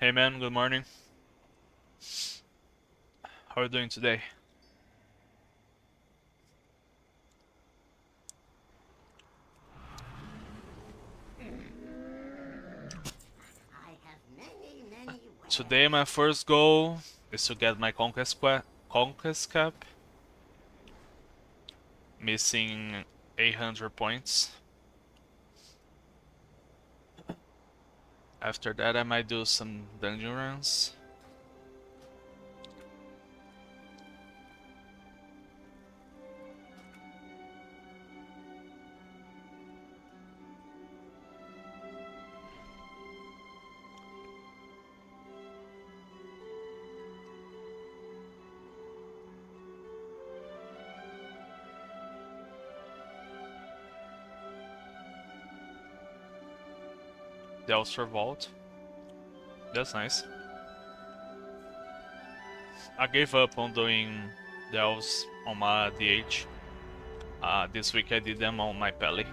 Hey man, good morning. How are you doing today? Today my first goal is to get my conquest cap. Missing 800 points. After that I might do some dungeon runs. The Ulster Vault. That's nice. I gave up on doing delves on my DH. This week I did them on my Pele.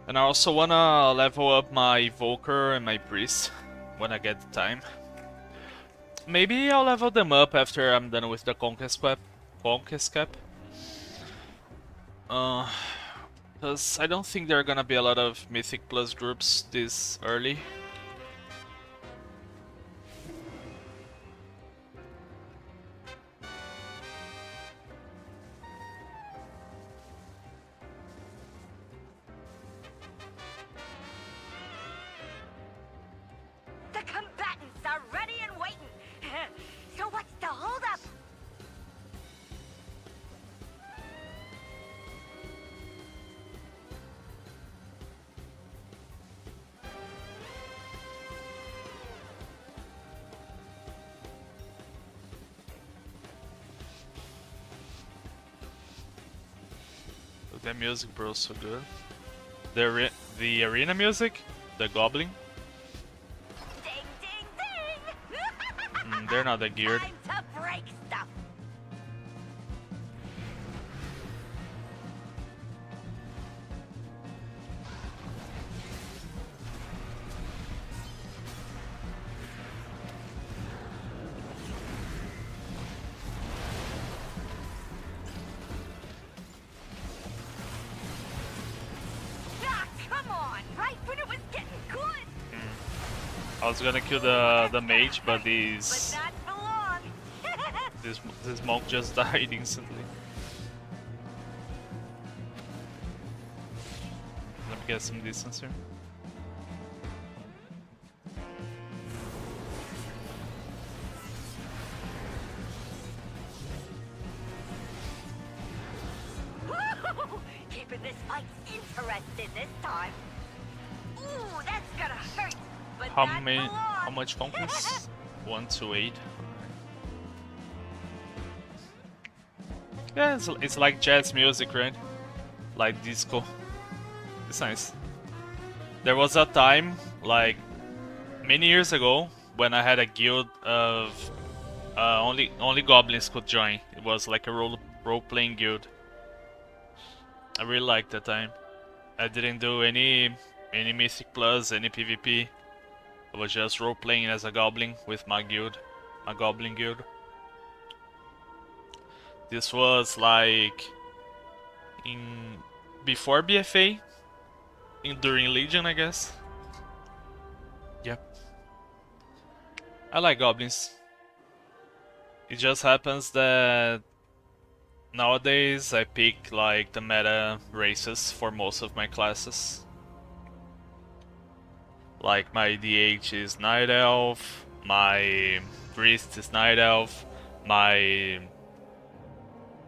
And I also wanna level up my Evoker and my Priest when I get the time. Maybe I'll level them up after I'm done with the Conquest Cap. Because I don't think there are gonna be a lot of Mythic Plus groups this early. The combatants are ready and waiting. So what's the holdup? That music, bro, so good. The arena music, the goblin. Ding, ding, ding! They're not that geared. Time to break stuff. Ah, come on! Right when it was getting good. I was gonna kill the mage, but But not for long. this monk just died instantly. Let me get some distance here. Keeping this fight interesting this time. Ooh, that's gonna hurt. But How not many? for long. How much conquest? 1 to 8. Yeah, it's like jazz music, right? Like disco. It's nice. There was a time, like many years ago, when I had a guild of only goblins could join. It was like a role-playing guild. I really liked that time. I didn't do any Mythic Plus, any PvP. I was just role-playing as a goblin with my guild, my goblin guild. This was like in before BFA, during Legion, I guess. Yep. I like goblins. It just happens that nowadays I pick like the meta races for most of my classes. Like my DH is Night Elf, my Priest is Night Elf, my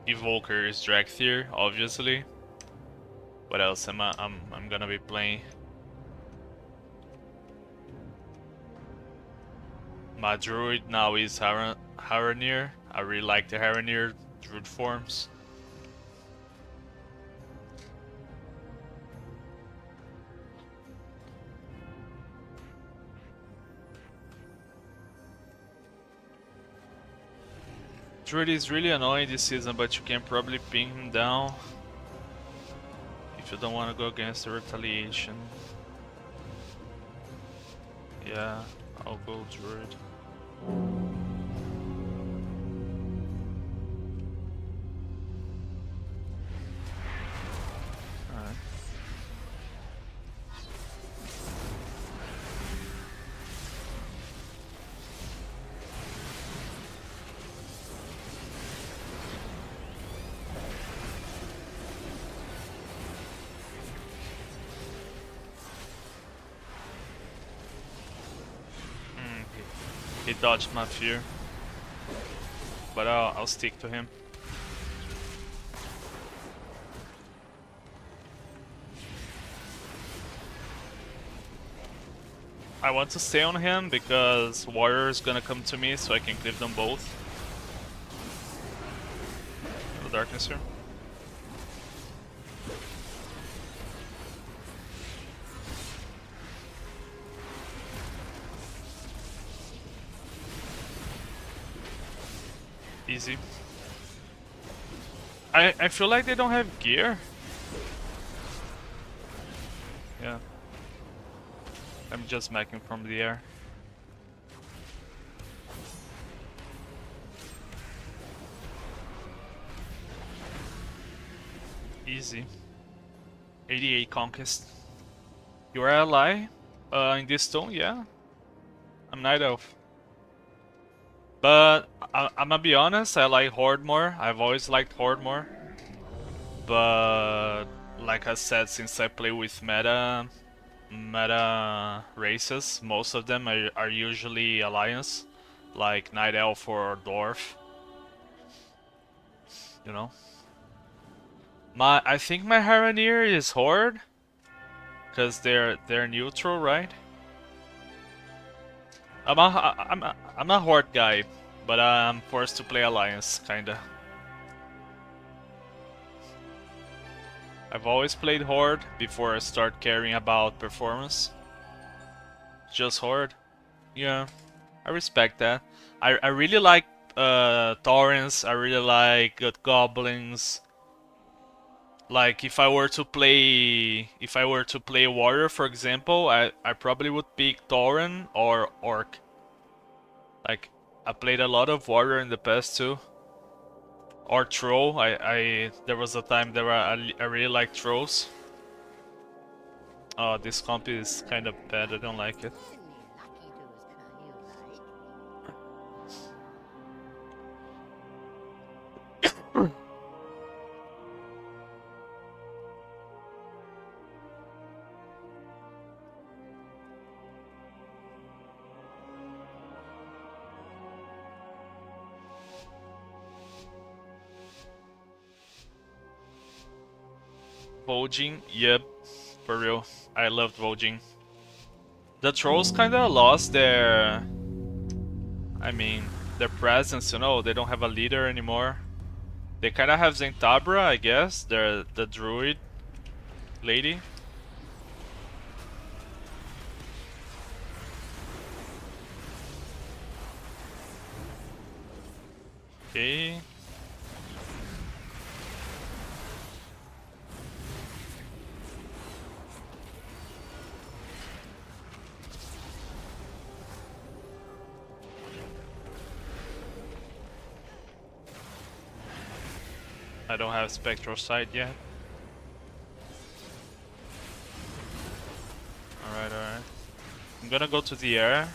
Evoker is Dragthyr, obviously. What else am I'm gonna be playing? My Druid now is Haranir. I really like the Haranir Druid forms. Druid is really annoying this season, but you can probably ping him down if you don't want to go against the retaliation. Yeah. I'll go druid. Alright. He dodged my fear, but I'll stick to him. I want to stay on him because warrior is gonna come to me, so I can clip them both. The darkness here. Easy. I feel like they don't have gear. Yeah. I'm just macking from the air. Easy. 88 conquest. You're an ally? In this stone, yeah. I'm Night Elf. But I'm gonna be honest, I like Horde more. I've always liked Horde more. But like I said, since I play with meta races, most of them are usually Alliance, like Night Elf or Dwarf. You know. I think my Haranier is Horde, cause they're neutral, right? I'm a Horde guy, but I'm forced to play Alliance, kinda. I've always played Horde before I start caring about performance. Just Horde. Yeah, I respect that. I really like Taurens, I really like good Goblins. Like if I were to play Warrior, for example, I probably would pick Tauren or Orc. Like I played a lot of Warrior in the past too. Or Troll. There was a time there I really liked Trolls. Oh, this comp is kind of bad. I don't like it. Vol'jin, yep, for real. I loved Vol'jin. The trolls kinda lost their... I mean, their presence, you know, they don't have a leader anymore. They kinda have Zentabra, I guess, they're the druid lady. Okay. I don't have Spectral Sight yet. Alright. I'm gonna go to the air.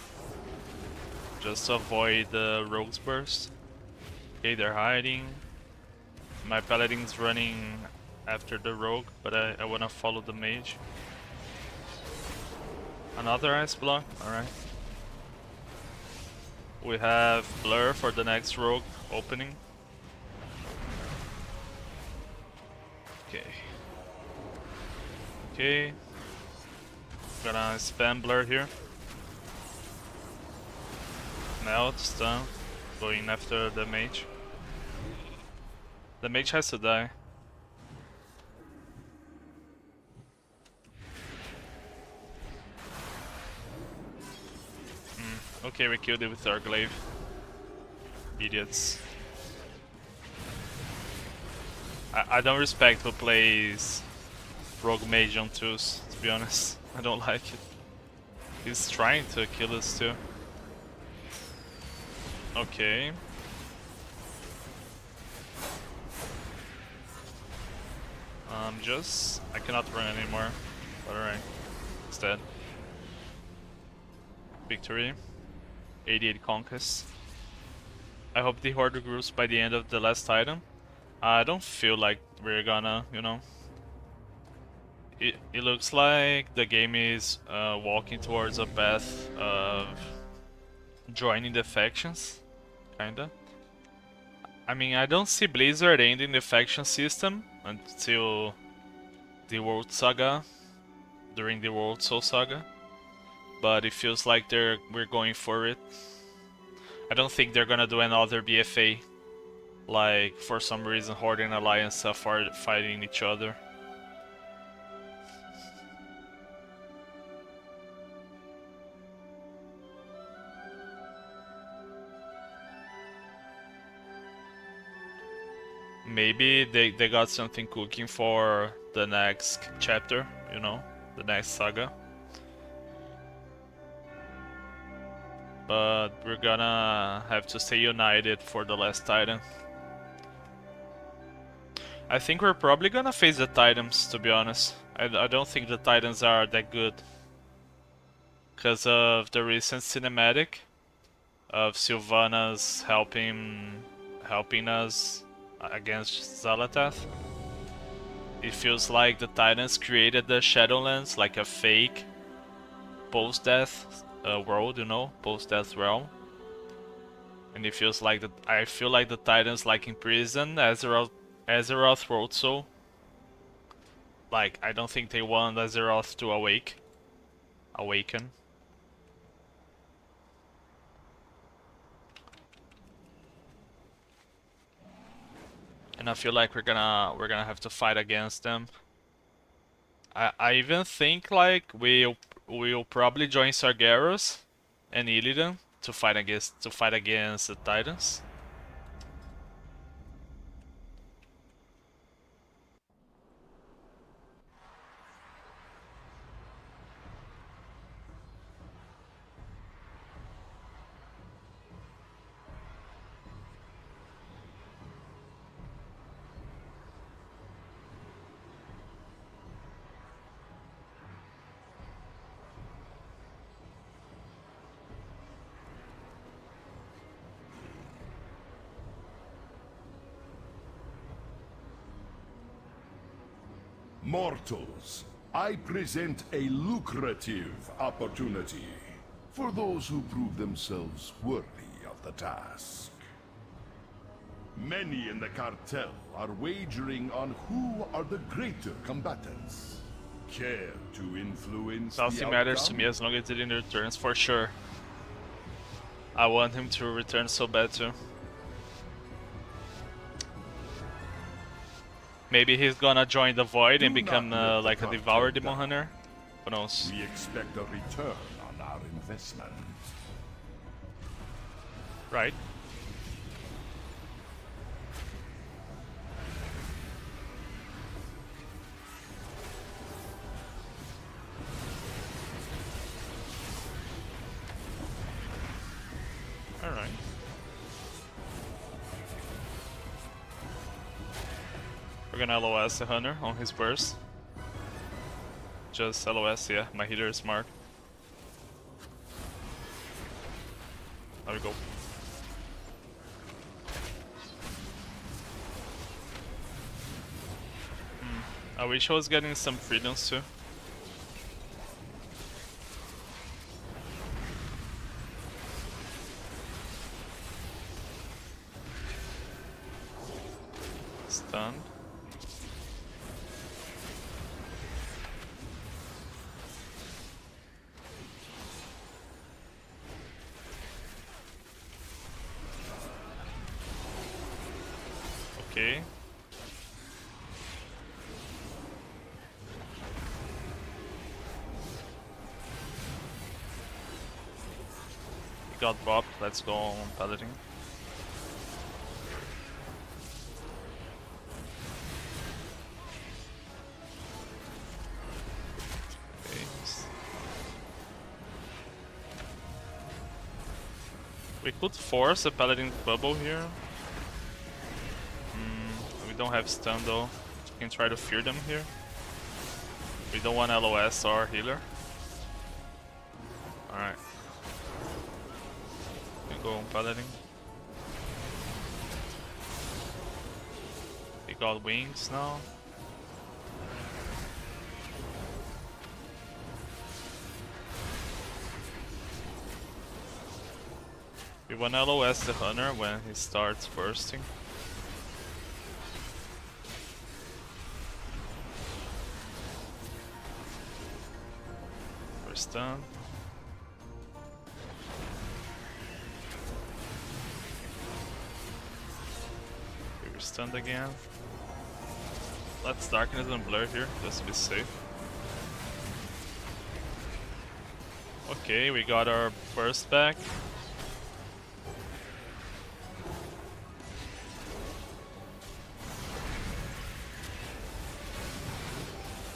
Just to avoid the Rogue's Burst. Okay, they're hiding. My Paladin's running after the Rogue, but I wanna follow the Mage. Another Ice Block, alright. We have Blur for the next Rogue opening. Okay. Gonna spam Blur here. Melt, stun, going after the Mage. The Mage has to die. Okay, we killed it with our glaive. Idiots. I don't respect who plays Rogue Mage on 2s, to be honest. I don't like it. He's trying to kill us too. Okay. I cannot run anymore. But alright. It's dead. Victory. 88 conquests. I hope the horde regroups by the end of the last item. I don't feel like we're gonna, you know. It looks like the game is walking towards a path of joining the factions, kinda. I mean, I don't see Blizzard ending the faction system until the World Saga, during the World Soul Saga, but it feels like we're going for it. I don't think they're gonna do another BFA, like for some reason Horde and Alliance are fighting each other. Maybe they got something cooking for the next chapter, you know, the next saga. But we're gonna have to stay united for the last Titan. I think we're probably gonna face the Titans, to be honest. I don't think the Titans are that good, because of the recent cinematic of Sylvanas helping us against Xal'atath. It feels like the Titans created the Shadowlands like a fake post-death world, you know, post-death realm. And it feels like I feel like the Titans like in prison. Azeroth wrote so. Like, I don't think they want Azeroth to awaken. And I feel like we're gonna have to fight against them. I even think like we'll probably join Sargeras and Illidan to fight against the Titans. Mortals, I present a lucrative opportunity for those who prove themselves worthy of the task. Many in the cartel are wagering on who are the greater combatants. Care to influence the Nothing outcome? matters to me as long as it returns, for sure. I want him to return so bad too. Maybe he's gonna join the Void and become like a devoured demon hunter. Who knows? We expect a return on our investment. Right? Alright. We're gonna LOS the hunter on his burst. Just LOS, yeah, my healer is smart. There we go. I wish I was getting some freedoms too. Stunned. Okay. He got bopped, let's go on Paladin. Okay. We could force a paladin bubble here. We don't have stun though. We can try to fear them here. We don't want LOS or healer. Alright. We go on paladin. We got wings now. We want LOS the hunter when he starts bursting. We're stunned. We're stunned again. Let's darkness and blur here, just to be safe. Okay, we got our burst back.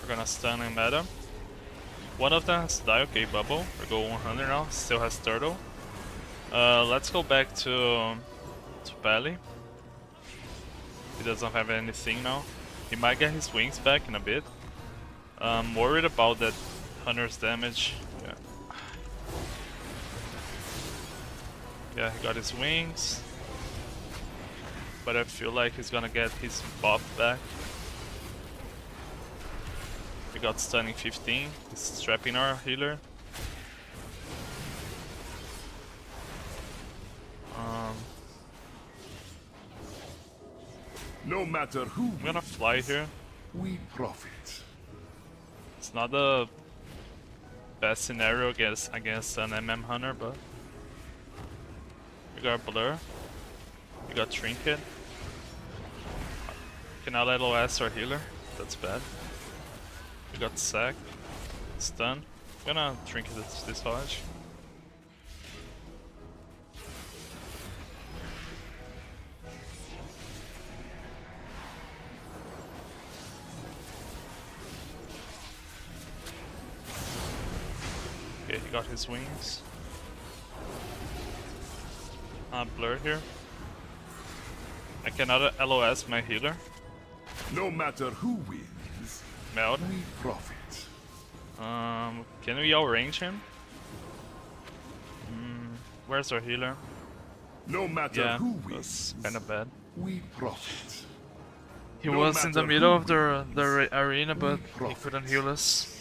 We're gonna stun and meta. One of them has to die, okay, bubble. We go 100 now, still has turtle. Let's go back to Pally. He doesn't have anything now. He might get his wings back in a bit. I'm worried about that hunter's damage. Yeah. Yeah, he got his wings. But I feel like he's gonna get his buff back. We got stunning 15. He's trapping our healer. No matter who I'm gonna fly here. we profit. It's not the best scenario against an MM hunter, but we got blur. We got trinket. Cannot let LOS our healer. That's bad. We got sack. Stun. I'm gonna trinket this dodge. Okay, he got his wings. Blur here. I cannot LOS my healer. No matter who wins, Meld. we profit. Can we outrange him? Where's our healer? No matter Yeah, who that's wins, kinda bad. we profit. He No was in the matter middle who of the arena, but he profit. couldn't heal us.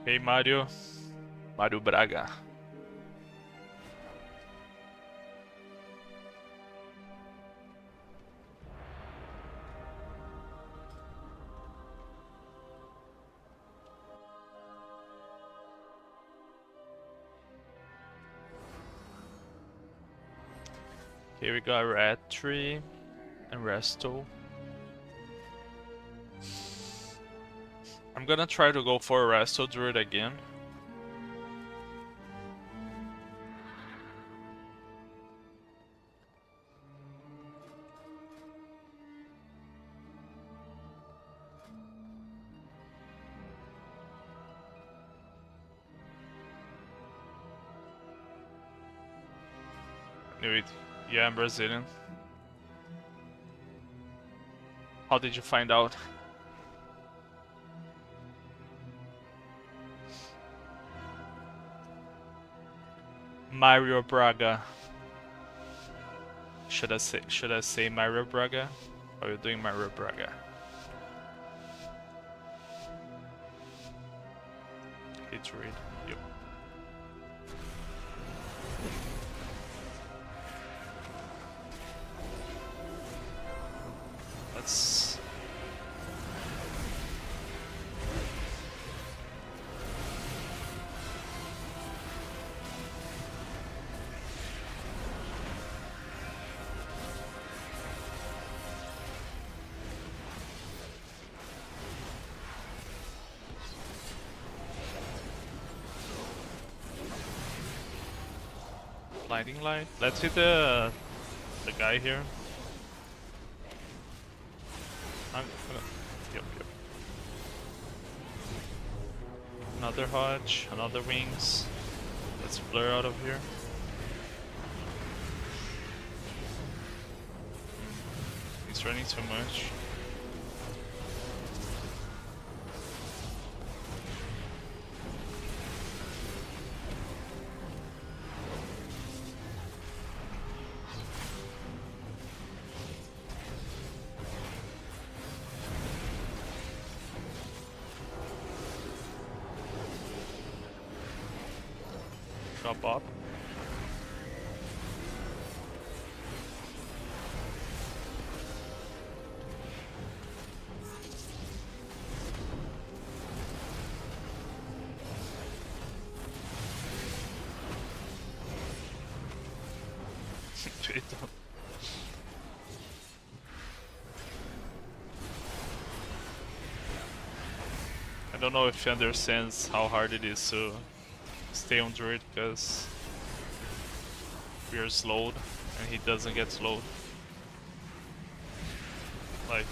Hey Mario. Mario Braga. Okay, we got Red Tree and Resto. I'm gonna try to go for a Resto Druid again. Knew it. Yeah, I'm Brazilian. How did you find out? Mario Braga. Should I say Mario Braga? Or are you doing Mario Braga? It's read. Yep. Blinding light. Let's hit the guy here. Yep. Another Hodge, another Wings. Let's blur out of here. He's running too much. Drop up. I don't know if he understands how hard it is to stay on Druid because we are slowed and he doesn't get slowed. Like,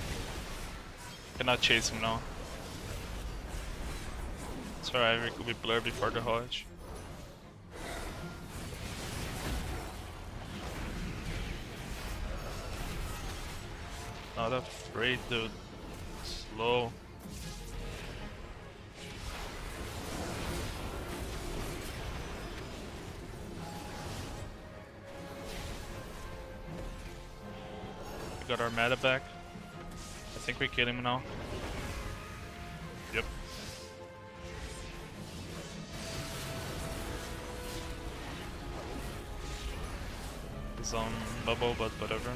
cannot chase him now. Sorry, we could be blurred before the Hodge. Not afraid, dude. Slow. We got our meta back. I think we kill him now. Yep. He's on bubble, but whatever.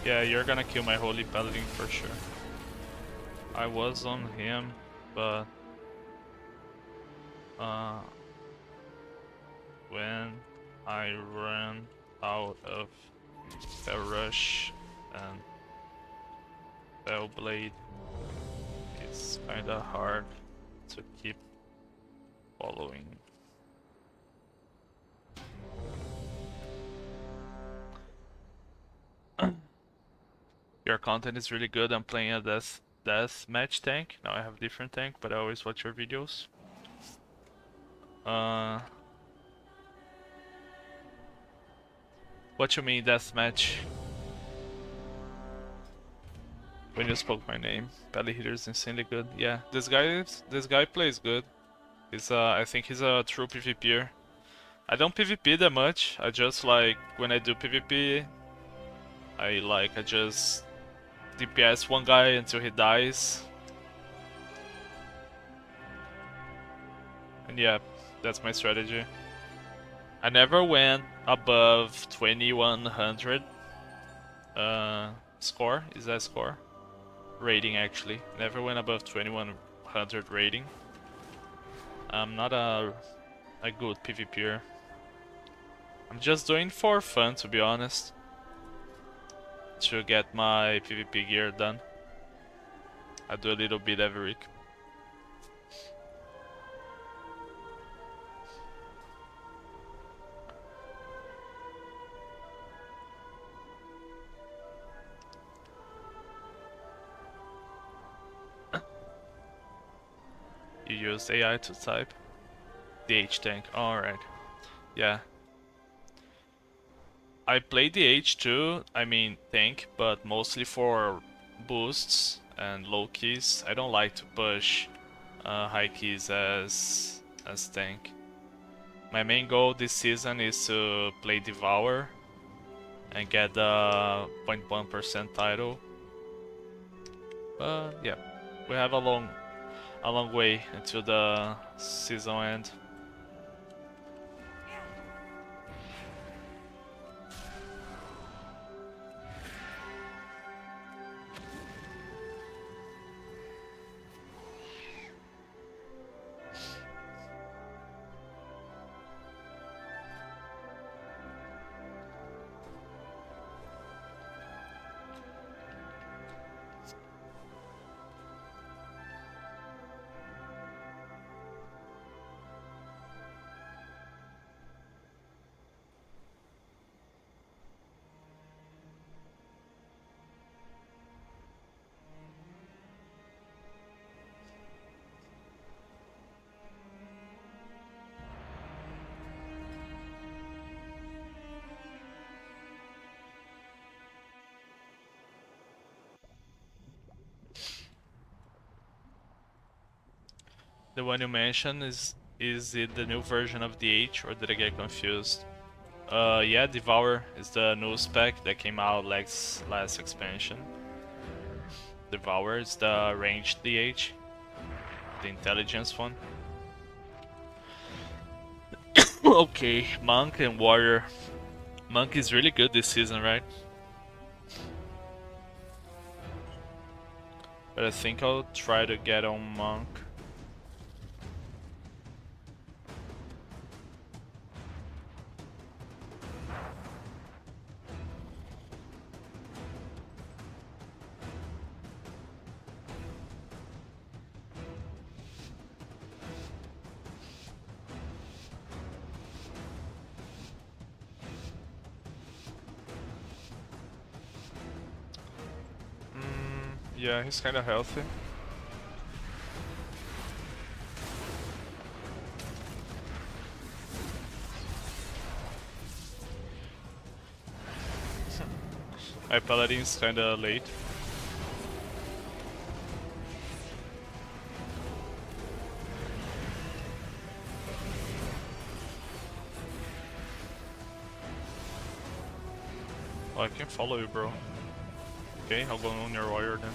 Yeah, you're gonna kill my Holy Paladin for sure. I was on him, but when I ran out of Fell Rush and Fell Blade, it's kinda hard to keep following. Your content is really good. I'm playing a death match tank. Now I have a different tank, but I always watch your videos. What you mean death match? When you spoke my name, Pally Hitter is insanely good. Yeah, this guy plays good. He's I think he's a true PvPer. I don't PvP that much. I just like when I do PvP, I just DPS one guy until he dies. And yeah, that's my strategy. I never went above 2100 score. Is that score? Rating actually. Never went above 2100 rating. I'm not a good PvPer. I'm just doing for fun, to be honest. To get my PvP gear done. I do a little bit every week. You use AI to type? DH tank, alright. Yeah. I play DH too, I mean tank, but mostly for boosts and low keys. I don't like to push high keys as tank. My main goal this season is to play Devour and get the 0.1% title. But yeah, we have a long way until the season end. The one you mentioned is it the new version of the H, or did I get confused? Yeah, Devour is the new spec that came out like last expansion. Devour is the ranged DH, the intelligence one. Okay, Monk and Warrior. Monk is really good this season, right? But I think I'll try to get on Monk. Yeah, he's kinda healthy. My Paladin's kinda late. Oh, I can follow you, bro. Okay, I'll go on your warrior then.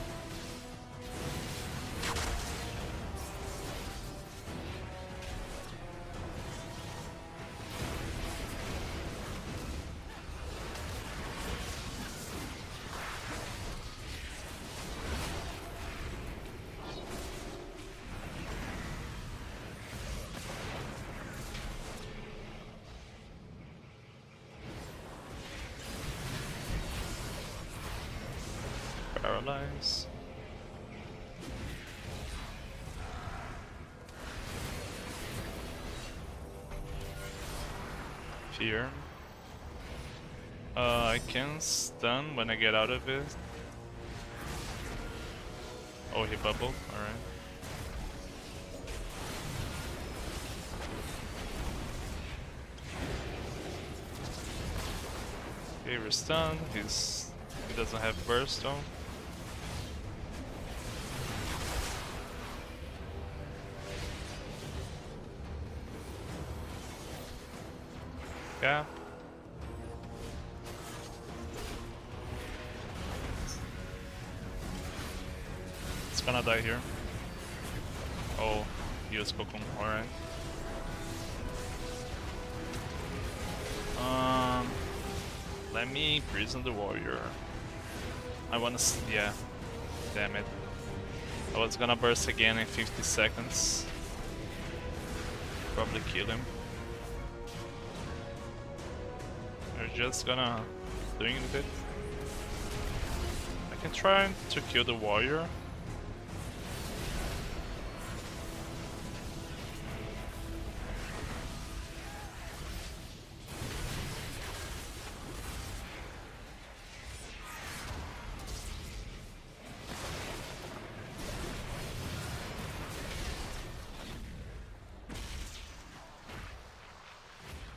Paralyze. Fear. I can stun when I get out of it. Oh, he bubbled. Alright. Okay, we're stunned. He doesn't have burst though. Yeah. It's gonna die here. Oh, he was Pokemon. Alright. Let me prison the warrior. I wanna yeah. Damn it. I was gonna burst again in 50 seconds. Probably kill him. We're just gonna doing a bit. I can try to kill the warrior.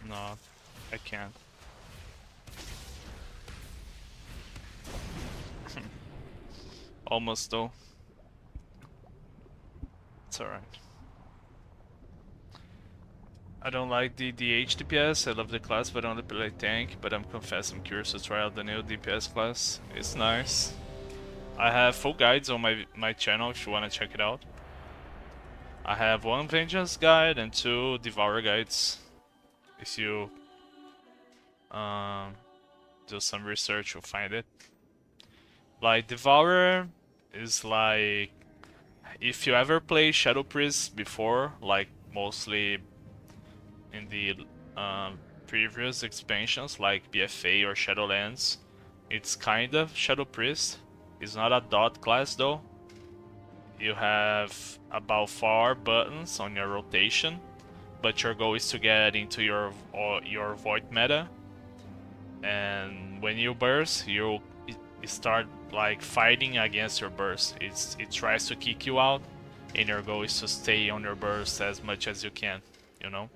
No, I can't. Almost though. It's alright. I don't like the DH DPS, I love the class but I only play tank, but I'm curious to try out the new DPS class. It's nice. I have full guides on my channel if you wanna check it out. I have 1 Vengeance guide and 2 Devour guides. If you do some research, you'll find it. Like, Devourer is like, if you ever play Shadow Priest before, like mostly in the previous expansions like BFA or Shadowlands, it's kind of Shadow Priest. It's not a dot class though. You have about 4 buttons on your rotation, but your goal is to get into your void meta, and when you burst, you start like fighting against your burst. It tries to kick you out, and your goal is to stay on your burst as much as you can, you know.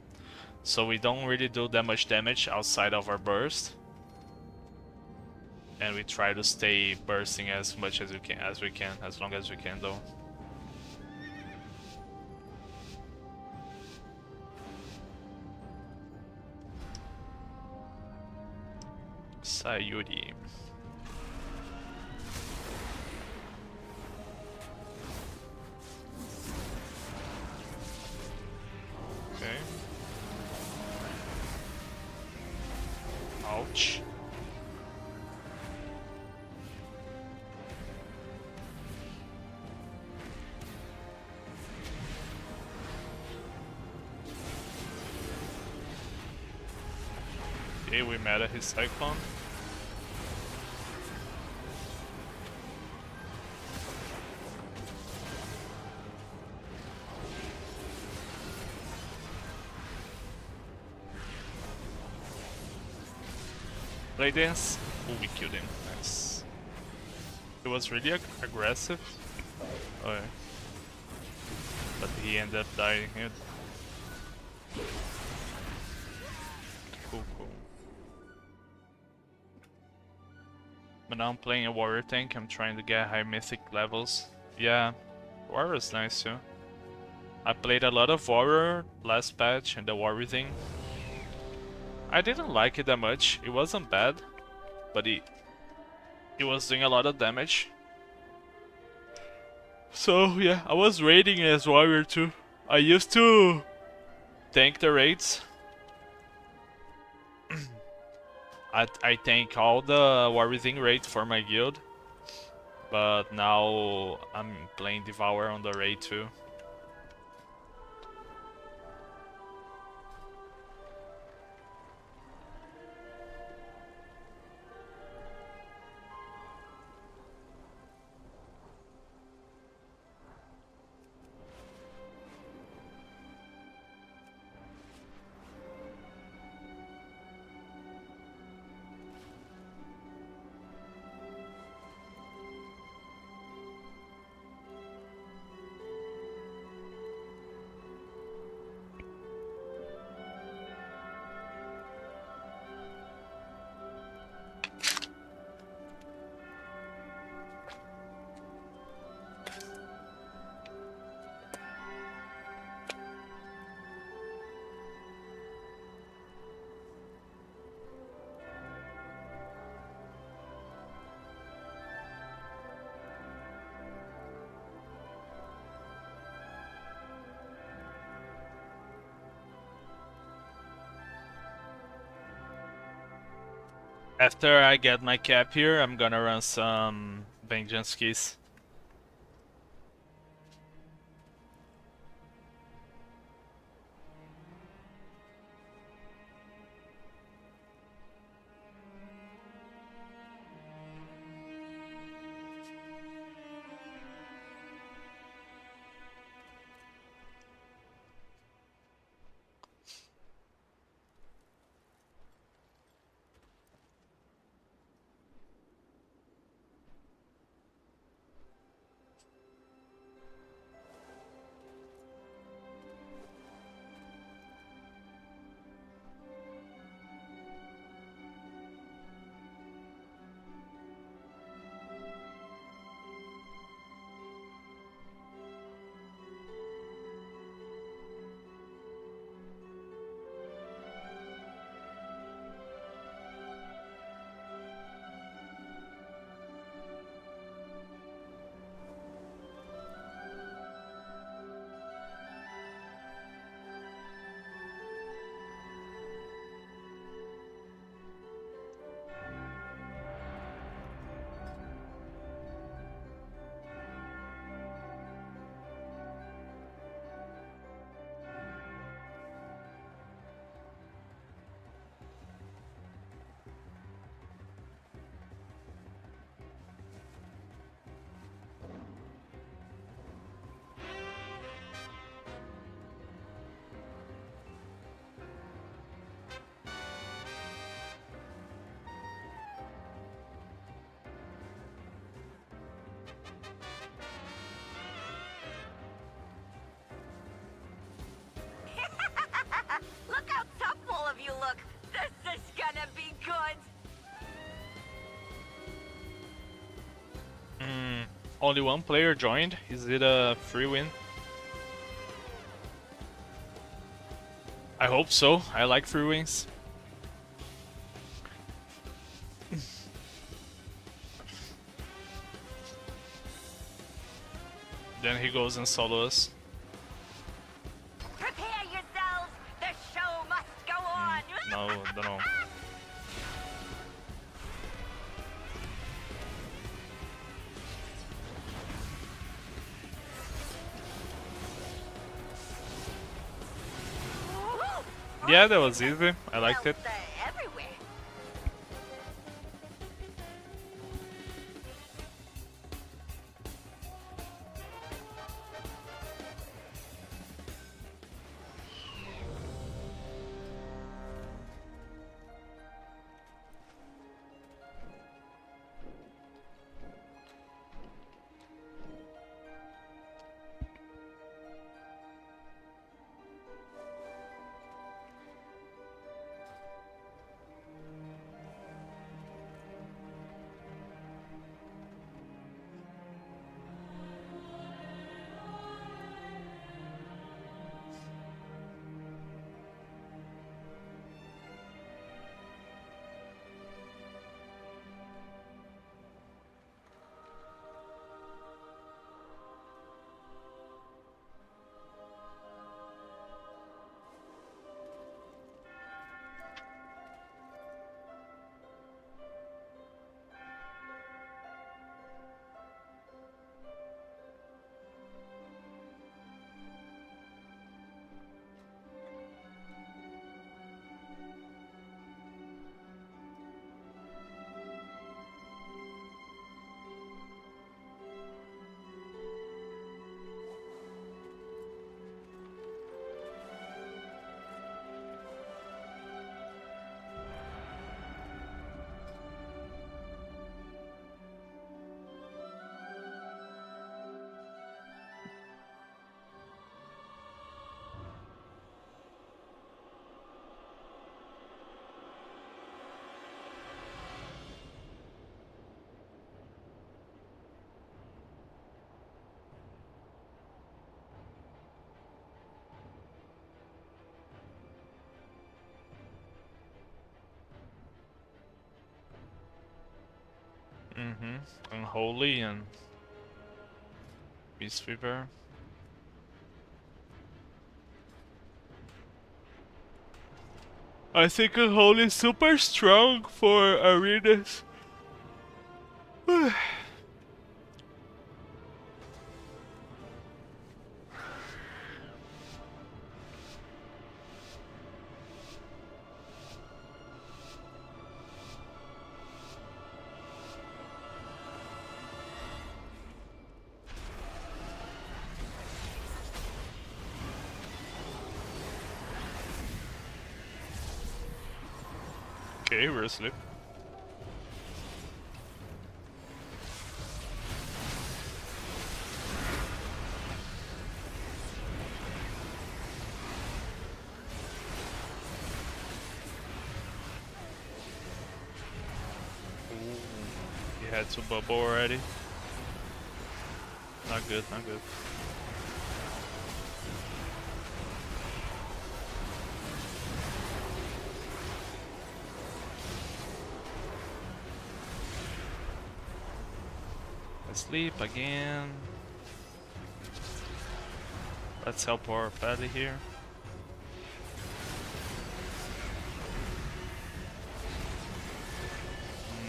So we don't really do that much damage outside of our burst, and we try to stay bursting as much as we can, as long as we can though. Sayuri. Okay. Ouch. Okay, we meta his Cyclone. Play dance. Oh, we killed him. Nice. He was really aggressive. Oh, yeah. But he ended up dying here. Cool, cool. But now I'm playing a warrior tank. I'm trying to get high mythic levels. Yeah, warrior is nice too. I played a lot of warrior last patch and the warrior thing. I didn't like it that much. It wasn't bad, but it was doing a lot of damage. So yeah, I was raiding as warrior too. I used to tank the raids. I tank all the warrior thing raids for my guild, but now I'm playing Devour on the raid too. After I get my cap here, I'm gonna run some vengeance keys. Look how tough all of you look. This is gonna be good. Only one player joined. Is it a free win? I hope so. I like free wins. Then he goes and solo us. Prepare yourselves. The show must go on. No, don't know. Yeah, that was easy. I liked it. Everywhere. Unholy and Beast Fever. I think Unholy is super strong for arenas. Okay, we're asleep. Ooh, he had to bubble already. Not good, not good. Sleep again. Let's help our paddy here.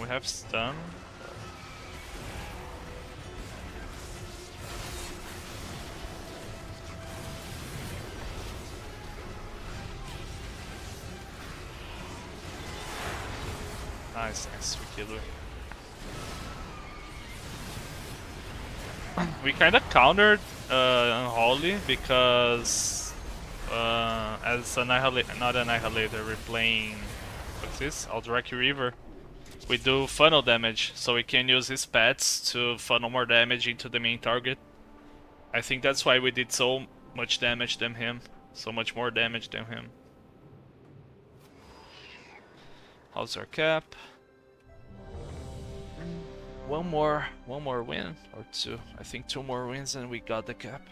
We have stun. Nice, nice, we killed her. We kind of countered Unholy because as not Annihilator, we're playing, what's this? Aldraki River. We do funnel damage, so we can use his pets to funnel more damage into the main target. I think that's why we did so much damage than him. So much more damage than him. How's our cap? One more win or two. I think 2 more wins and we got the cap.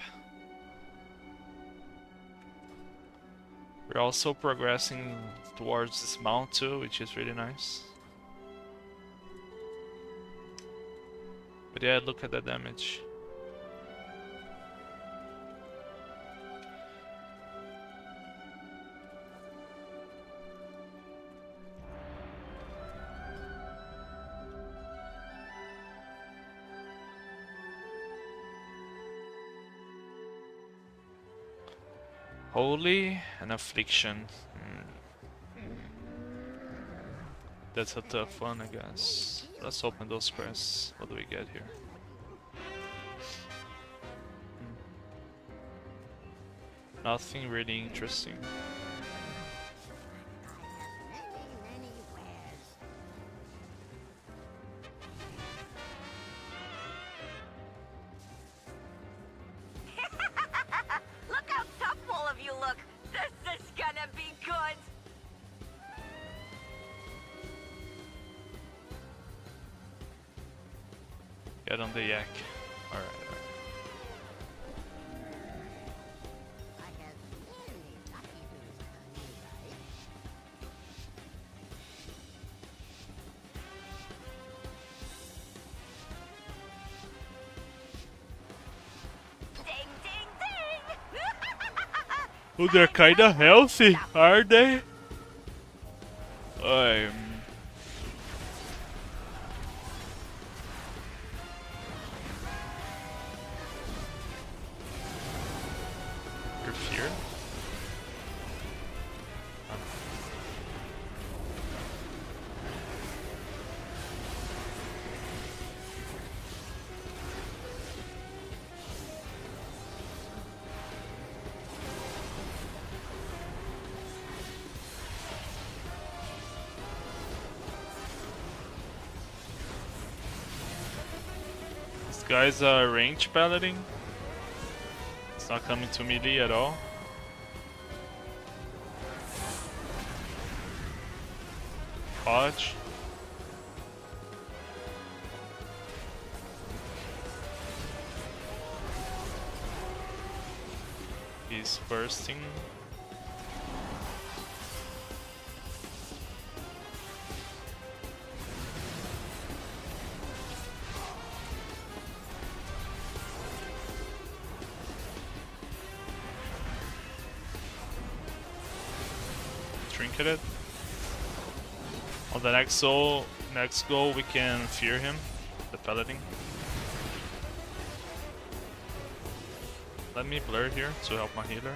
We're also progressing towards this mount too, which is really nice. But yeah, look at the damage. Holy and affliction. That's a tough one, I guess. Let's open those quests. What do we get here? Nothing really interesting. Look how tough all of you look. This is gonna be good. Get on the yak. Alright. Ding, ding, ding. Oh, they're kinda healthy, are they? You're feared? This guy's range paladin. It's not coming to melee at all. Hodge. He's bursting. Trinketed. On the next goal we can fear him, the paladin. Let me blur here to help my healer.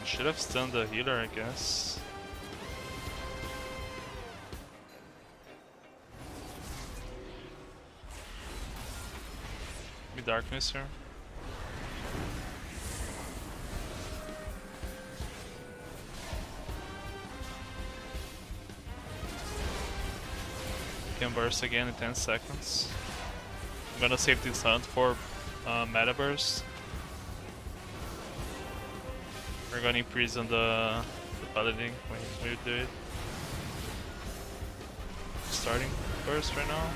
Should have stunned the healer, I guess. Be darkness here. Can burst again in 10 seconds. I'm gonna save this hunt for meta burst. We're gonna imprison the paladin when we do it. Starting burst right now.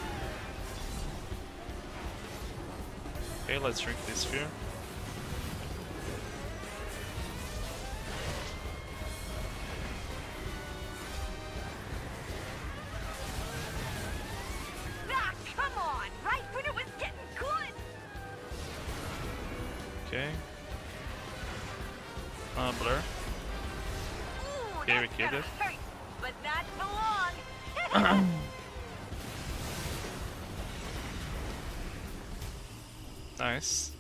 Okay, let's drink this sphere. Ah, come on! Right when it was getting good! Okay. Blur. Ooh, Okay, we that's killed gonna it. hurt, but not for long. Nice.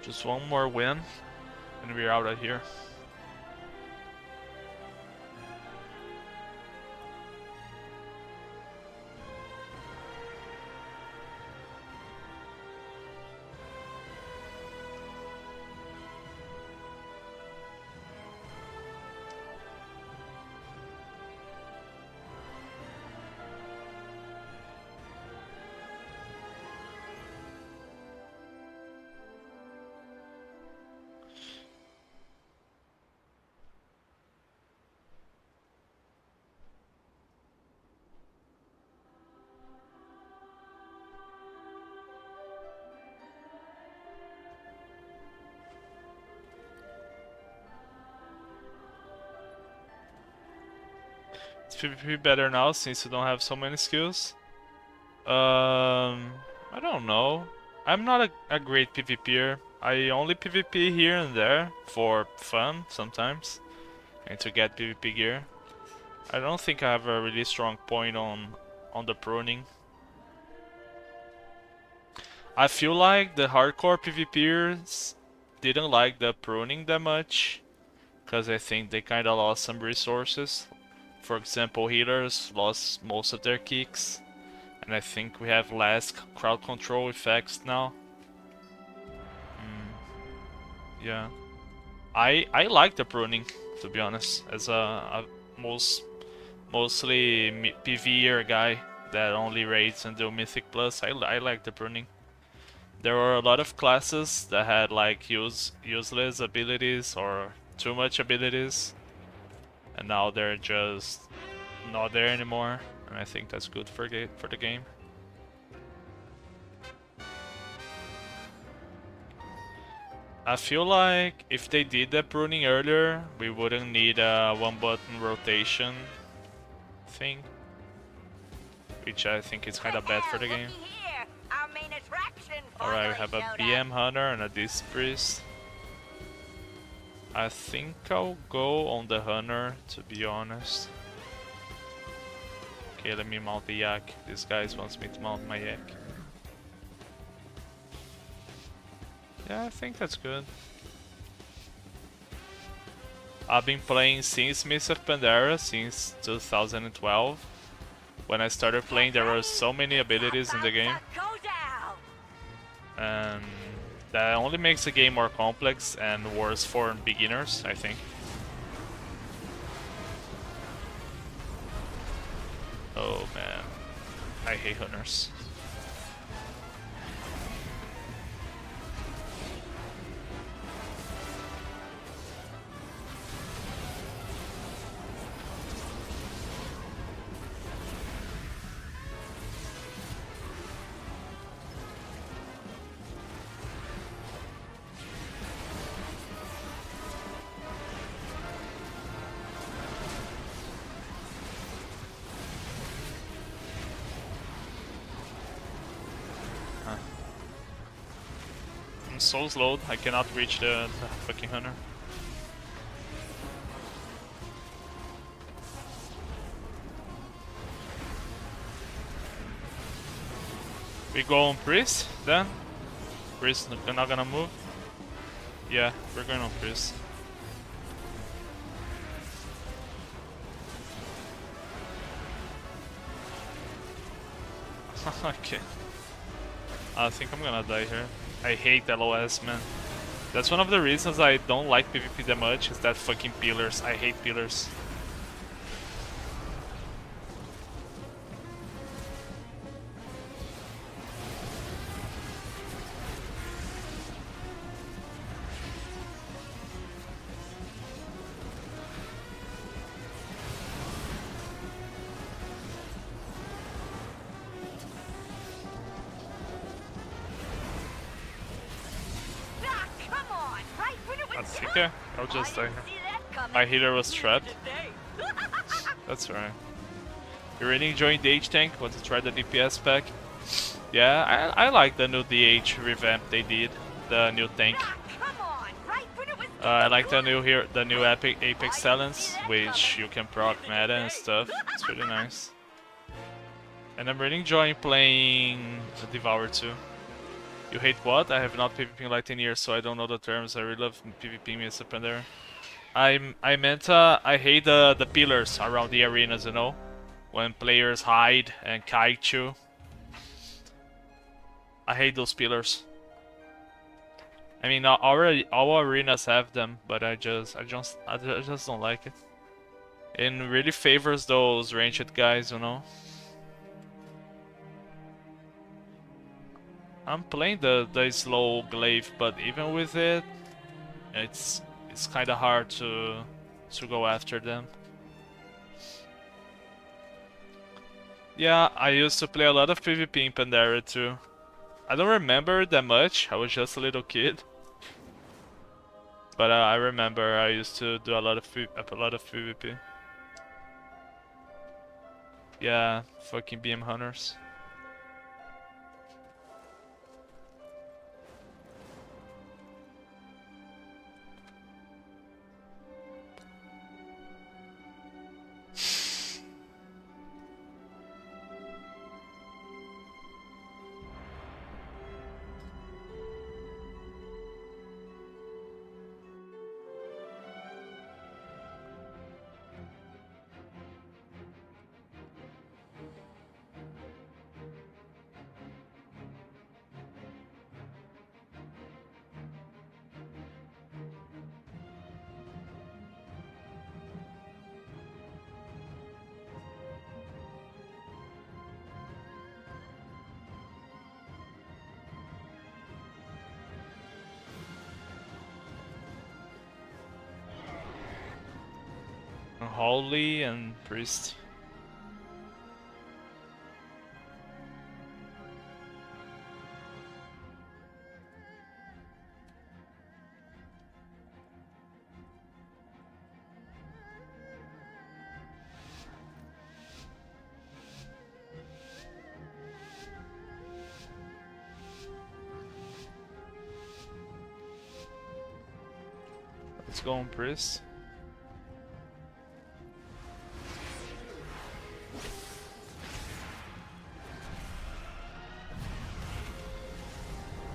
Just one more win, and we're out of here. PvP better now since you don't have so many skills? I don't know. I'm not a great PvPer. I only PvP here and there for fun sometimes and to get PvP gear. I don't think I have a really strong point on the pruning. I feel like the hardcore PvPers didn't like the pruning that much because I think they kinda lost some resources. For example, healers lost most of their kicks, and I think we have less crowd control effects now. Yeah, I like the pruning, to be honest, as a mostly PvEer guy that only raids and do Mythic Plus. I like the pruning. There were a lot of classes that had like useless abilities or too much abilities, and now they're just not there anymore, and I think that's good for the game. I feel like if they did the pruning earlier, we wouldn't need a one-button rotation thing, which I think is kind of bad for the game. Alright, we have a BM Hunter and a Disc Priest. I think I'll go on the Hunter, to be honest. Okay, let me mount the Yak. This guy wants me to mount my Yak. Yeah, I think that's good. I've been playing since Mythic since 2012. When I started playing, there were so many abilities in the game. And that only makes the game more complex and worse for beginners, I think. Oh man, I hate hunters. I'm so slowed, I cannot reach the fucking hunter. We go on Priest then? Priest not gonna move? Yeah, we're going on Priest. Okay. I think I'm gonna die here. I hate LOS, man. That's one of the reasons I don't like PvP that much, is that fucking pillars. I hate pillars. That's okay, I'll just die here. My healer was trapped. That's alright. You're really enjoying the H tank? Want to try the DPS pack? Yeah, I like the new DH revamp they did. The new tank. I like the new Apex Talents, which you can proc meta and stuff. It's really nice. And I'm really enjoying playing Devour too. You hate what? I have not PvP'd in like 10 years, so I don't know the terms. I really love PvPing with Sepender. I meant I hate the pillars around the arenas, you know? When players hide and kite you. I hate those pillars. I mean, all arenas have them, but I just don't like it. It really favors those ranged guys, you know? I'm playing the slow glaive, but even with it, it's kind of hard to go after them. Yeah, I used to play a lot of PvP in Pandaria too. I don't remember that much. I was just a little kid, but I remember I used to do a lot of PvP. Yeah, fucking BM hunters. Holy and priest. Let's go on priest.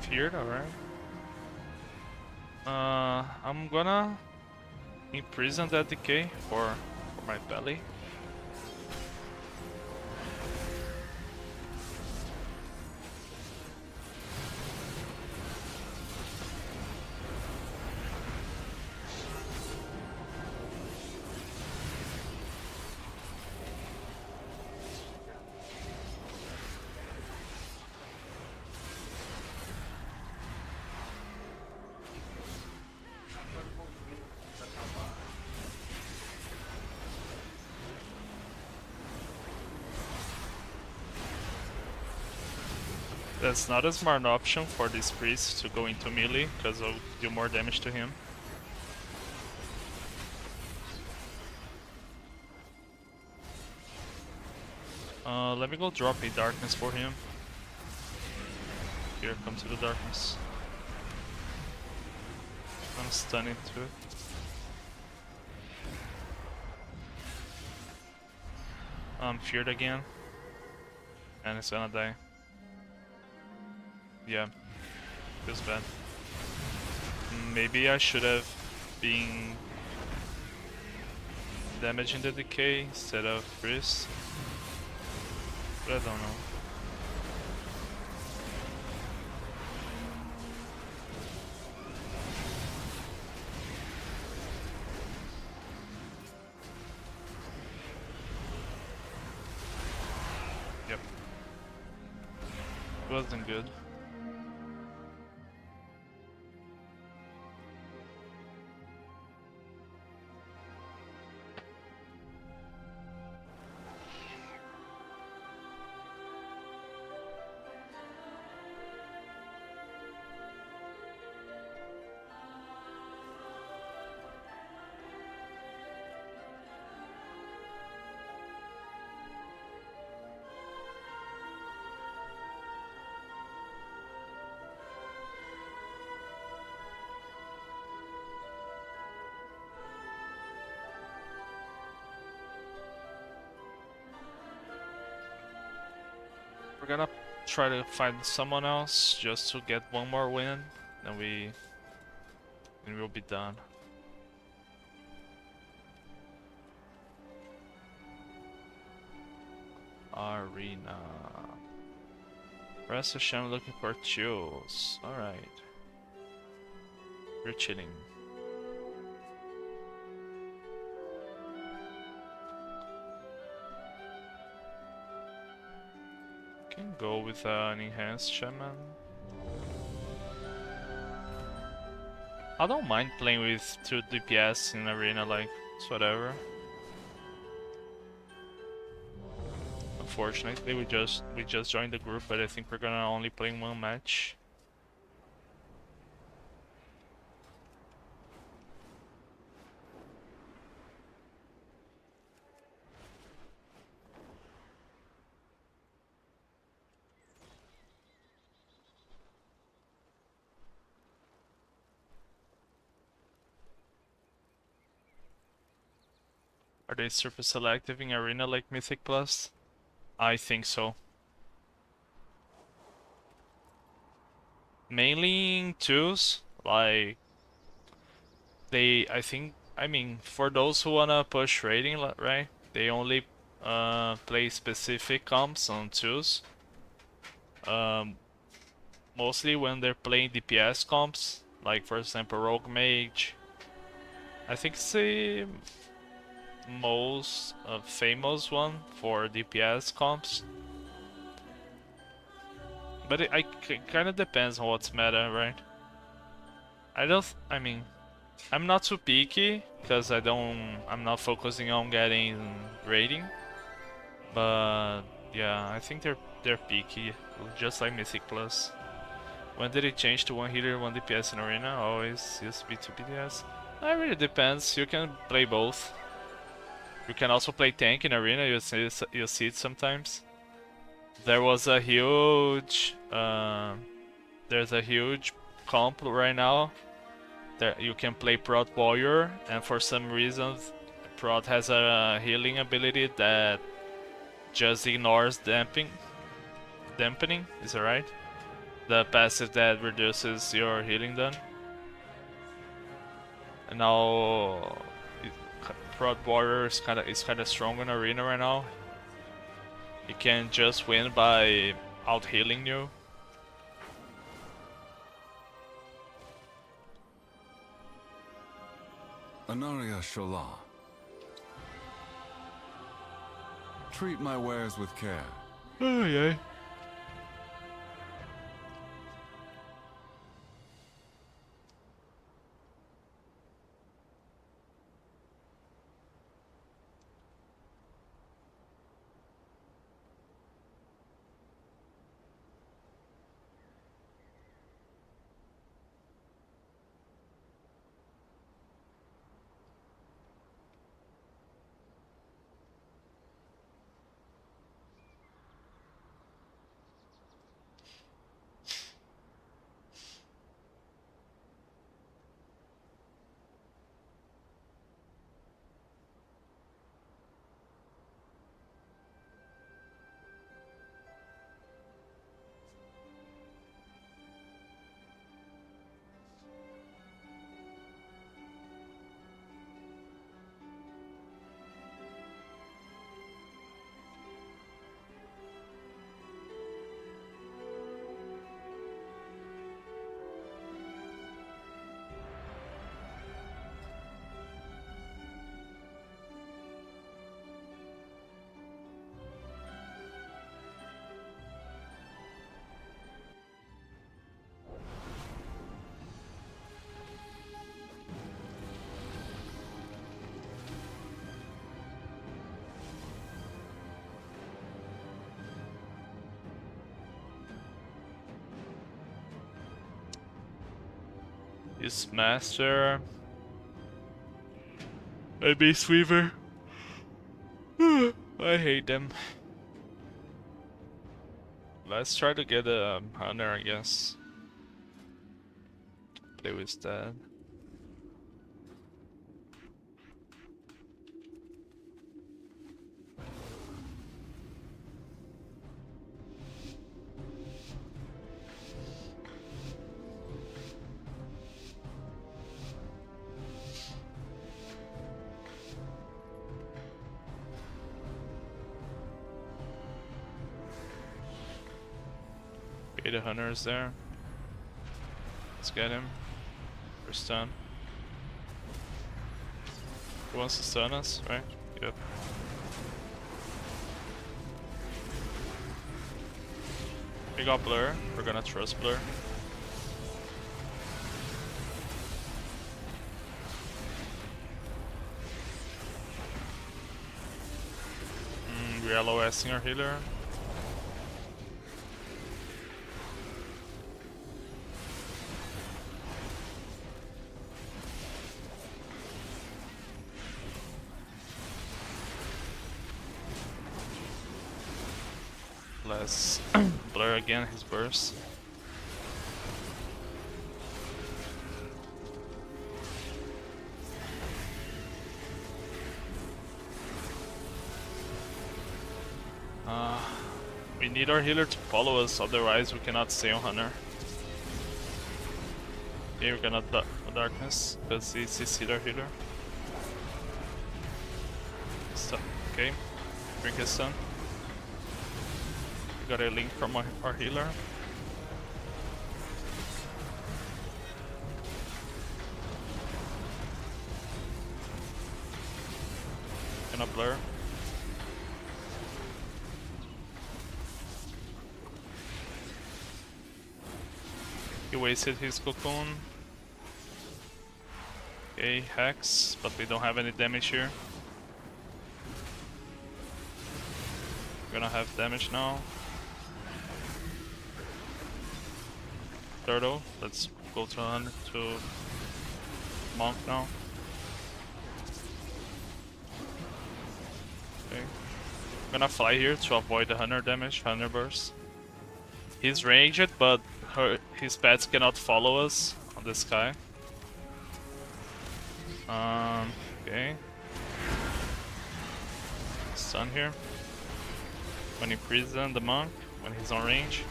Feared, alright. I'm gonna imprison that decay for my belly. That's not a smart option for this priest to go into melee, because I'll do more damage to him. Let me go drop a darkness for him. Here, come to the darkness. I'm stunning to it. I'm feared again. And it's gonna die. Yeah, feels bad. Maybe I should have been damaging the decay instead of priest. But I don't know. Yep. It wasn't good. We're gonna try to find someone else just to get one more win, and we'll be done. Arena. Rest Hashem looking for chills. Alright. We're chilling. Can go with an enhanced shaman. I don't mind playing with 2 DPS in arena, like, it's whatever. Unfortunately, we just joined the group, but I think we're gonna only play 1 match. Are they super selective in arena like Mythic Plus? I think so. Mainly in twos, like I mean, for those who wanna push rating, right? They only play specific comps on twos. Mostly when they're playing DPS comps, like for example Rogue Mage. I think it's the most famous one for DPS comps. But it kind of depends on what's meta, right? I mean, I'm not too picky because I'm not focusing on getting rating. But yeah, I think they're picky, just like Mythic Plus. When did it change to 1 healer, 1 DPS in arena? Always used to be 2 PDS. It really depends. You can play both. You can also play tank in arena. You see it sometimes. There was a huge there's a huge comp right now that you can play Prot Warrior, and for some reason Prot has a healing ability that just ignores dampening. Is that right? The passive that reduces your healing done. And now Prot Warrior is kinda strong in arena right now. He can just win by out healing you. Anaria Shola. Treat my wares with care. Oh yeah. His master. A Beast Weaver. I hate them. Let's try to get a hunter, I guess. Play with that. Okay, the hunter is there. Let's get him. For stun. He wants to stun us, right? Yep. We got Blur. We're gonna trust Blur. We're LOSing our healer. Let's blur again his burst. We need our healer to follow us, otherwise we cannot stay on Hunter. Okay, we're gonna darkness, because he CC'd our healer. Okay, drink his stun. We got a link from our healer. Gonna blur. He wasted his cocoon. Okay, Hex, but we don't have any damage here. We're gonna have damage now. Turtle, let's go to 100 to Monk now. Okay. I'm gonna fly here to avoid the 100 damage, 100 burst. He's ranged, but his pets cannot follow us on the sky. Okay. Stun here. When he prison the monk, when he's on range.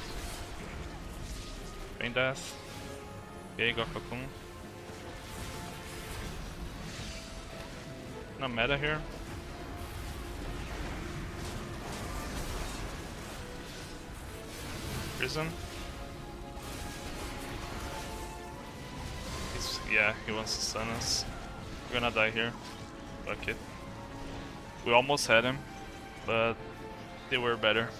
Rain death. Okay, got cocoon. No meta here. Prison. Yeah, he wants to stun us. We're gonna die here. Fuck it. We almost had him, but they were better.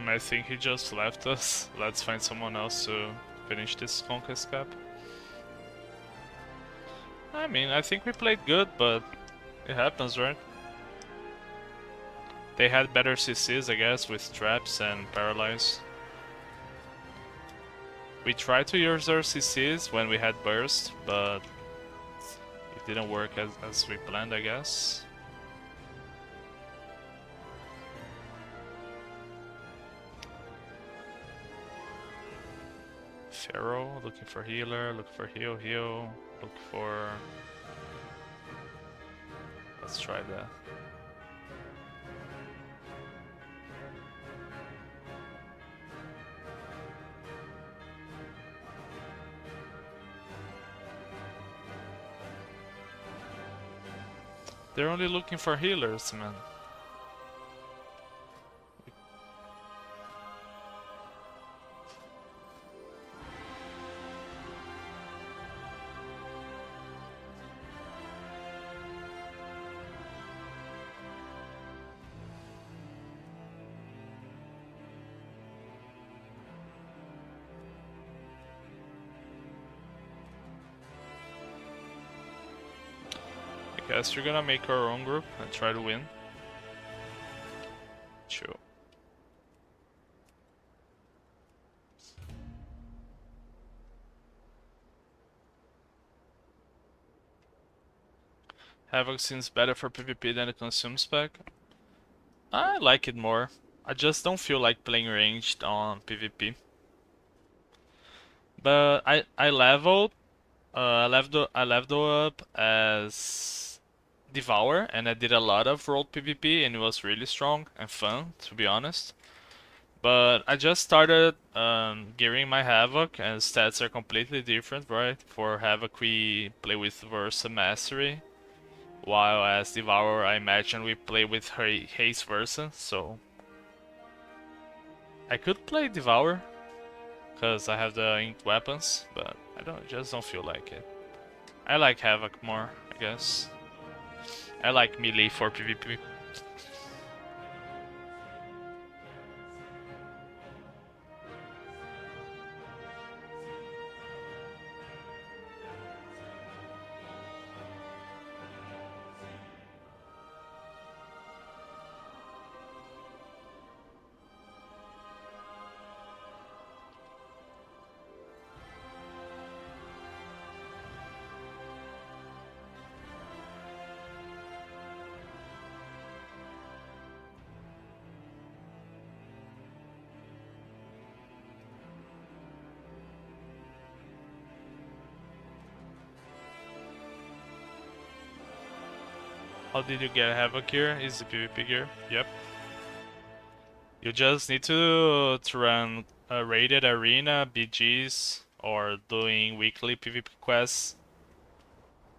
I think he just left us. Let's find someone else to finish this conquest cap. I mean, I think we played good, but it happens, right? They had better CCs, I guess, with traps and paralyze. We tried to use our CCs when we had burst, but it didn't work as we planned, I guess. Pharaoh, looking for healer, look for heal, look for... Let's try that. They're only looking for healers, man. I guess we're gonna make our own group and try to win. Sure. Havoc seems better for PvP than the Consume spec. I like it more. I just don't feel like playing ranged on PvP. But I leveled up as Devour, and I did a lot of rolled PvP, and it was really strong and fun, to be honest. But I just started gearing my Havoc, and stats are completely different, right? For Havoc we play with Versa Mastery, while as Devour I imagine we play with Haste Versa, so... I could play Devour, because I have the inked weapons, but I just don't feel like it. I like Havoc more, I guess. I like melee for PvP. How did you get Havoc gear? Is the PvP gear? Yep. You just need to run a rated arena, BGs, or doing weekly PvP quests.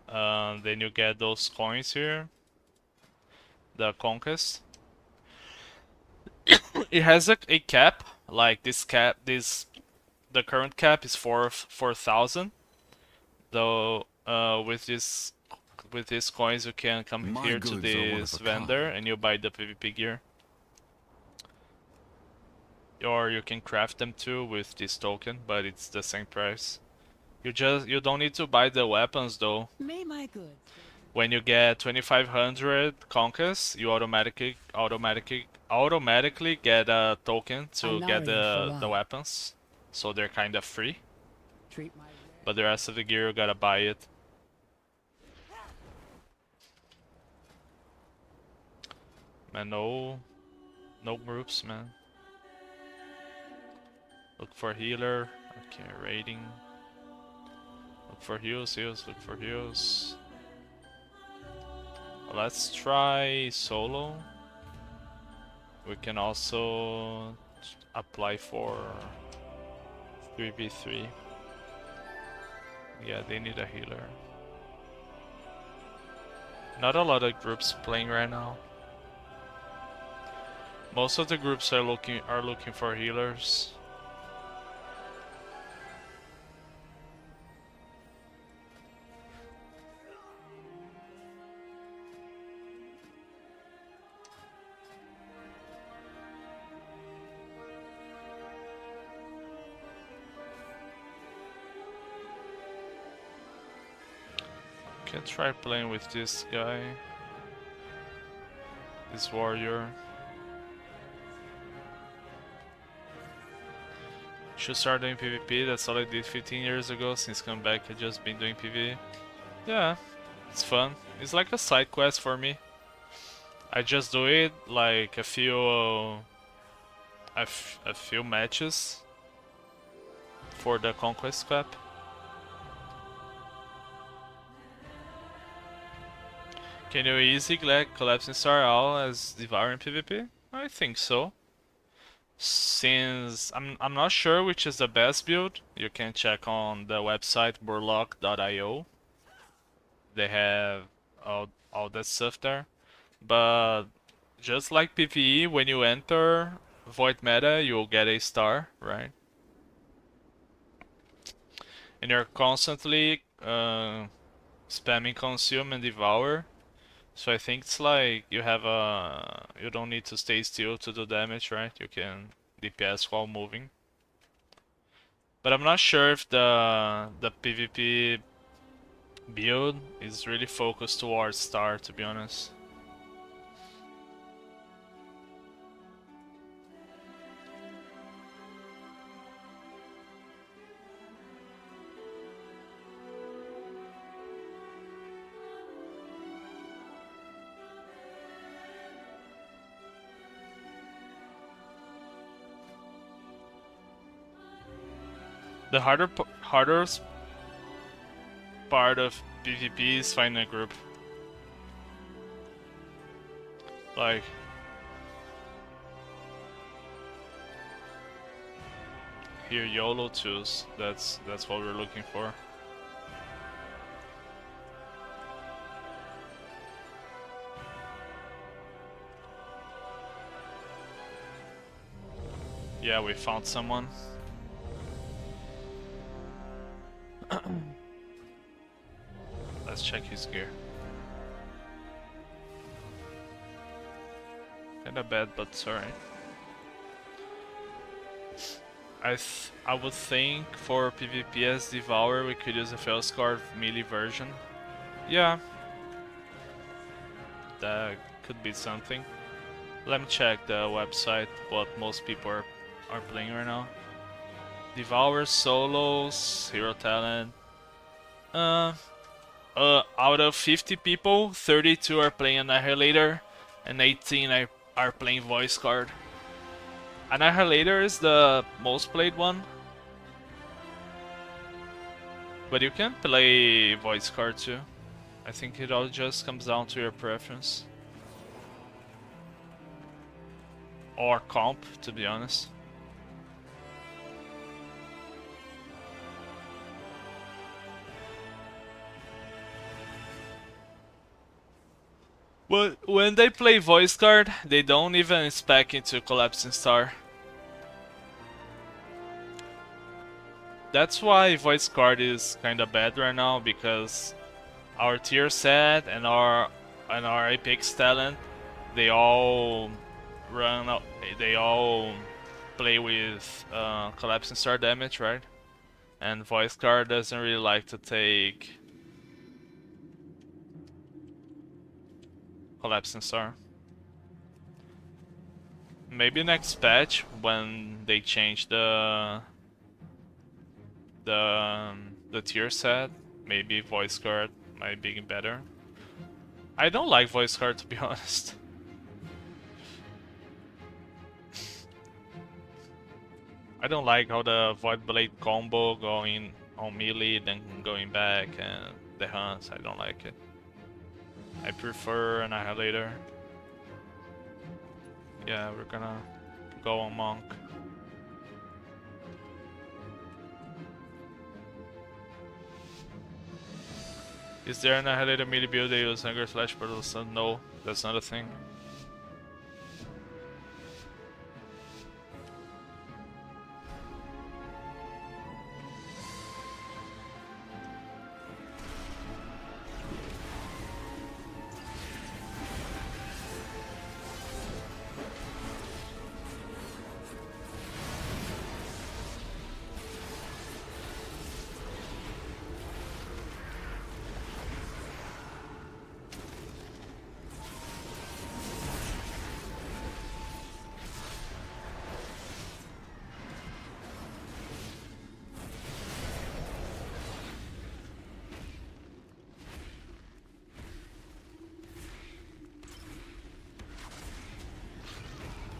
Then you get those coins here. The conquest. It has a cap, like this cap. The current cap is 4,000. Though with these coins you can come My here to goods are one of this a vendor kind. and you buy the PvP gear. Or you can craft them too with this token, but it's the same price. You don't need to buy the weapons though. May my goods. When you get 2,500 conquests, you automatically get a token to get the weapons. So they're kind of free. Treat my But the rest of the gear you gotta buy it. Man, no groups, man. Look for healer. Okay, raiding. Look for heals, look for heals. Let's try solo. We can also apply for 3v3. Yeah, they need a healer. Not a lot of groups playing right now. Most of the groups are looking for healers. Can try playing with this guy, this warrior. Should start doing PvP. That's all I did 15 years ago. Since coming back, I've just been doing PvE. Yeah, it's fun. It's like a side quest for me. I just do it like a few matches for the conquest cap. Can you easily collapsing star all as devouring PvP? I think so. Since I'm not sure which is the best build, you can check on the website burlock.io. They have all that stuff there. But just like PvE, when you enter Void Meta, you'll get a star, right? And you're constantly spamming consume and devour. So I think it's like you don't need to stay still to do damage, right? You can DPS while moving. But I'm not sure if the PvP build is really focused towards star, to be honest. The hardest part of PvP is finding a group. Like, here YOLO choose. That's what we're looking for. Yeah, we found someone. Let's check his gear. Kinda bad, but it's alright. I would think for PvP as Devour we could use a Felskar melee version. Yeah. That could be something. Let me check the website, what most people are playing right now. Devour solos, hero talent. Out of 50 people, 32 are playing Annihilator, and 18 are playing Voice Card. Annihilator is the most played one, but you can play Voice Card too. I think it all just comes down to your preference. Or comp, to be honest. But when they play voice card, they don't even spec into Collapsing Star. That's why voice card is kinda bad right now, because our tier set and our Apex talent, they all play with Collapsing Star damage, right? And voice card doesn't really like to take Collapsing Star. Maybe next patch when they change the tier set, maybe voice card might be better. I don't like voice card, to be honest. I don't like how the Void Blade combo going on melee then going back and the hunts. I don't like it. I prefer Annihilator. Yeah, we're gonna go on Monk. Is there an Annihilator melee build that uses Hunger Slash Portal Sun? No, that's not a thing.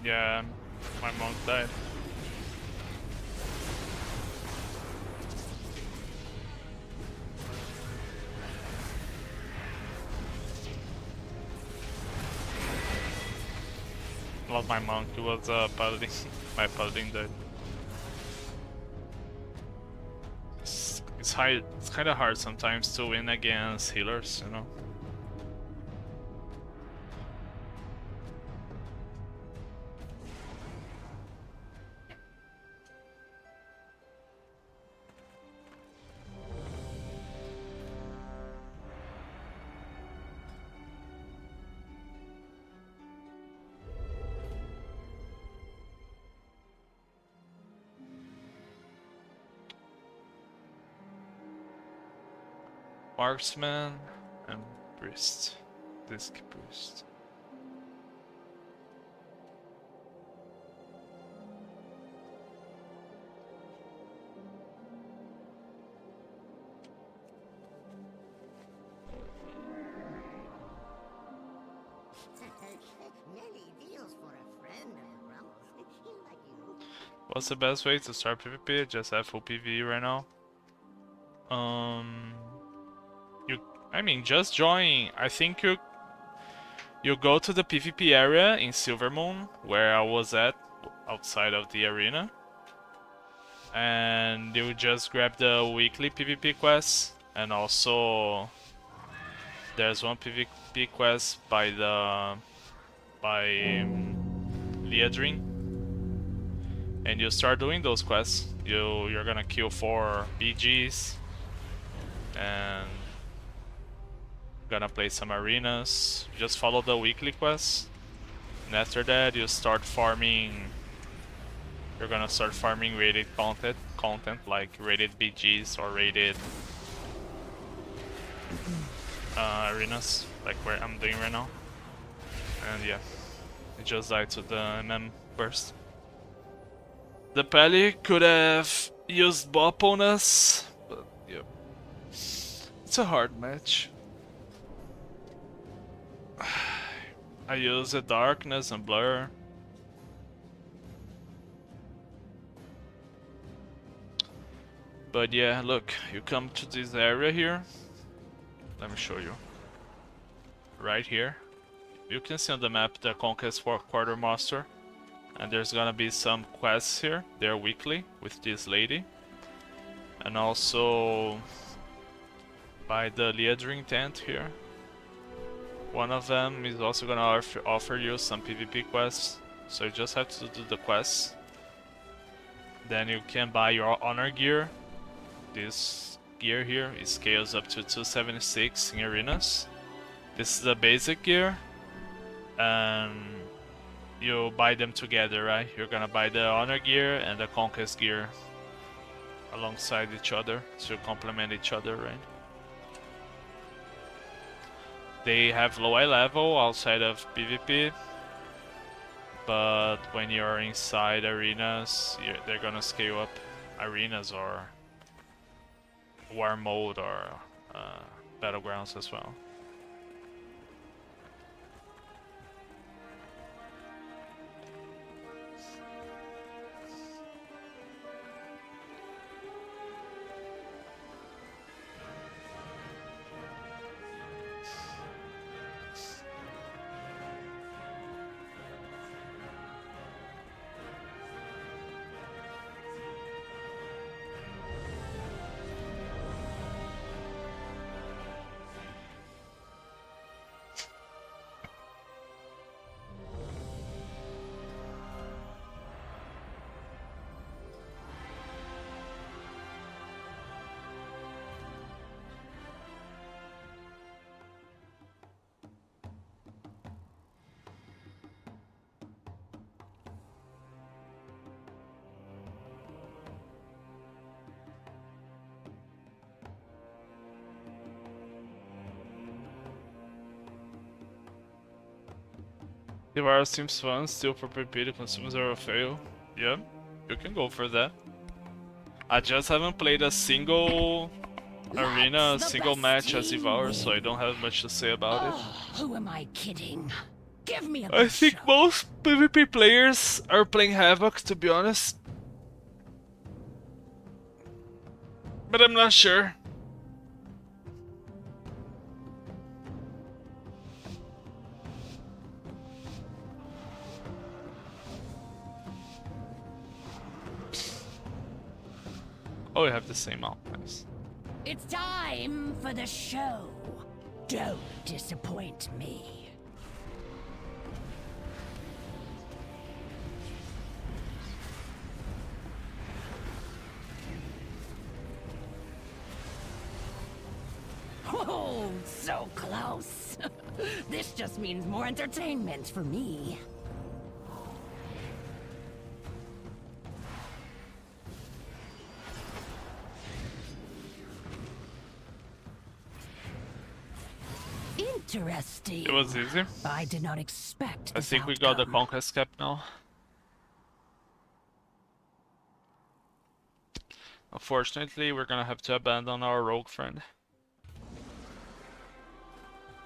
Yeah, my monk died. Not my monk, it was paladin. My paladin died. It's kind of hard sometimes to win against healers, you know. Marksman and Priest. Disc Priest. What's the best way to start PvP? Just have full PvE right now. I mean, just join. I think you go to the PvP area in Silvermoon, where I was at, outside of the arena, and you just grab the weekly PvP quests, and also there's one PvP quest by Liadrin, and you start doing those quests. You're gonna kill 4 BGs and gonna play some arenas. Just follow the weekly quests, and after that you start farming. You're gonna start farming rated content like rated BGs or rated arenas, like where I'm doing right now. And yeah, it just died to the MM burst. The Pally could have used Bop on us, but yeah, it's a hard match. I use a Darkness and Blur. But yeah, look, you come to this area here. Let me show you. right here. You can see on the map the Conquest for Quartermaster. And there's gonna be some quests here. They're weekly with this lady. And also by the Liadrin tent here. One of them is also gonna offer you some PvP quests. So you just have to do the quests. Then you can buy your honor gear. This gear here, it scales up to 276 in arenas. This is the basic gear. And you buy them together, right? You're gonna buy the honor gear and the conquest gear alongside each other to complement each other, right? They have low eye level outside of PvP, but when you're inside arenas, they're gonna scale up arenas or war mode or battlegrounds as well. The virus seems fun, still for PvP, the consumers are a fail. Yeah, you can go for that. I just haven't played a single arena, single match as Devour, so I don't have much to say about it. Who am I kidding? Give me a I think shot. most PvP players are playing Havoc, to be honest. But I'm not sure. Oh, we have the same mount. Nice. It's time for the show. Don't disappoint me. Oh, so close. This just means more entertainment for me. Interesting. It was easy. I did not expect I this think we got the outcome. conquest cap now. Unfortunately, we're gonna have to abandon our rogue friend.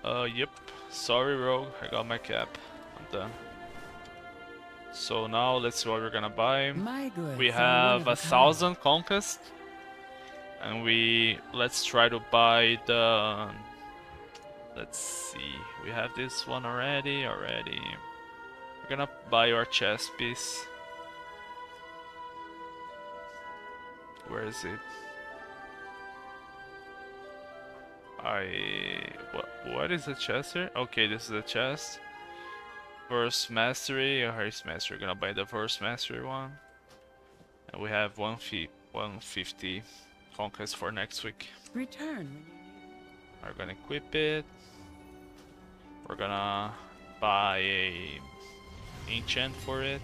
Yep. Sorry, rogue. I got my cap. I'm done. So now let's see what we're gonna buy. My goods We are have one of a 1,000 conquest, and let's try to buy the. Let's see. We have this one already. We're gonna buy our chest piece. Where is it? What is the chest here? Okay, this is the chest. First mastery. Here's mastery. We're gonna buy the first mastery one. And we have 150 conquest for next week. Return. We're gonna equip it. We're gonna buy a enchant for it.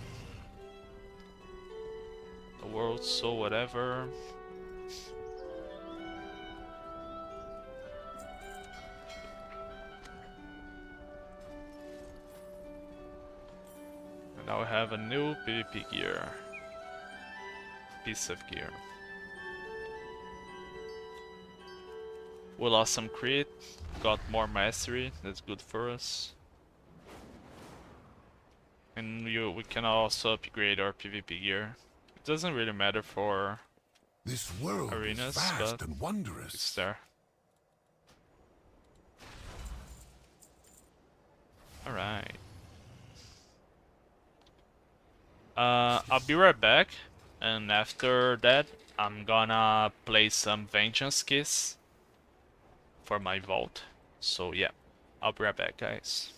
The world soul, whatever. And now we have a new PvP gear. Piece of gear. We lost some crit, got more mastery, that's good for us. And we can also upgrade our PvP gear. It doesn't really matter for This world arenas, is vast but and it's wondrous. there. Alright. I'll be right back, and after that, I'm gonna play some Vengeance Kiss for my vault. So yeah, I'll be right back, guys.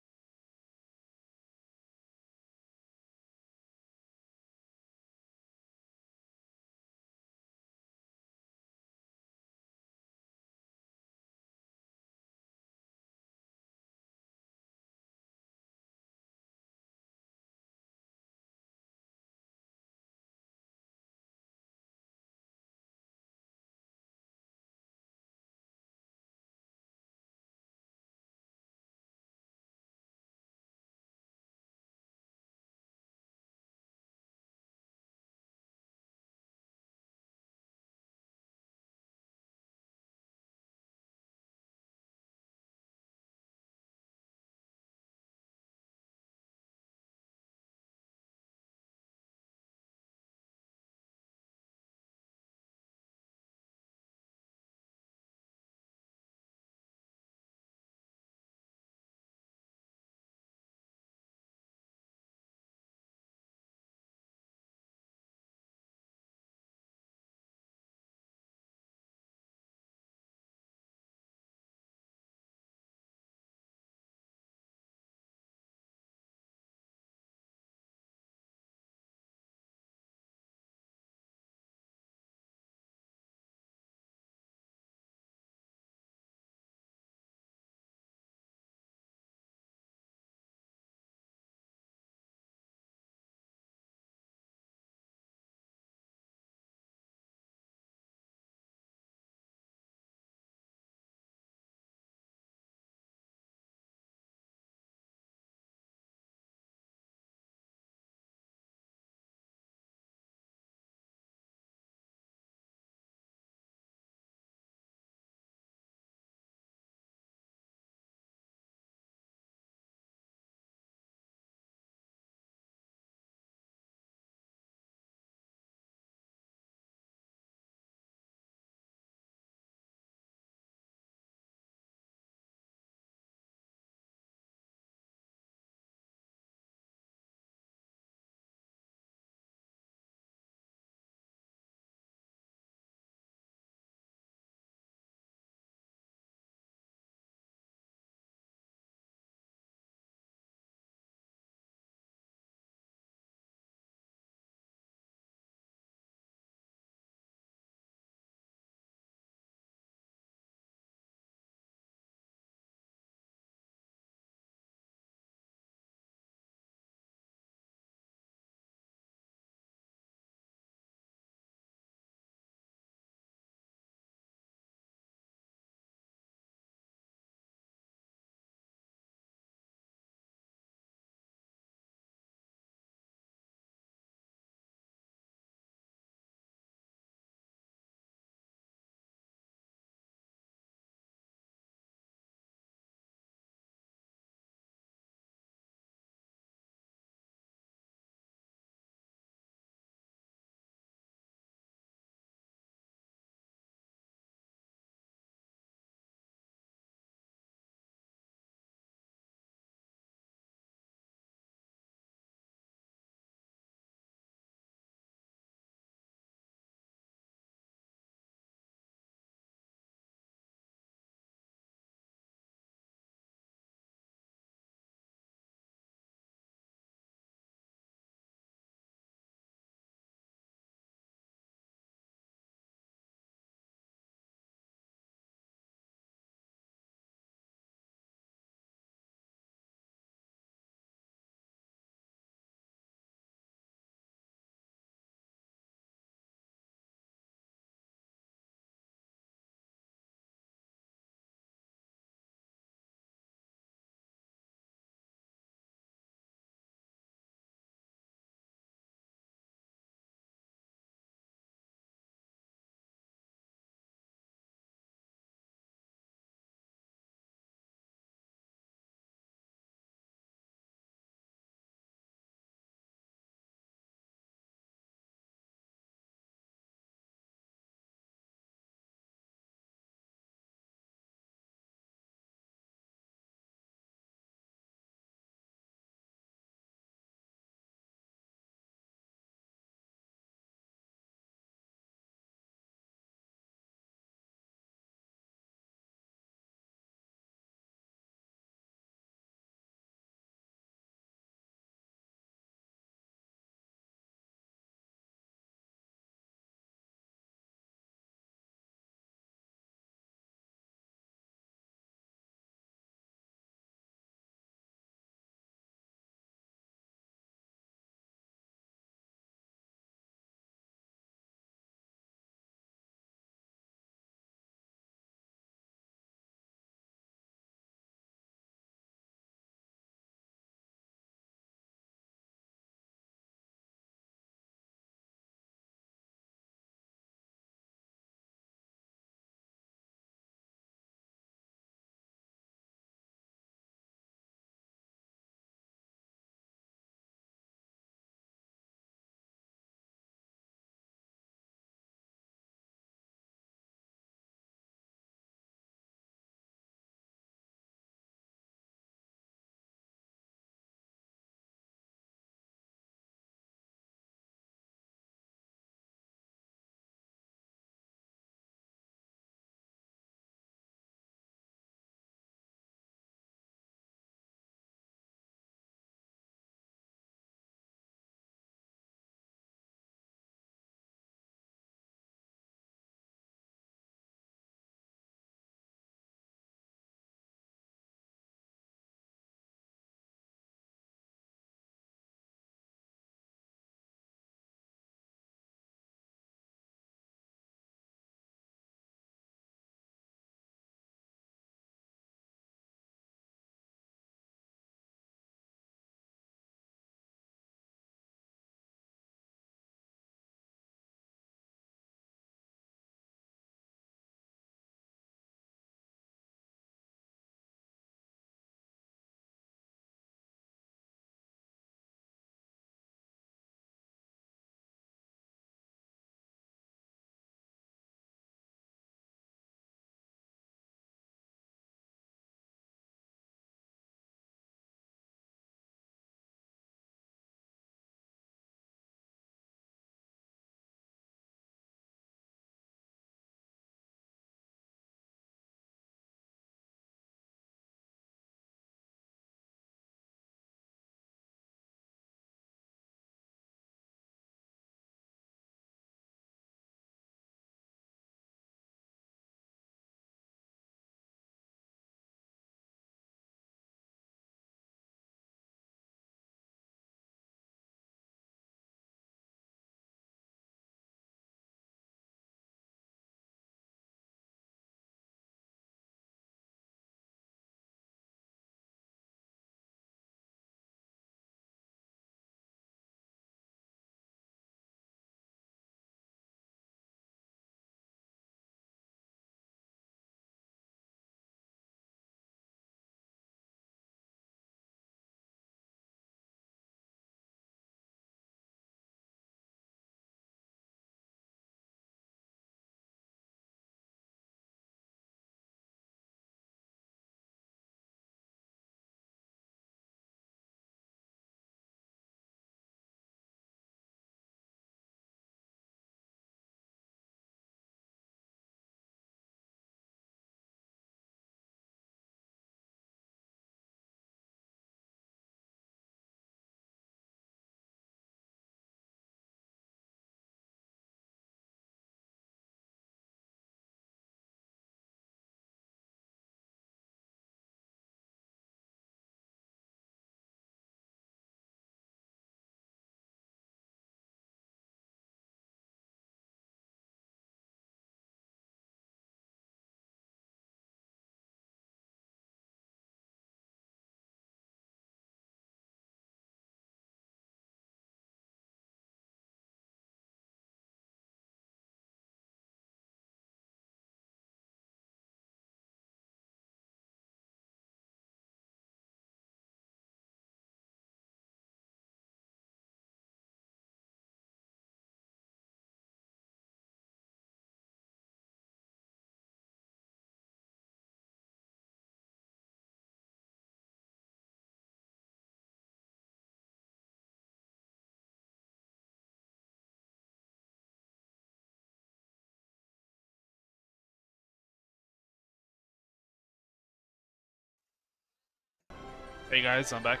Hey guys, I'm back.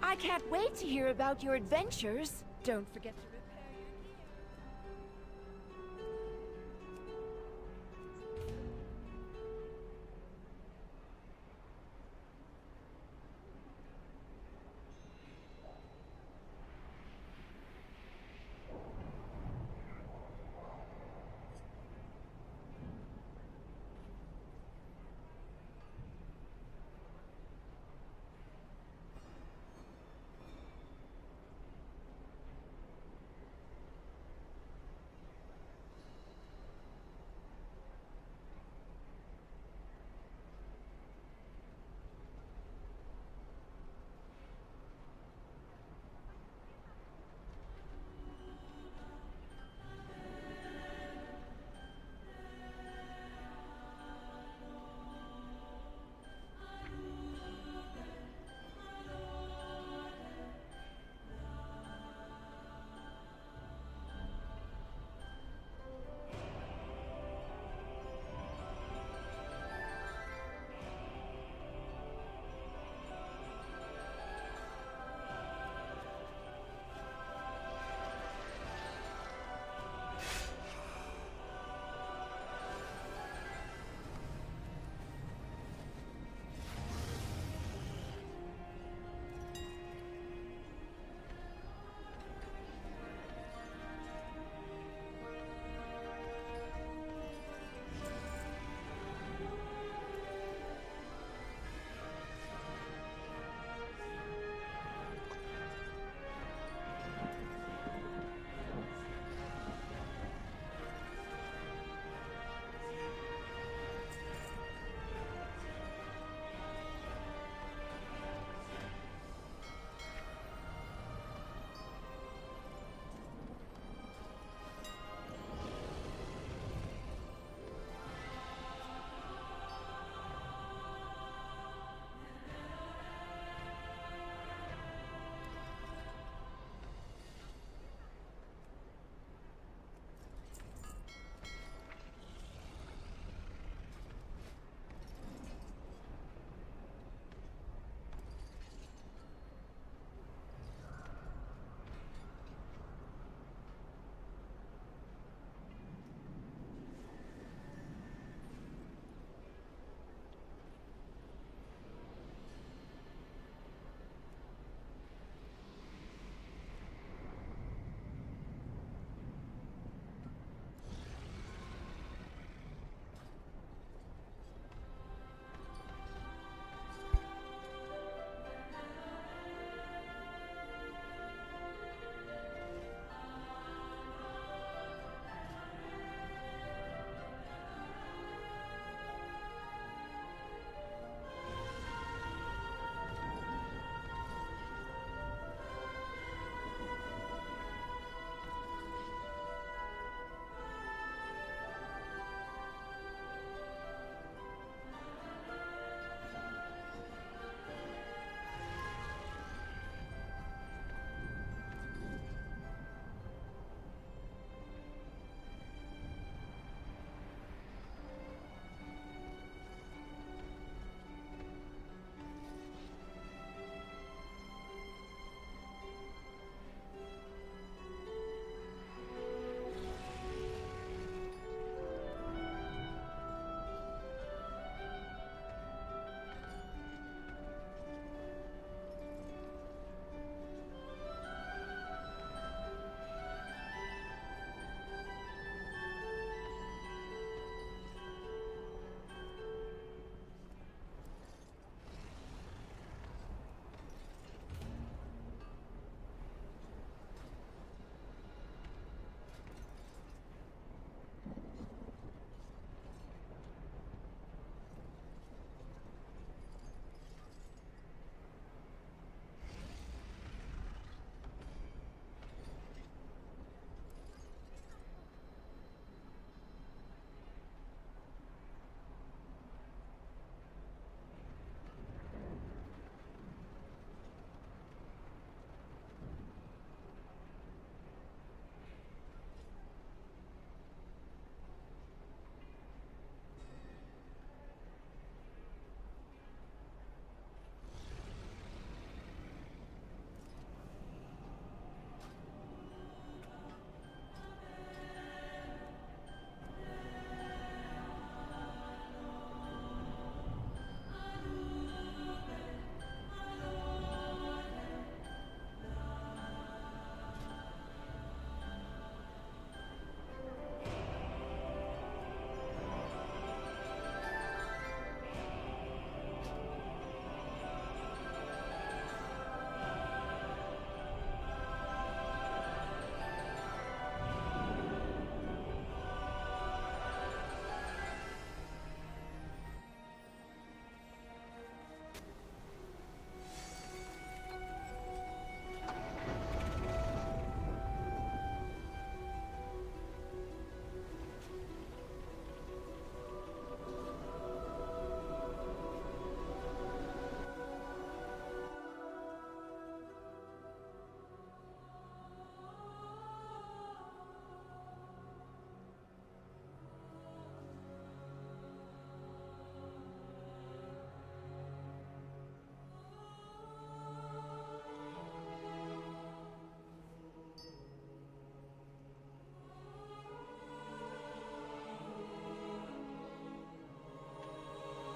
I can't wait to hear about your adventures. Don't forget to repair your gear.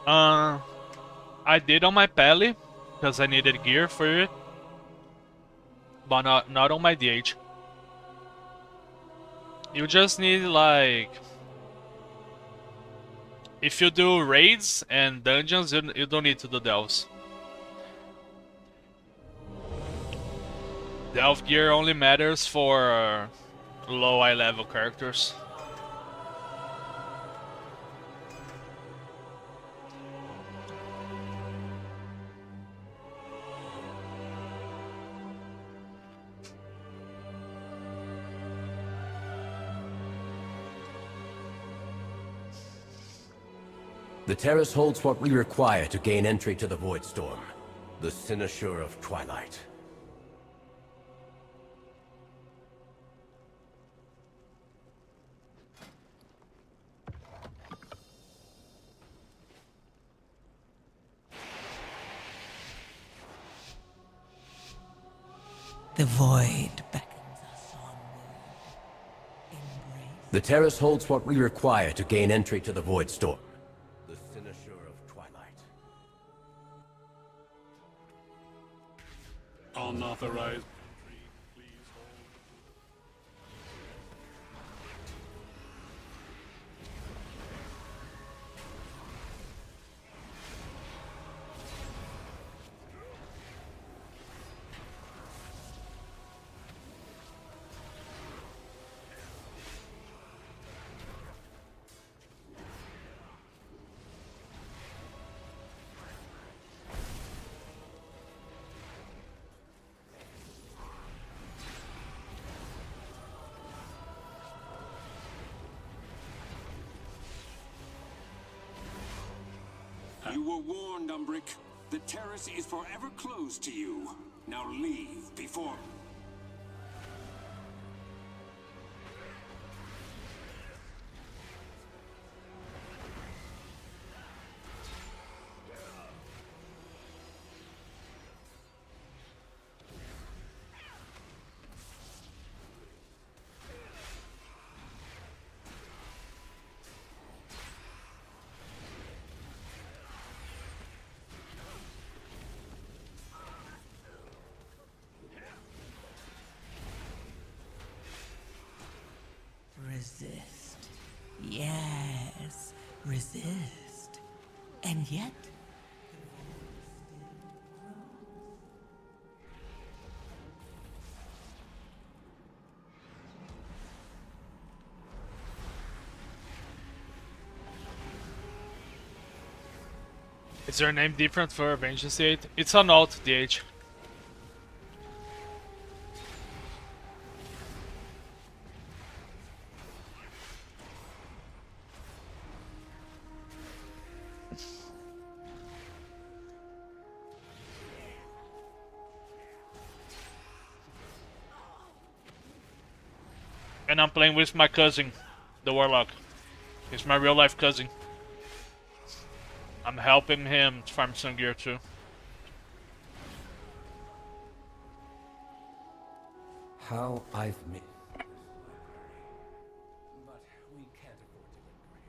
I did on my Pally because I needed gear for it, but not on my DH. You just need like, if you do raids and dungeons, you don't need to do delves. Delve gear only matters for low eye level characters. The terrace holds what we require to gain entry to the Void Storm, the cynosure of Twilight. The void beckons us onward. Embrace. The terrace holds what we require to gain entry to the Void Storm, the cynosure of Twilight. Unauthorized. You were warned, Umbric. The terrace is forever closed to you. Now leave before... Resist. Yes, resist. And yet, Is your name different for Vengeance 8? It's an alt DH. And I'm playing with my cousin, the Warlock. He's my real life cousin. I'm helping him farm some gear too. How I've missed. But we can't afford to linger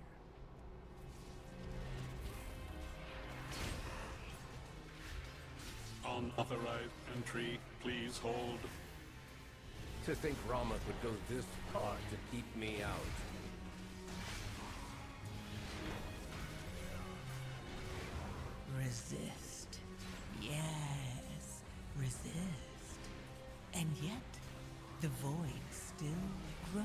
here. Unauthorized entry. Please hold. To think Rama would go this far to keep me out. resist. Yes, resist. And yet, the void still grows.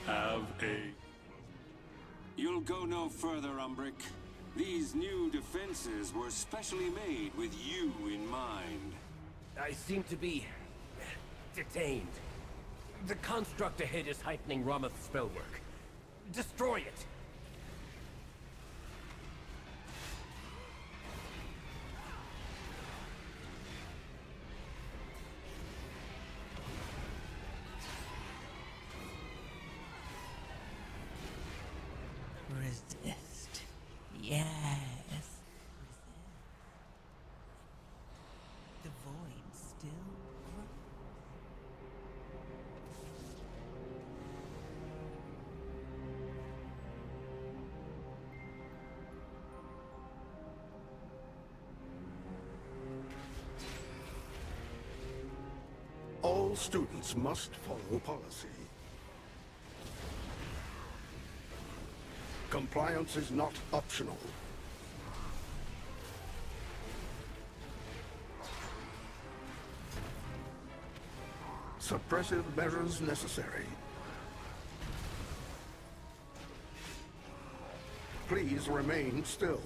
Have a... You'll go no further, Umbric. These new defenses were specially made with you in mind. I seem to be... detained. The construct ahead is heightening Ramath's spellwork. Destroy it! All students must follow policy. Compliance is not optional. Suppressive measures necessary. Please remain still.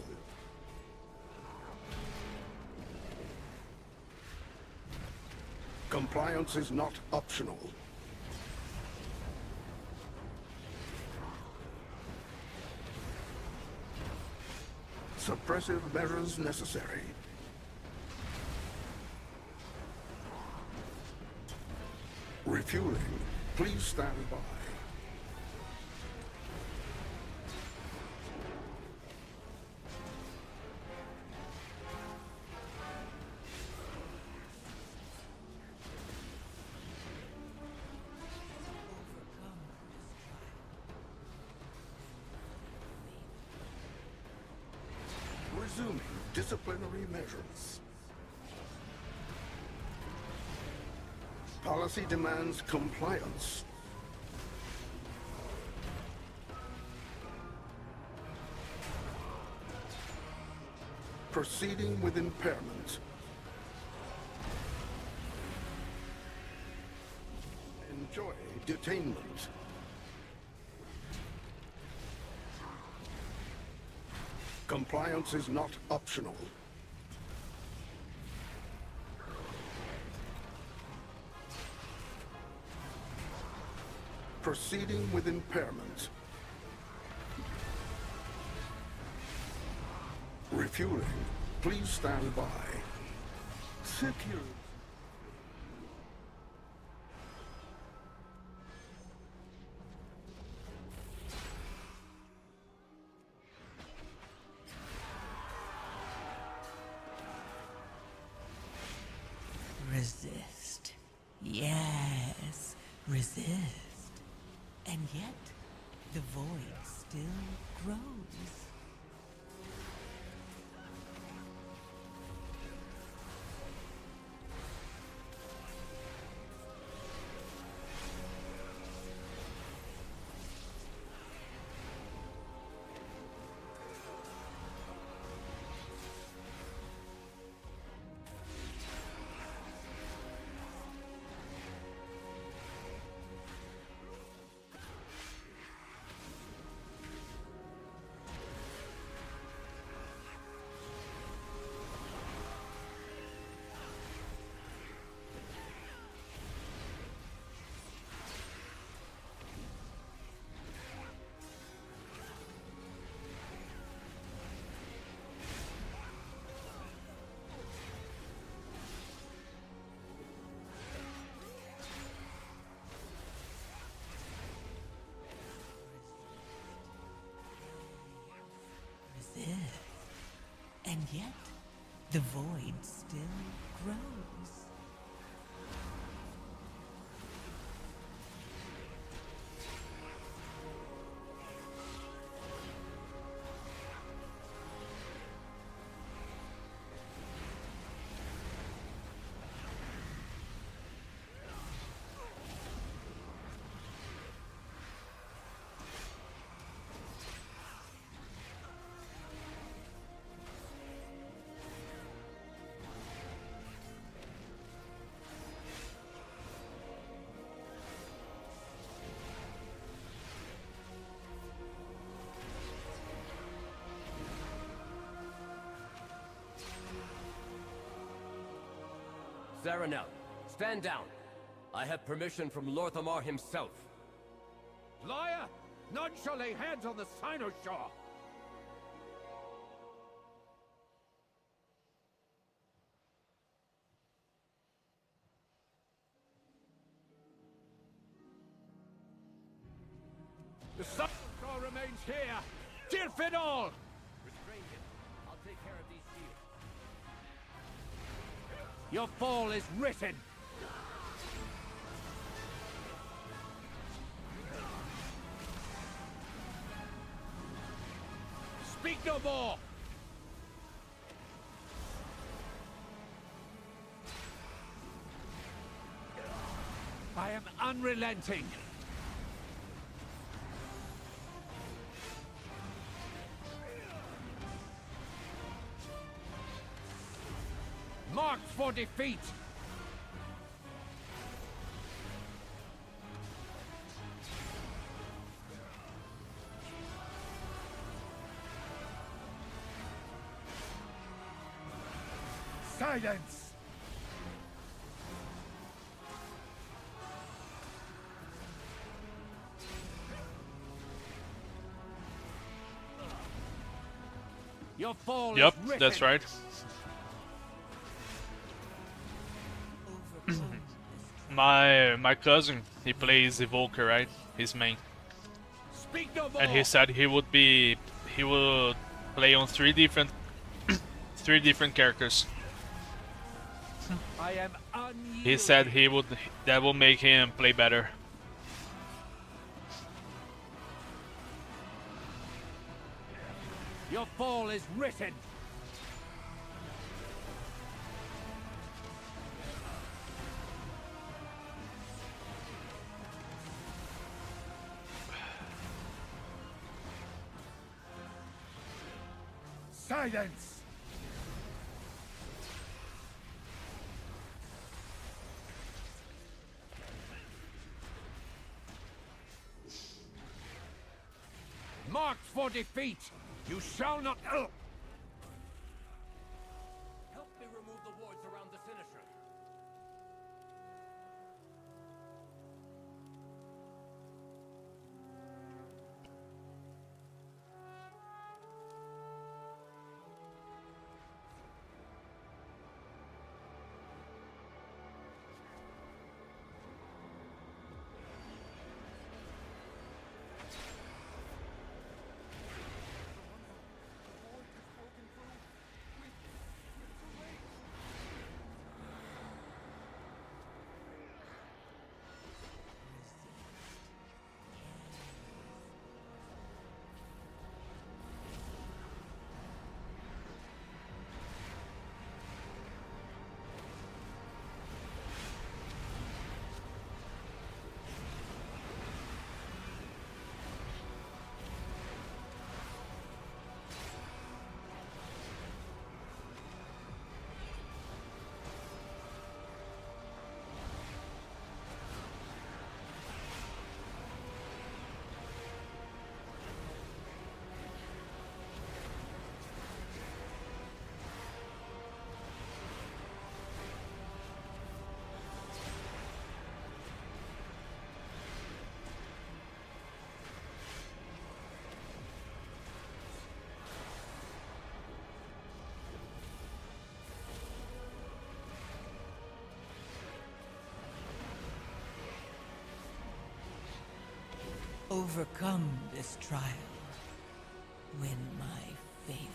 Compliance is not optional. Suppressive measures necessary. Refueling. Please stand by. Resuming disciplinary measures. Policy demands compliance. Proceeding with impairment. Enjoy detainment. Compliance is not optional. Proceeding with impairment. Refueling. Please stand by. Secure. Resist. Yes, resist. And yet, the void still grows. And yet, the void still grows. Zaranel, stand down. I have permission from Lorthamar himself. Liar! None shall lay hands on the Cynosure! The Cynosure remains here! Dirfidol! Restrain him. I'll take care of these shields. Your fall is written! Speak no more! am unrelenting. Marked for defeat. Silence! Your fall Yep, is written. that's right. My cousin, he plays Evoker, right? His main. Speak no more. And he said he would play on three different characters. I am He said that will make him play better. Your fall is written. Silence! Marked for defeat! You shall not... Help me remove the wards around the Sinister. Overcome this trial. Win my favor.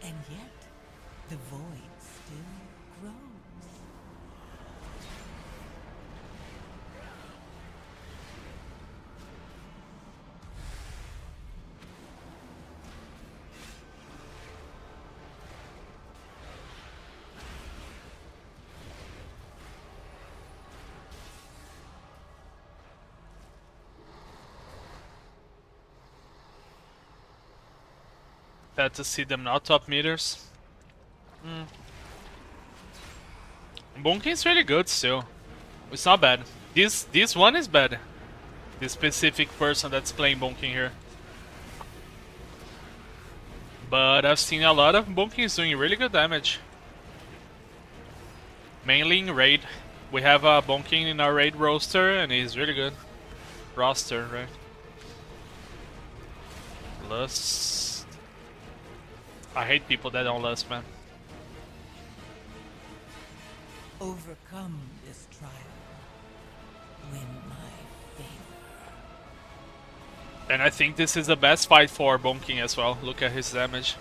And yet, the void still grows. Sad to see them not top meters. Bonking's really good still. It's not bad. This one is bad. This specific person that's playing Bonking here. But I've seen a lot of Bonkings doing really good damage. Mainly in raid. We have a Bonking in our raid roster and he's really good. Roster, right? Lust. I hate people that don't lust, man. Overcome this trial. Win my favor. And I think this is the best fight for Bonking as well. Look at his damage.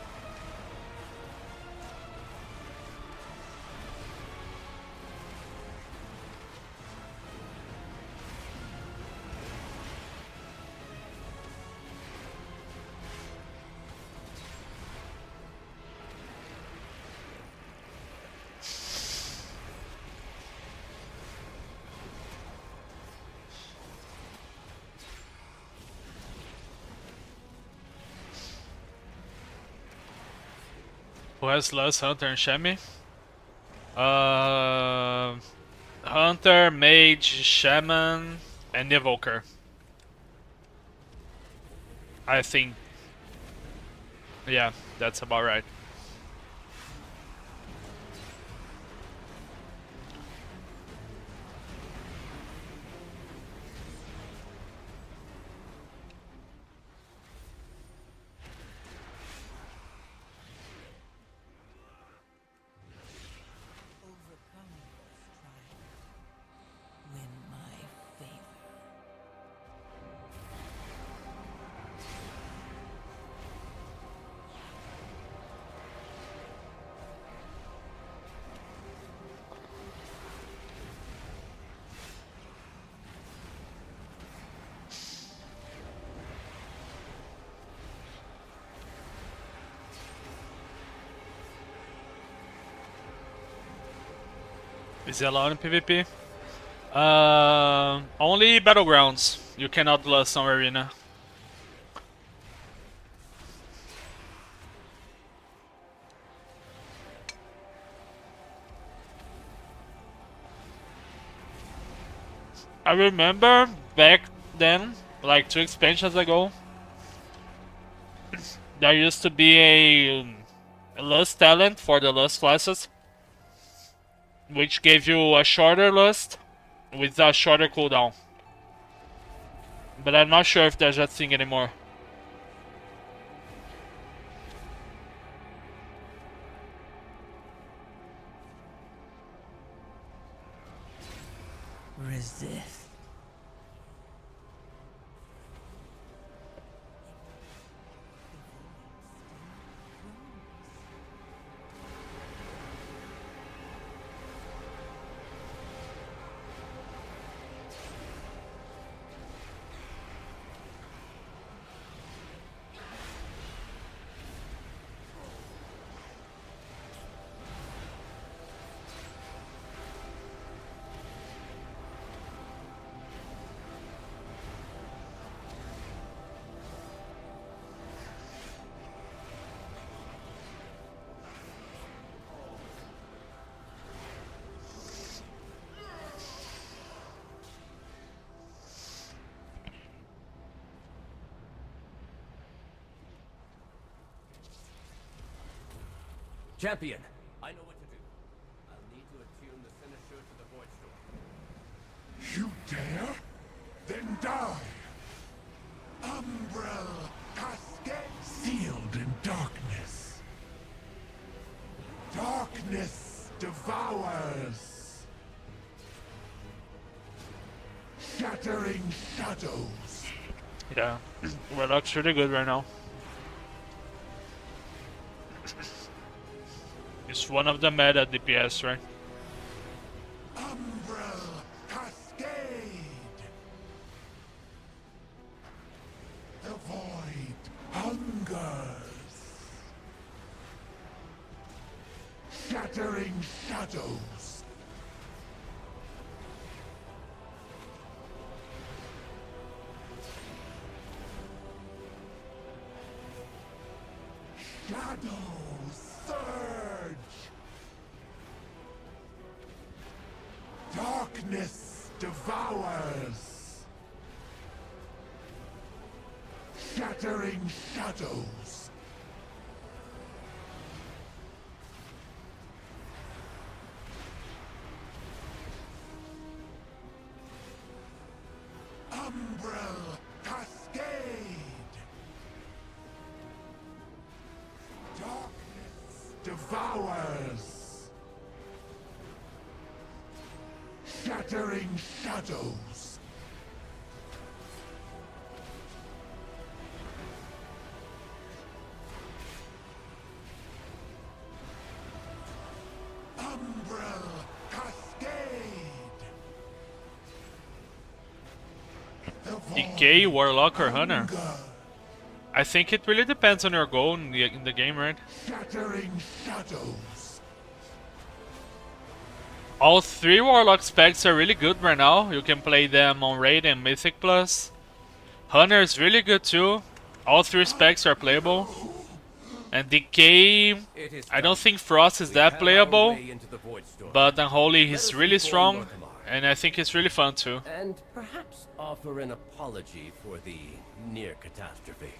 Who has Lust, Hunter, and Shami? Hunter, Mage, Shaman, and Evoker. I think. Yeah, that's about right. Win my favor. Is it allowed in PvP? Only Battlegrounds. You cannot lust on Arena. I remember back then, like 2 expansions ago, there used to be a lust talent for the lust classes, which gave you a shorter lust with a shorter cooldown. But I'm not sure if there's that thing anymore. Resist. Champion, I know what to do. I'll need to attune the Sinister to the Void Storm. You dare? Then die! Umbrella casket sealed in darkness. Darkness devours. Shattering shadows. Yeah, Redux really good right now. It's one of the meta DPS, right? Umbrella cascade. The void hungers. Shattering shadows. Darkness devours. Shattering shadows. Umbral Cascade. Darkness devours. Shattering shadows. Umbral Cascade. DK, Warlock, or Hunter? I think it really depends on your goal in the game, right? Shattering shadows. All 3 Warlock specs are really good right now. You can play them on Raid and Mythic Plus. Hunter is really good too. All 3 specs are playable. And DK, I don't think Frost is that playable. But Unholy he's really strong. And I think it's really fun too. And perhaps offer an apology for the near catastrophe.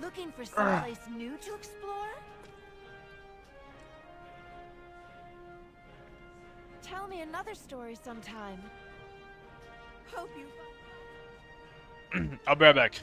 Looking for someplace new to explore? Tell me another story sometime. Hope you. I'll be right back.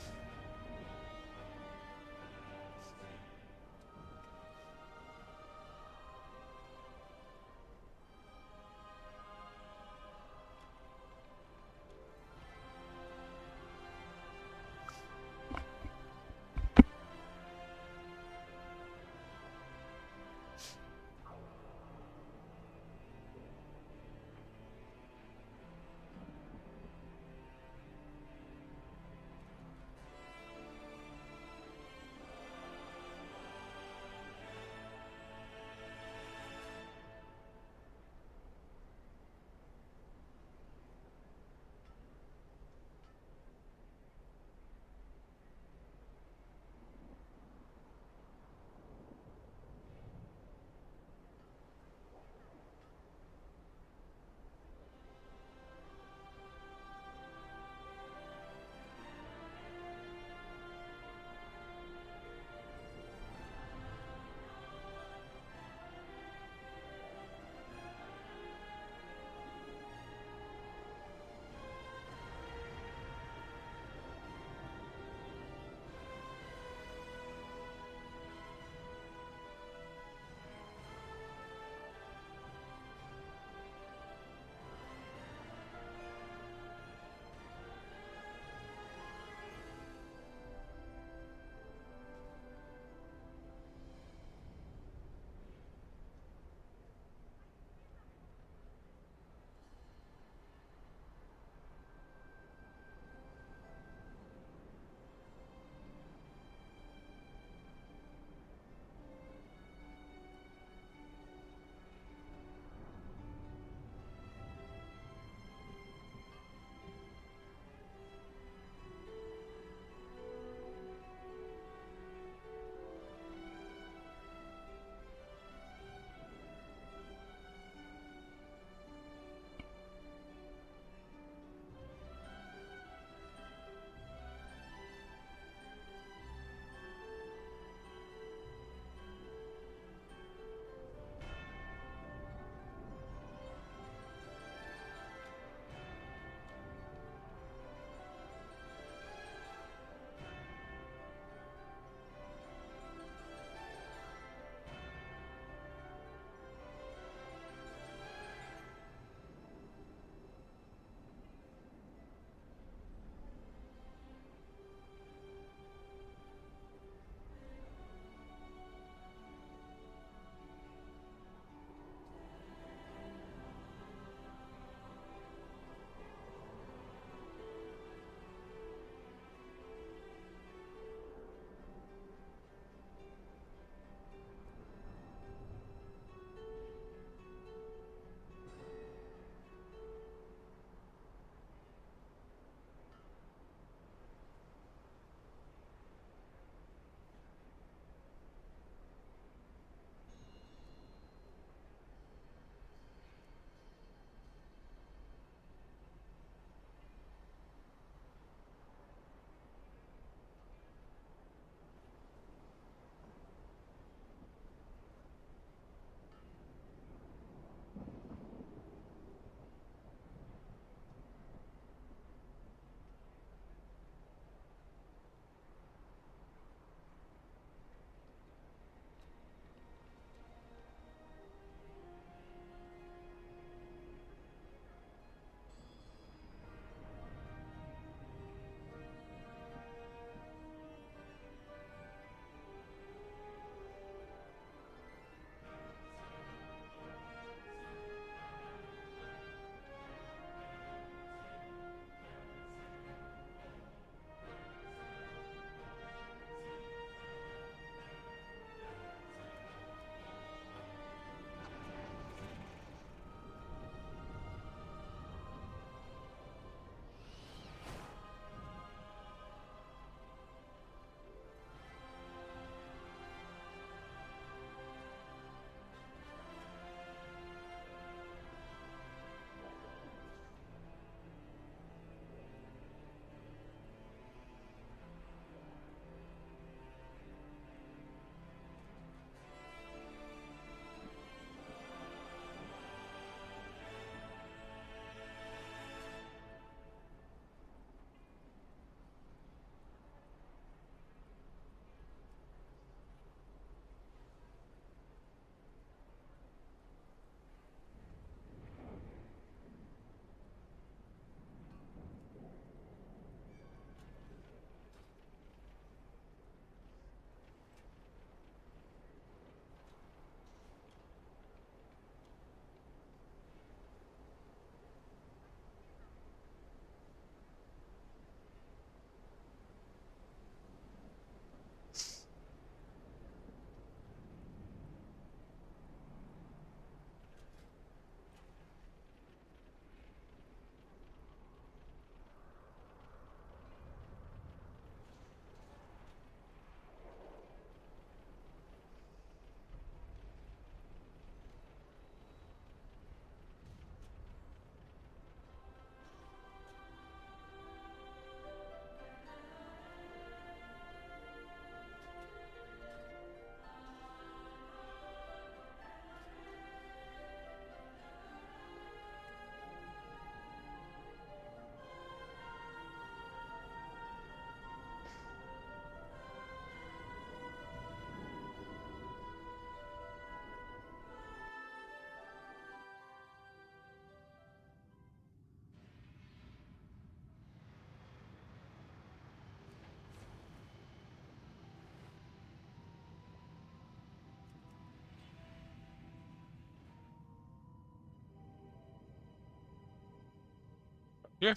Ih,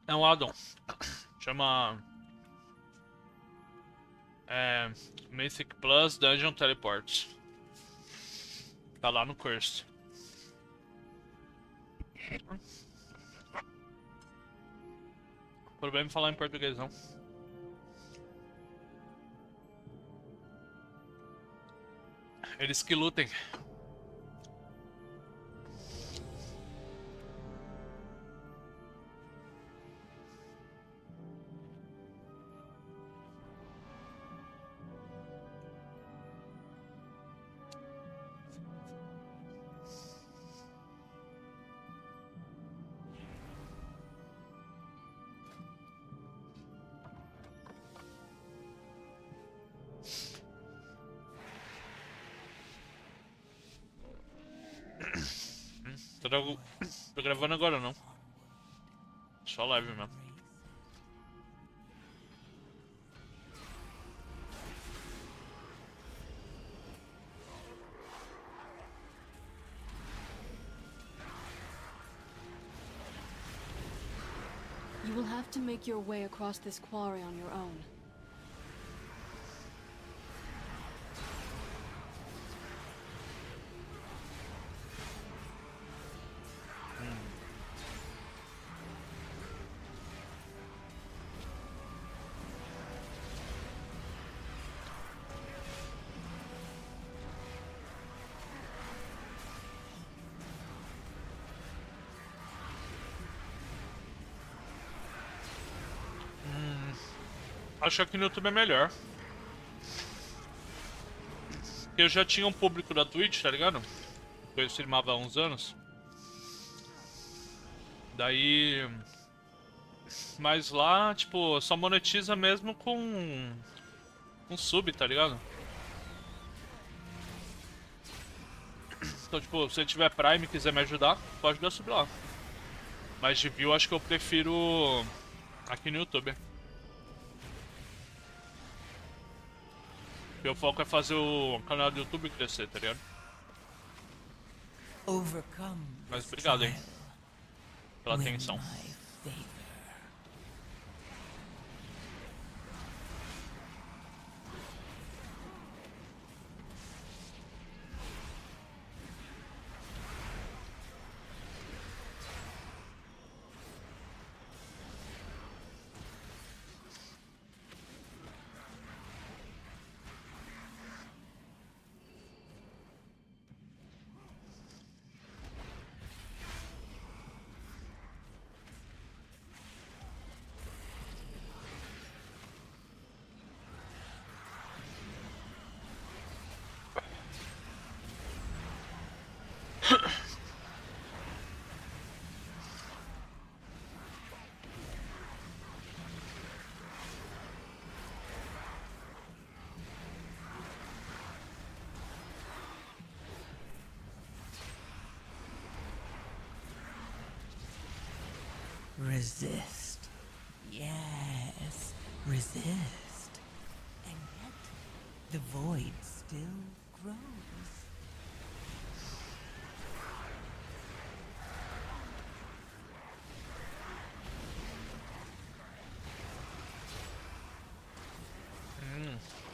é um addon. Chama... Mythic Plus Dungeon Teleports. Tá lá no curso. Problema é falar em português, não. Eles que lutem. Tô gravando agora não. Só live mesmo. You will have to make your way across this quarry on your own. Acho que no YouTube é melhor. Eu já tinha um público da Twitch, tá ligado? Eu streamava há uns anos. Daí... Mas lá, tipo, só monetiza mesmo com sub, tá ligado? Então, tipo, se você tiver Prime e quiser me ajudar, pode dar sub lá. Mas de view, acho que eu prefiro aqui no YouTube. Meu foco é fazer o canal do YouTube crescer, tá ligado? Mas obrigado, hein, pela atenção. Resist. Yes, resist. And yet, the void still grows.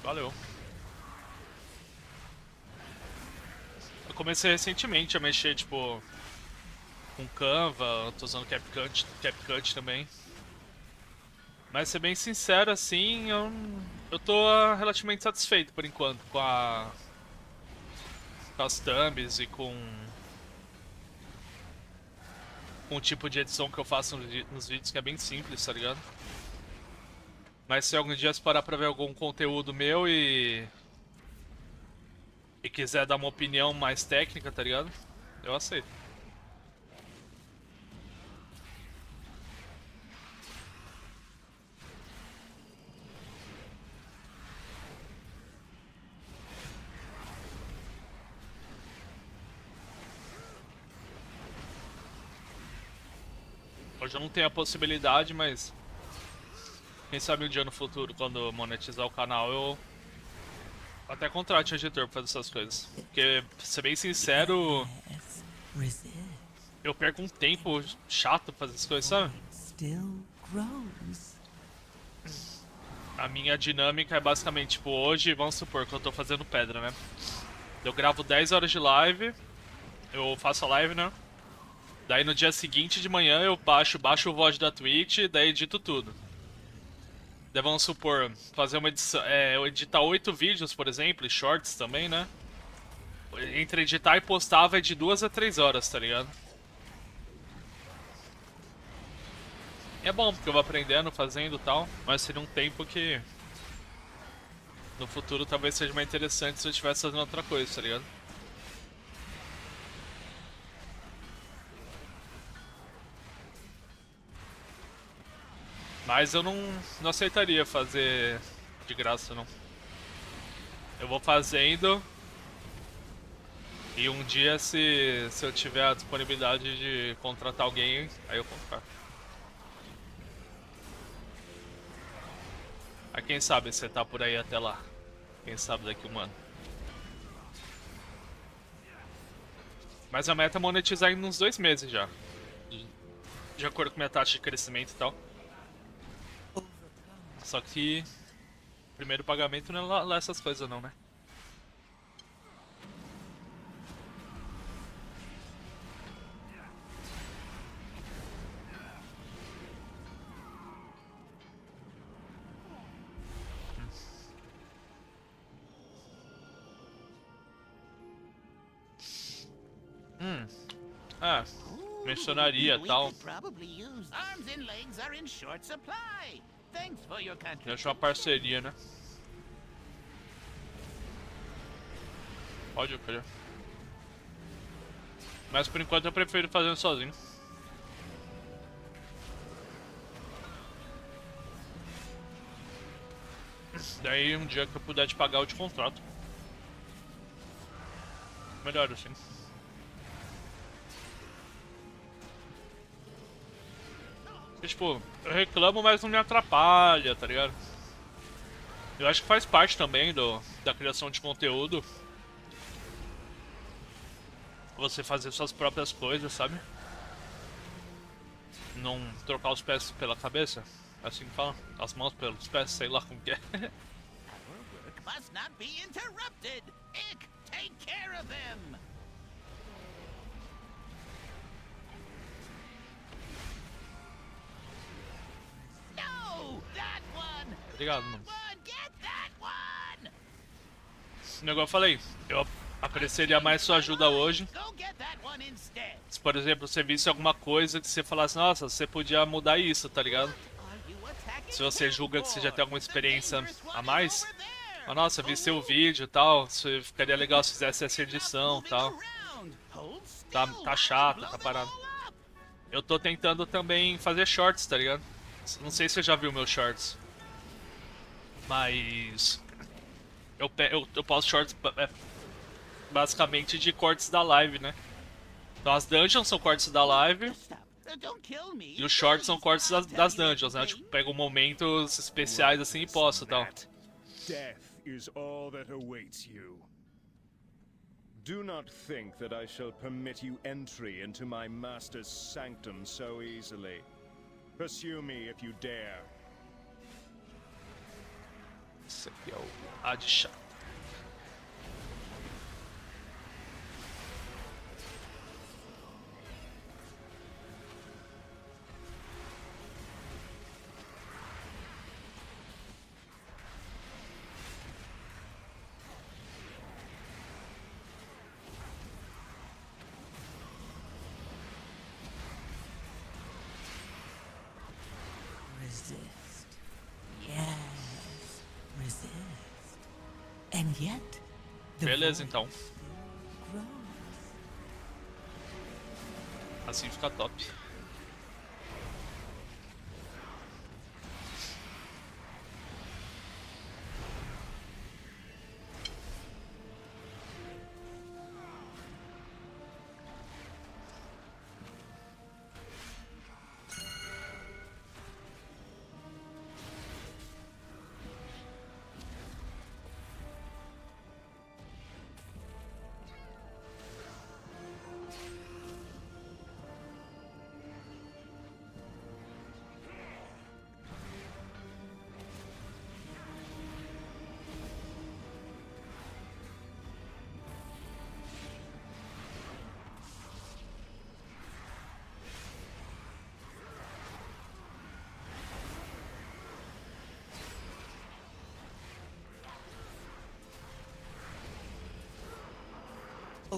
Valeu. Eu comecei recentemente a mexer, tipo, com Canva, tô usando CapCut também. Mas ser bem sincero, assim, eu tô relativamente satisfeito por enquanto com as thumbs e com o tipo de edição que eu faço nos vídeos, que é bem simples, tá ligado? Mas se algum dia você parar pra ver algum conteúdo meu e quiser dar uma opinião mais técnica, tá ligado? Eu aceito. Hoje eu não tenho a possibilidade, mas quem sabe um dia no futuro, quando monetizar o canal, eu até contrate um editor pra fazer essas coisas. Porque, pra ser bem sincero, eu perco um tempo chato pra fazer as coisas, sabe? Still grows. A minha dinâmica é basicamente, tipo, hoje, vamos supor que eu tô fazendo pedra, né? Eu gravo 10 horas de live, eu faço a live, né? Daí no dia seguinte de manhã eu baixo o VOD da Twitch, daí edito tudo. Daí vamos supor, fazer uma edição, eu editar 8 vídeos, por exemplo, e shorts também, né? Entre editar e postar vai de 2 a 3 horas, tá ligado? É bom, porque eu vou aprendendo, fazendo e tal, mas seria um tempo que no futuro talvez seja mais interessante se eu estivesse fazendo outra coisa, tá ligado? Mas eu não aceitaria fazer de graça, não. Eu vou fazendo e um dia se eu tiver a disponibilidade de contratar alguém, aí eu contrato. Aí quem sabe você tá por aí até lá. Quem sabe daqui um ano. Mas a meta é monetizar em uns 2 meses já. De acordo com minha taxa de crescimento e tal. Só que primeiro pagamento não é lá essas coisas não, né? Ah, mencionaria e tal. Deixa uma parceria, né? Pode crer. Mas por enquanto eu prefiro fazer sozinho. Daí um dia que eu puder te pagar eu te contrato. Melhor assim. Porque, tipo, eu reclamo, mas não me atrapalha, tá ligado? Eu acho que faz parte também da criação de conteúdo. Você fazer suas próprias coisas, sabe? Não trocar os pés pela cabeça. É assim que fala. As mãos pelos pés, sei lá como que é. Must not be interrupted. Ick, take care of them. No, that one. Obrigado, mano. Get that one. Igual eu falei, eu apreciaria mais sua ajuda hoje. Go get that one instead. Se, por exemplo, você visse alguma coisa que você falasse, nossa, você podia mudar isso, tá ligado? Se você julga que você já tem alguma experiência a mais, mas, nossa, vi seu vídeo e tal, ficaria legal se fizesse essa edição e tal. Tá chato, tá parado. Eu tô tentando também fazer shorts, tá ligado? Não sei se você já viu meus shorts. Mas eu posto shorts basicamente de cortes da live, né? Então as dungeons são cortes da live e os shorts são cortes das dungeons, né? Tipo, pego momentos especiais assim e posto e tal. Death is all that awaits you. Do not think that I shall permit you entry into my master's sanctum so easily. Pursue me if you dare. Esse aqui é o Adchá. Resist. Yes. Resist. And yet, the Beleza, então. grows. Assim fica top.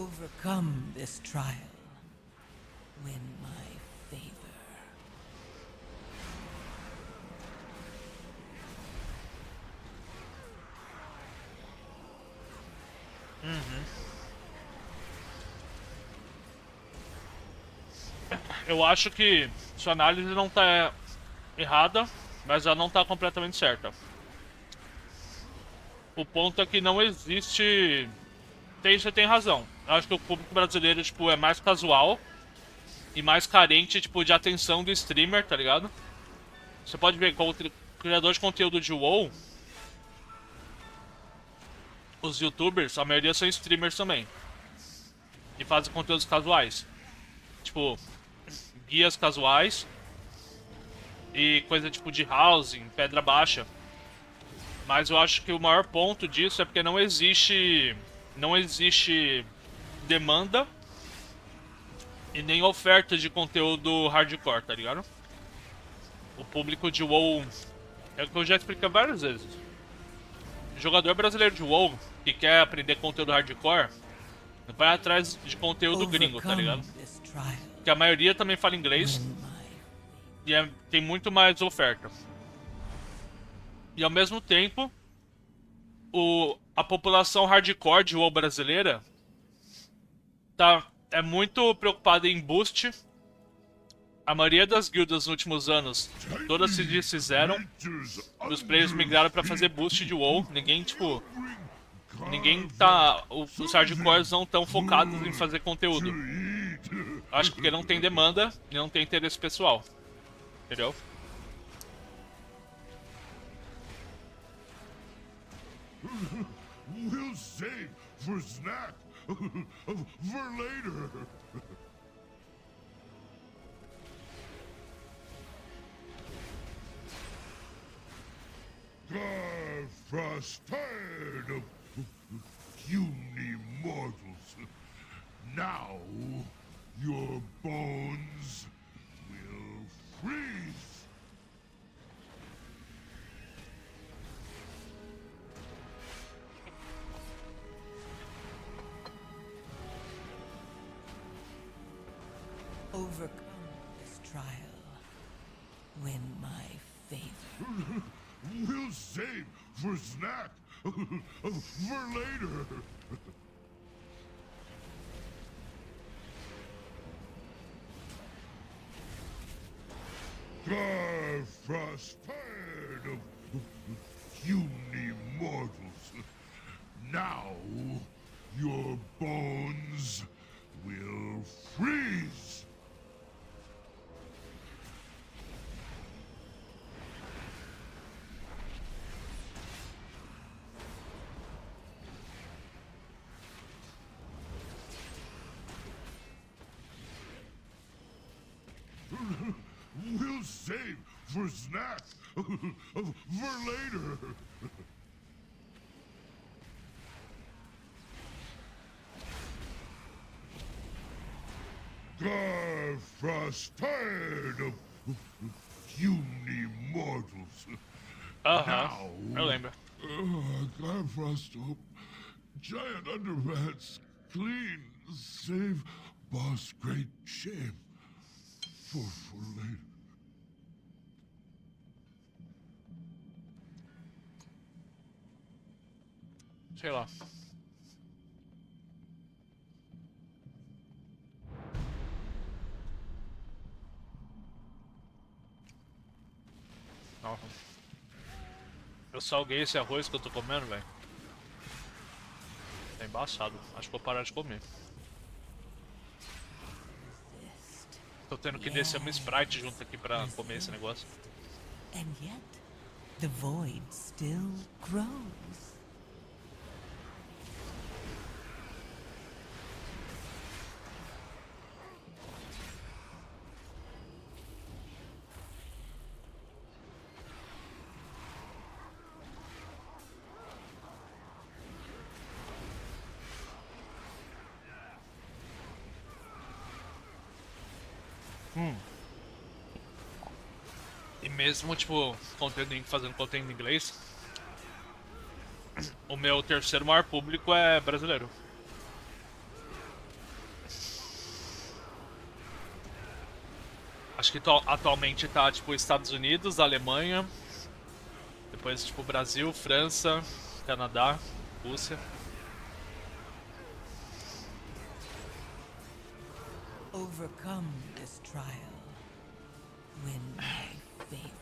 Overcome this trial. Win my favor. Eu acho que sua análise não tá errada, mas ela não tá completamente certa. O ponto é que não existe... Você tem razão. Eu acho que o público brasileiro, tipo, é mais casual e mais carente, tipo, de atenção do streamer, tá ligado? Você pode ver, como criador de conteúdo de WoW, os youtubers, a maioria são streamers também. E fazem conteúdos casuais. Tipo, guias casuais e coisa tipo de housing, pedra baixa. Mas eu acho que o maior ponto disso é porque não existe demanda e nem oferta de conteúdo hardcore, tá ligado? O público de WoW, é o que eu já expliquei várias vezes. O jogador brasileiro de WoW que quer aprender conteúdo hardcore vai atrás de conteúdo gringo, tá ligado? Porque a maioria também fala inglês e tem muito mais oferta. E ao mesmo tempo, a população hardcore de WoW brasileira é muito preocupada em boost. A maioria das guildas nos últimos anos, todas se desfizeram. Os players migraram pra fazer boost de WoW. Os hardcores não estão focados em fazer conteúdo. Acho porque não tem demanda e não tem interesse pessoal. Entendeu? We'll save for snack for later. Tired of puny mortals. Now your bones will freeze. Overcome this trial. Win my favor. We'll save for snack for later. Garfrost tired of puny mortals. Now your bones will freeze. We'll save for snack for later. Garfrost tired of puny mortals. Now, eu lembro. Garfrost hope giant underpants clean save boss great shame for later. Sei lá. Nossa. Eu salguei esse arroz que eu tô comendo, velho. Tá embaçado. Acho que vou parar de comer. Tô tendo que descer uma Sprite junto aqui pra comer esse negócio. And yet, the void still grows. E mesmo, tipo, fazendo conteúdo em inglês, o meu terceiro maior público é brasileiro. Acho que atualmente tá tipo Estados Unidos, Alemanha, depois tipo Brasil, França, Canadá, Rússia. Overcome this trial. Win my favor.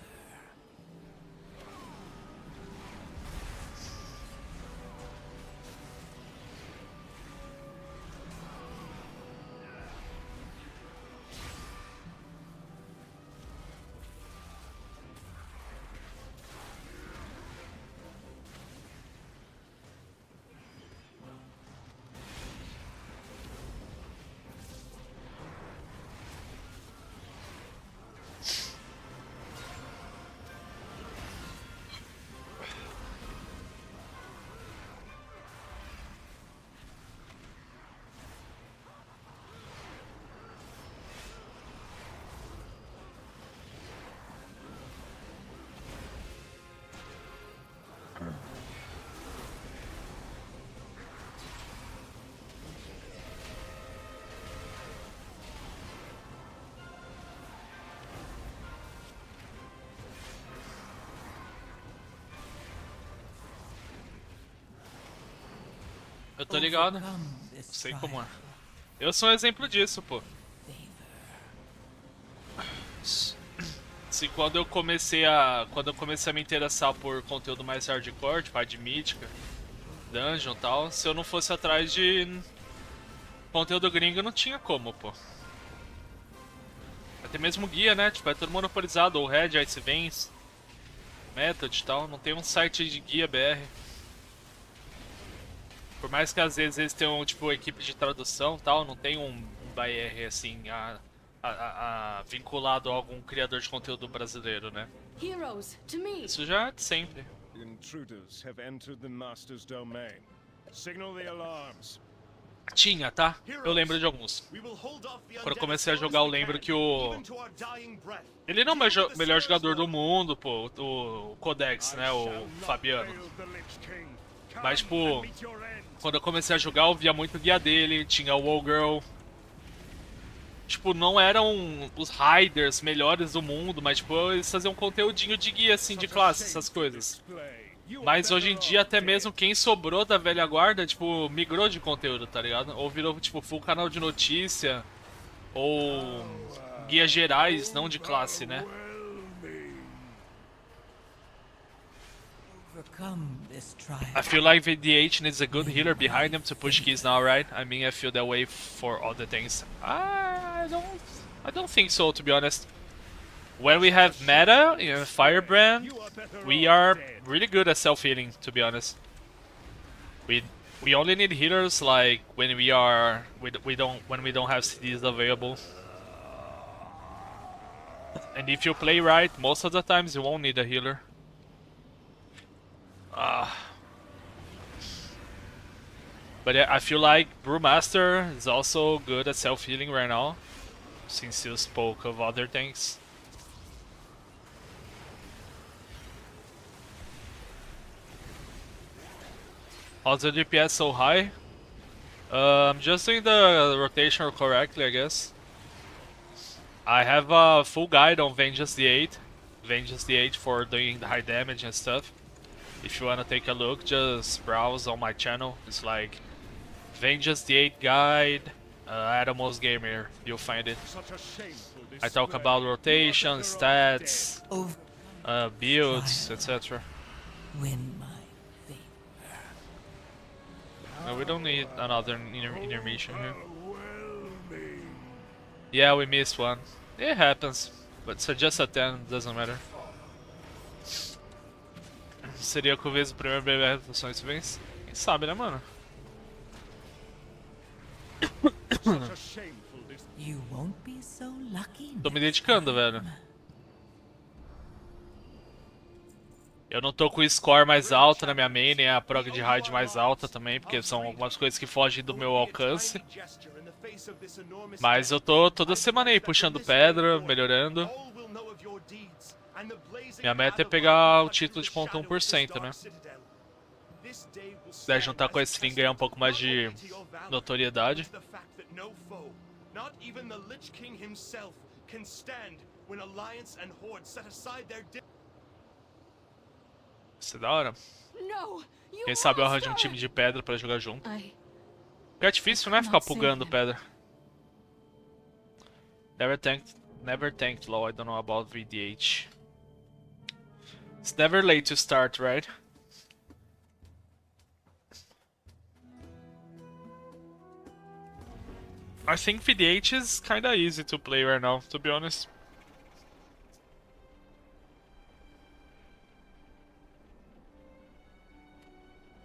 Eu tô ligado. Sei como é. Eu sou um exemplo disso, pô. Se quando eu comecei a me interessar por conteúdo mais hardcore, tipo de mítica, dungeon e tal, se eu não fosse atrás de conteúdo gringo, não tinha como, pô. Até mesmo guia, né? Tipo, é tudo monopolizado, ou Red, Ice Vents, Method e tal, não tem um site de guia BR. Por mais que às vezes eles tenham, tipo, equipe de tradução e tal, não tem um BR assim, vinculado a algum criador de conteúdo brasileiro, né? Heroes, to me. Isso já é de sempre. Intruders have entered the Master's domain. Signal the alarms. Tinha, tá? Eu lembro de alguns. Quando eu comecei a jogar, eu lembro que o... Ele não é o melhor jogador do mundo, pô, o Codex, né, o Fabiano. Mas, tipo, quando eu comecei a jogar, eu via muito guia dele, tinha o WoW Girl. Tipo, não eram os Riders melhores do mundo, mas, tipo, eles faziam um conteúdinho de guia, assim, de classe, essas coisas. Mas hoje em dia, até mesmo quem sobrou da velha guarda, tipo, migrou de conteúdo, tá ligado? Ou virou, tipo, full canal de notícia, ou guias gerais, não de classe, né? I feel like VDH needs a good healer behind him to push keys now, right? I mean, I feel that way for other things. I don't think so, to be honest. When we have meta in Firebrand, we are really good at self-healing, to be honest. We only need healers like when we don't have CDs available. And if you play right, most of the times you won't need a healer. But I feel like Brewmaster is also good at self-healing right now, since you spoke of other things. How's the DPS so high? I'm just doing the rotation correctly, I guess. I have a full guide on Vengeance the 8. Vengeance the 8 for doing the high damage and stuff. If you wanna take a look, just browse on my channel. It's like Vengeance the 8 guide, Adamos Gamer, you'll find it. I talk about rotation, stats, builds, etc. Win my No, we don't need another intermission here. Yeah, we missed one. It happens, but so just a 10, doesn't matter. Seria talvez o primeiro BBR do Sonhos Vence? Quem sabe, né, mano? Tô me dedicando, velho. Eu não tô com o score mais alto na minha main, nem a prog de raid mais alta também, porque são algumas coisas que fogem do meu alcance. Mas eu tô toda semana aí puxando pedra, melhorando. Minha meta é pegar o título de ponto 1%, né? Se der juntar com a string ganhar um pouco mais de notoriedade. can stand when alliance and horde set aside their Isso é da hora. No, you Quem sabe eu arranjo um monster! time de pedra pra jogar junto. I Porque é difícil, né? Ficar pugando pedra. Never tanked low. I don't know about VDH. It's never late to start, right? I think VDH is kinda easy to play right now, to be honest.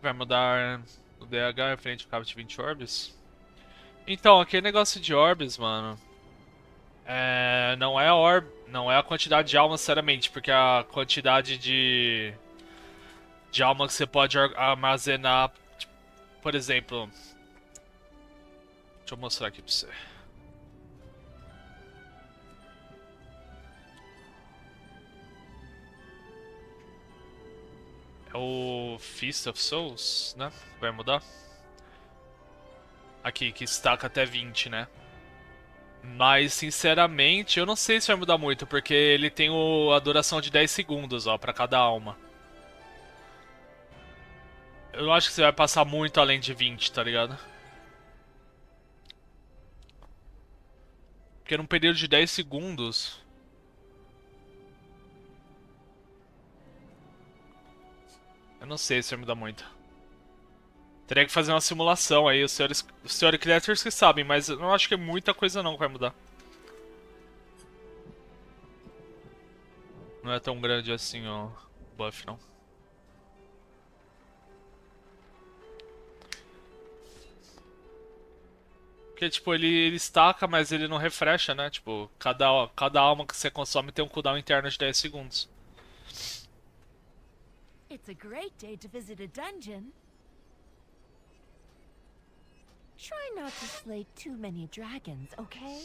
Vai mudar o DH em frente ao cabo de 20 orbs? Então, aquele negócio de orbs, mano. Não é não é a quantidade de alma, sinceramente, porque a quantidade de alma que você pode armazenar, tipo, por exemplo, deixa eu mostrar aqui pra você. É o Feast of Souls, né? Vai mudar? Aqui, que estaca até 20, né? Mas, sinceramente, eu não sei se vai mudar muito, porque ele tem a duração de 10 segundos, ó, pra cada alma. Eu não acho que você vai passar muito além de 20, tá ligado? Porque num período de 10 segundos... Eu não sei se vai mudar muito. Teria que fazer uma simulação aí, os senhores creators que sabem, mas eu não acho que é muita coisa não que vai mudar. Não é tão grande assim o buff, não. Porque, tipo, ele estaca, mas ele não refresha, né? Tipo, cada alma que você consome tem um cooldown interno de 10 segundos. It's a great day to visit a dungeon. Try not to slay too many dragons, okay?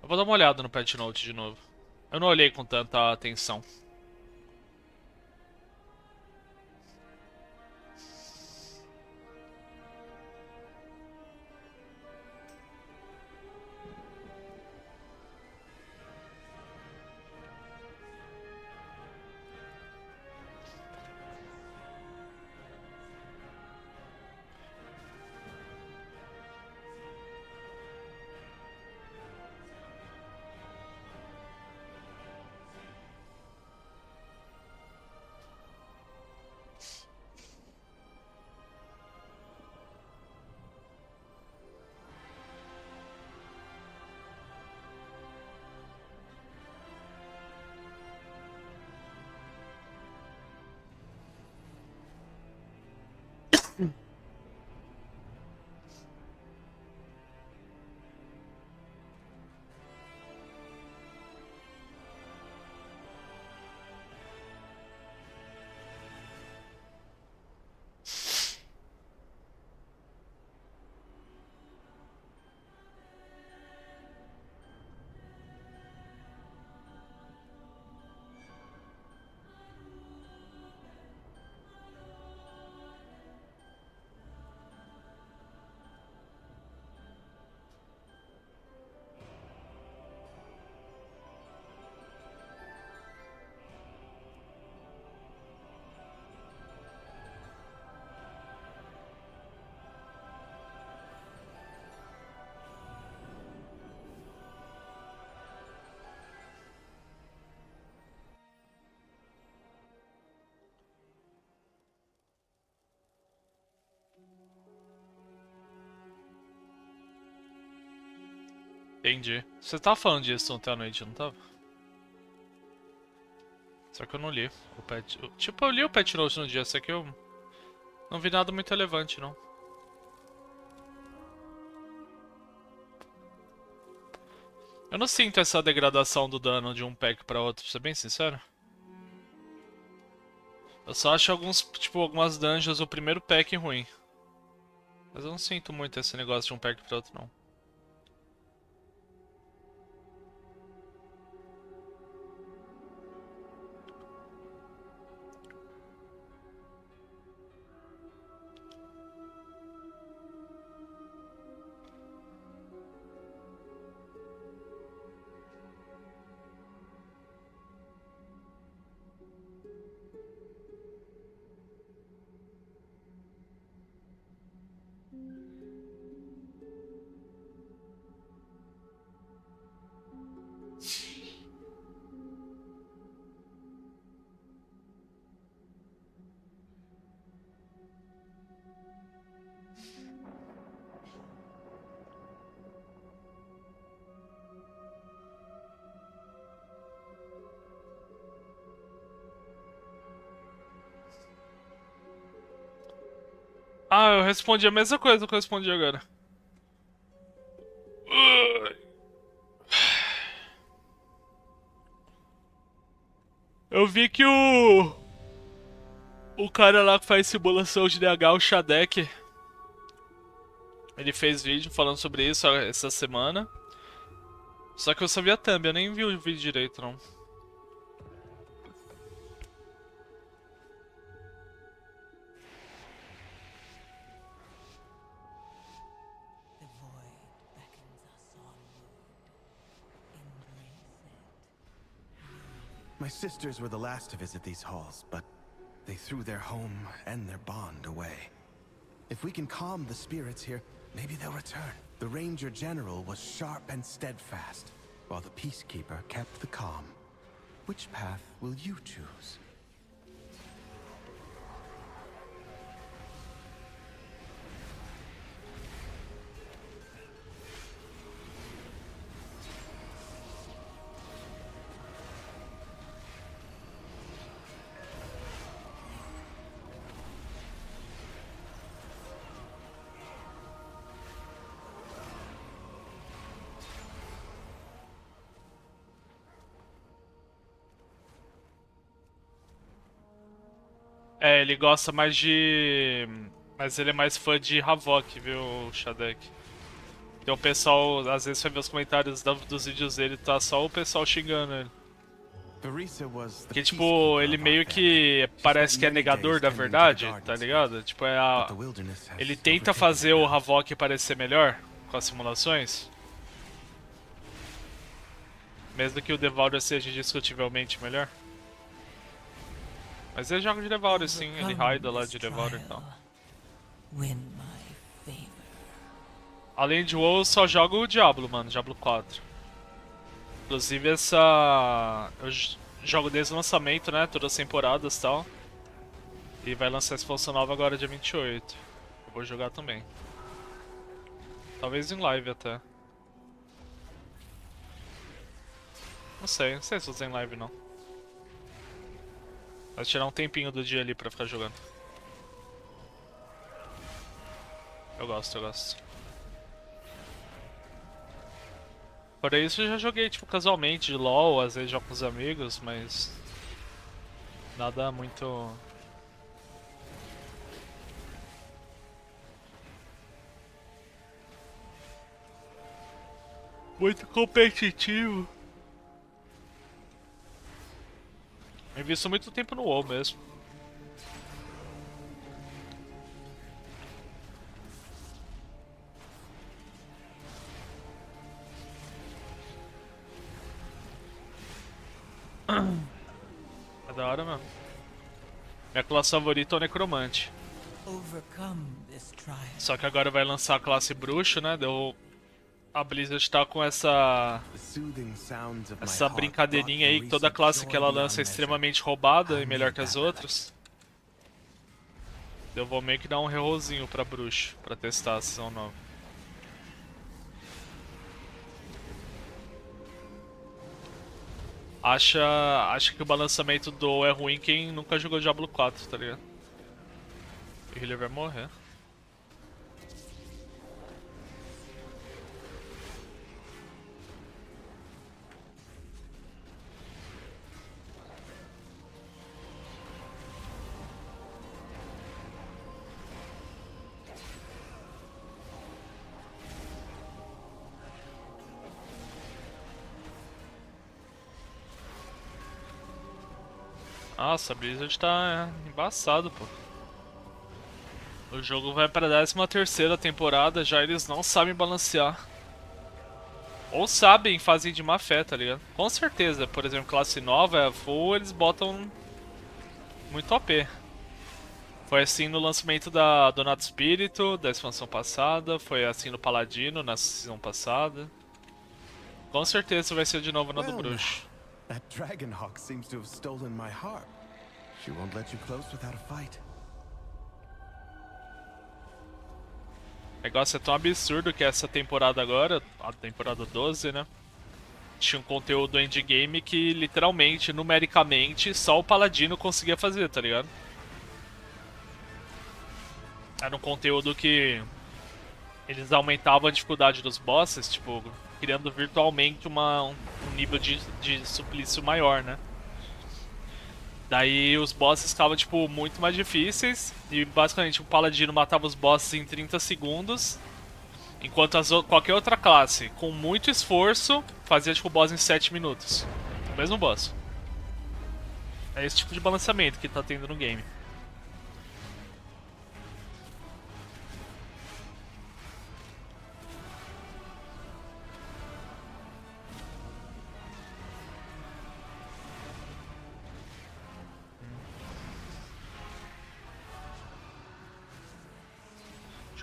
Eu vou dar uma olhada no patch note de novo. Eu não olhei com tanta atenção. Entendi. Você tava falando disso ontem à noite, não tava? Só que eu não li o patch. Tipo, eu li o patch note no dia, só que eu não vi nada muito relevante, não. Eu não sinto essa degradação do dano de um pack pra outro, pra ser bem sincero. Eu só acho algumas dungeons o primeiro pack ruim. Mas eu não sinto muito esse negócio de um pack pra outro, não. Ah, eu respondi a mesma coisa que eu respondi agora. Eu vi que o cara lá que faz simulação de DH, o Shadek, ele fez vídeo falando sobre isso essa semana. Só que eu só vi a thumb, eu nem vi o vídeo direito, não. My sisters were the last to visit these halls, but they threw their home and their bond away. If we can calm the spirits here, maybe they'll return. The Ranger General was sharp and steadfast, while the Peacekeeper kept the calm. Which path will you choose? É, ele gosta mais de... Mas ele é mais fã de Havok, viu, Shadek? Então o pessoal, às vezes, vai ver os comentários dos vídeos dele, tá só o pessoal xingando ele. Que, tipo, ele meio que parece que é negador da verdade, tá ligado? Tipo, ele tenta fazer o Havok parecer melhor com as simulações. Mesmo que o Devourer seja indiscutivelmente melhor. Mas ele joga de Devourer, sim, ele raida lá de Devourer e tal. Além de WoW, eu só jogo o Diablo, mano, Diablo 4. Inclusive eu jogo desde o lançamento, né, todas as temporadas e tal. E vai lançar expansão nova agora dia 28. Eu vou jogar também. Talvez em live até. Não sei se vou fazer em live não. Vai tirar um tempinho do dia ali pra ficar jogando. Eu gosto, eu gosto. Por isso eu já joguei tipo casualmente de LoL, às vezes jogo com os amigos, mas... Nada muito... Muito competitivo. Eu invisto muito tempo no WoW mesmo. É da hora mesmo. Minha classe favorita é o Necromante. Só que agora vai lançar a classe Bruxo, né? A Blizzard tá com essa brincadeirinha aí, que toda classe que ela lança é extremamente roubada e melhor que as outras. Eu vou meio que dar um rerolzinho pra Bruxo, pra testar a sessão nova. acha que o balanceamento do WoW é ruim quem nunca jogou Diablo 4, tá ligado? O healer vai morrer. Nossa, a Blizzard tá embaçado, pô. O jogo vai pra 13ª temporada, já eles não sabem balancear. Ou sabem, fazem de má fé, tá ligado? Com certeza, por exemplo, classe nova, full, eles botam muito OP. Foi assim no lançamento da Donato Espírito, da expansão passada, foi assim no Paladino, na season passada. Com certeza vai ser de novo na do Bruxo. That Dragonhawk seems to have stolen my heart. She won't let you close without a fight. O negócio é tão absurdo que essa temporada agora, a temporada 12, né? Tinha um conteúdo endgame que literalmente, numericamente, só o Paladino conseguia fazer, tá ligado? Era um conteúdo que eles aumentavam a dificuldade dos bosses, tipo, criando virtualmente um nível de suplício maior, né? Daí os bosses ficavam, tipo, muito mais difíceis e basicamente o Paladino matava os bosses em 30 segundos, enquanto qualquer outra classe, com muito esforço, fazia, tipo, o boss em 7 minutos. O mesmo boss. É esse tipo de balanceamento que tá tendo no game.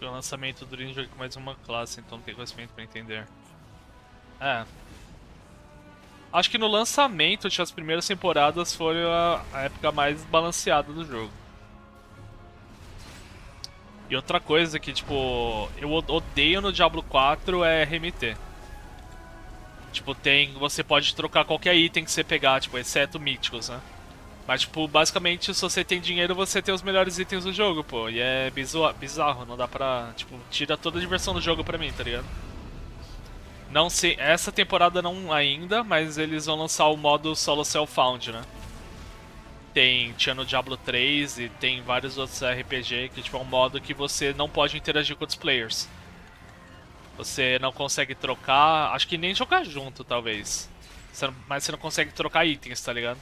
O lançamento do Dream com mais uma classe, então não tem conhecimento pra entender. É. Acho que no lançamento, as primeiras temporadas foram a época mais balanceada do jogo. E outra coisa que, tipo, eu odeio no Diablo 4 é RMT. Tipo, você pode trocar qualquer item que você pegar, tipo, exceto míticos, né? Mas, tipo, basicamente, se você tem dinheiro, você tem os melhores itens do jogo, pô. E é bizarro, não dá pra... Tipo, tira toda a diversão do jogo pra mim, tá ligado? Não sei, essa temporada não ainda, mas eles vão lançar o modo solo self-found, né? Tinha no Diablo 3 e tem vários outros RPG que, tipo, é um modo que você não pode interagir com outros players. Você não consegue trocar, acho que nem jogar junto, talvez. Mas você não consegue trocar itens, tá ligado?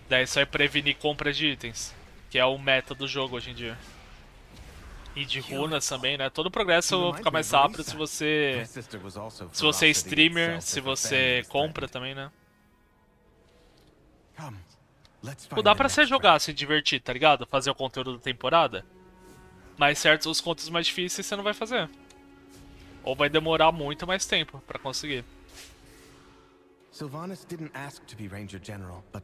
Daí isso vai prevenir compra de itens, que é o meta do jogo hoje em dia. E de runas também, né? Todo o progresso fica mais rápido se você é streamer, se você compra também, né? Tipo, dá pra você jogar, se divertir, tá ligado? Fazer o conteúdo da temporada. Mas os conteúdos mais difíceis você não vai fazer. Ou vai demorar muito mais tempo pra conseguir. Sylvanas didn't ask to be Ranger General, but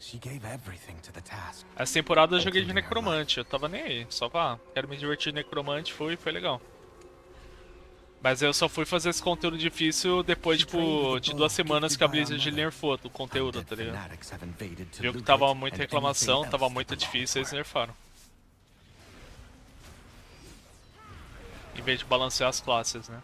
she gave everything to the task. Essa temporada eu joguei de necromante, eu tava nem aí, só quero me divertir de necromante, foi legal. Mas eu só fui fazer esse conteúdo difícil depois, tipo, de 2 semanas que a Blizzard nerfou o conteúdo, tá ligado? Viu que tava muita reclamação, tava muito difícil, eles nerfaram. Em vez de balancear as classes, né?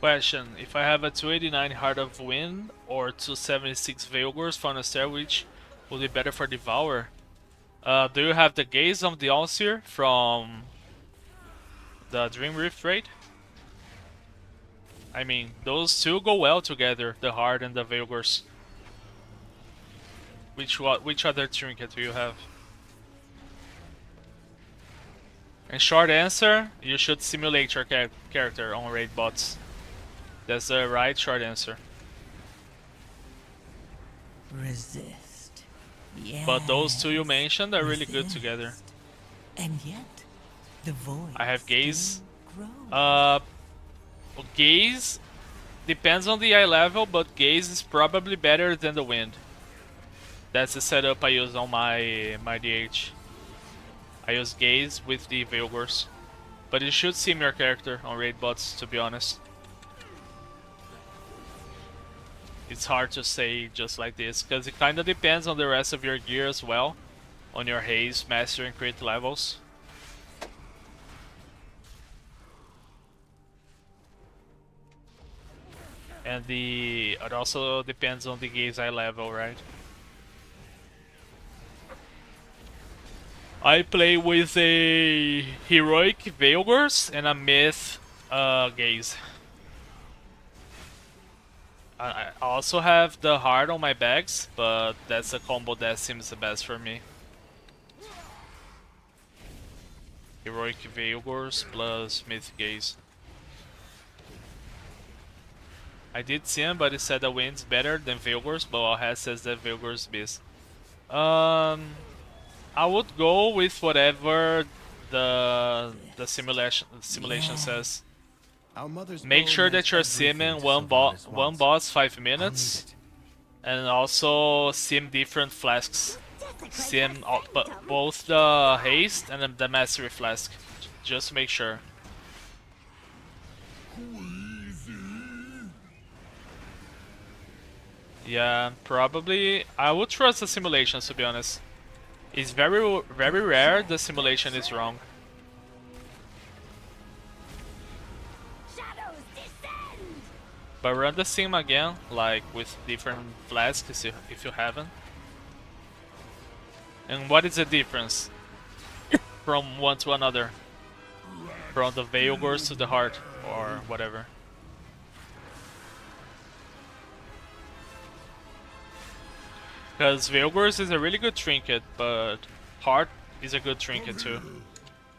Question: if I have a 289 Heart of Wind or 276 Veilgors from a stair, which would be better for Devour? Do you have the Gaze of the Allseer from the Dream Rift raid? I mean, those two go well together, the Heart and the Veilgors. Which other trinket do you have? And short answer, you should simulate your character on raid bots. That's the right short answer. Resist. Yes. But those two you mentioned are really good together. And yet, The void I have gaze. still grows. Gaze depends on the eye level, but gaze is probably better than the wind. That's the setup I use on my DH. I use gaze with the Veilgors. But you should sim your character on raid bots, to be honest. It's hard to say just like this, because it kinda depends on the rest of your gear as well. On your haze, master, and crit levels. And it also depends on the gaze eye level, right? I play with a heroic Veilgors and a myth gaze. I also have the heart on my bags, but that's a combo that seems the best for me. Heroic Veilgors plus myth gaze. I did see him, but he said the wind's better than Veilgors, but Alhaz says that Veilgors beast. I would go with whatever the simulation says. Make sure that you're simming one boss 5 minutes, and also sim different flasks. Sim both the haste and the mastery flask, just to make sure. Yeah, probably. I would trust the simulations, to be honest. It's very rare the simulation is wrong. But run the sim again, like with different flasks if you haven't. And what is the difference from one to another? From the Veilgors to the heart, or whatever. Because Veilgors is a really good trinket, but Heart is a good trinket too.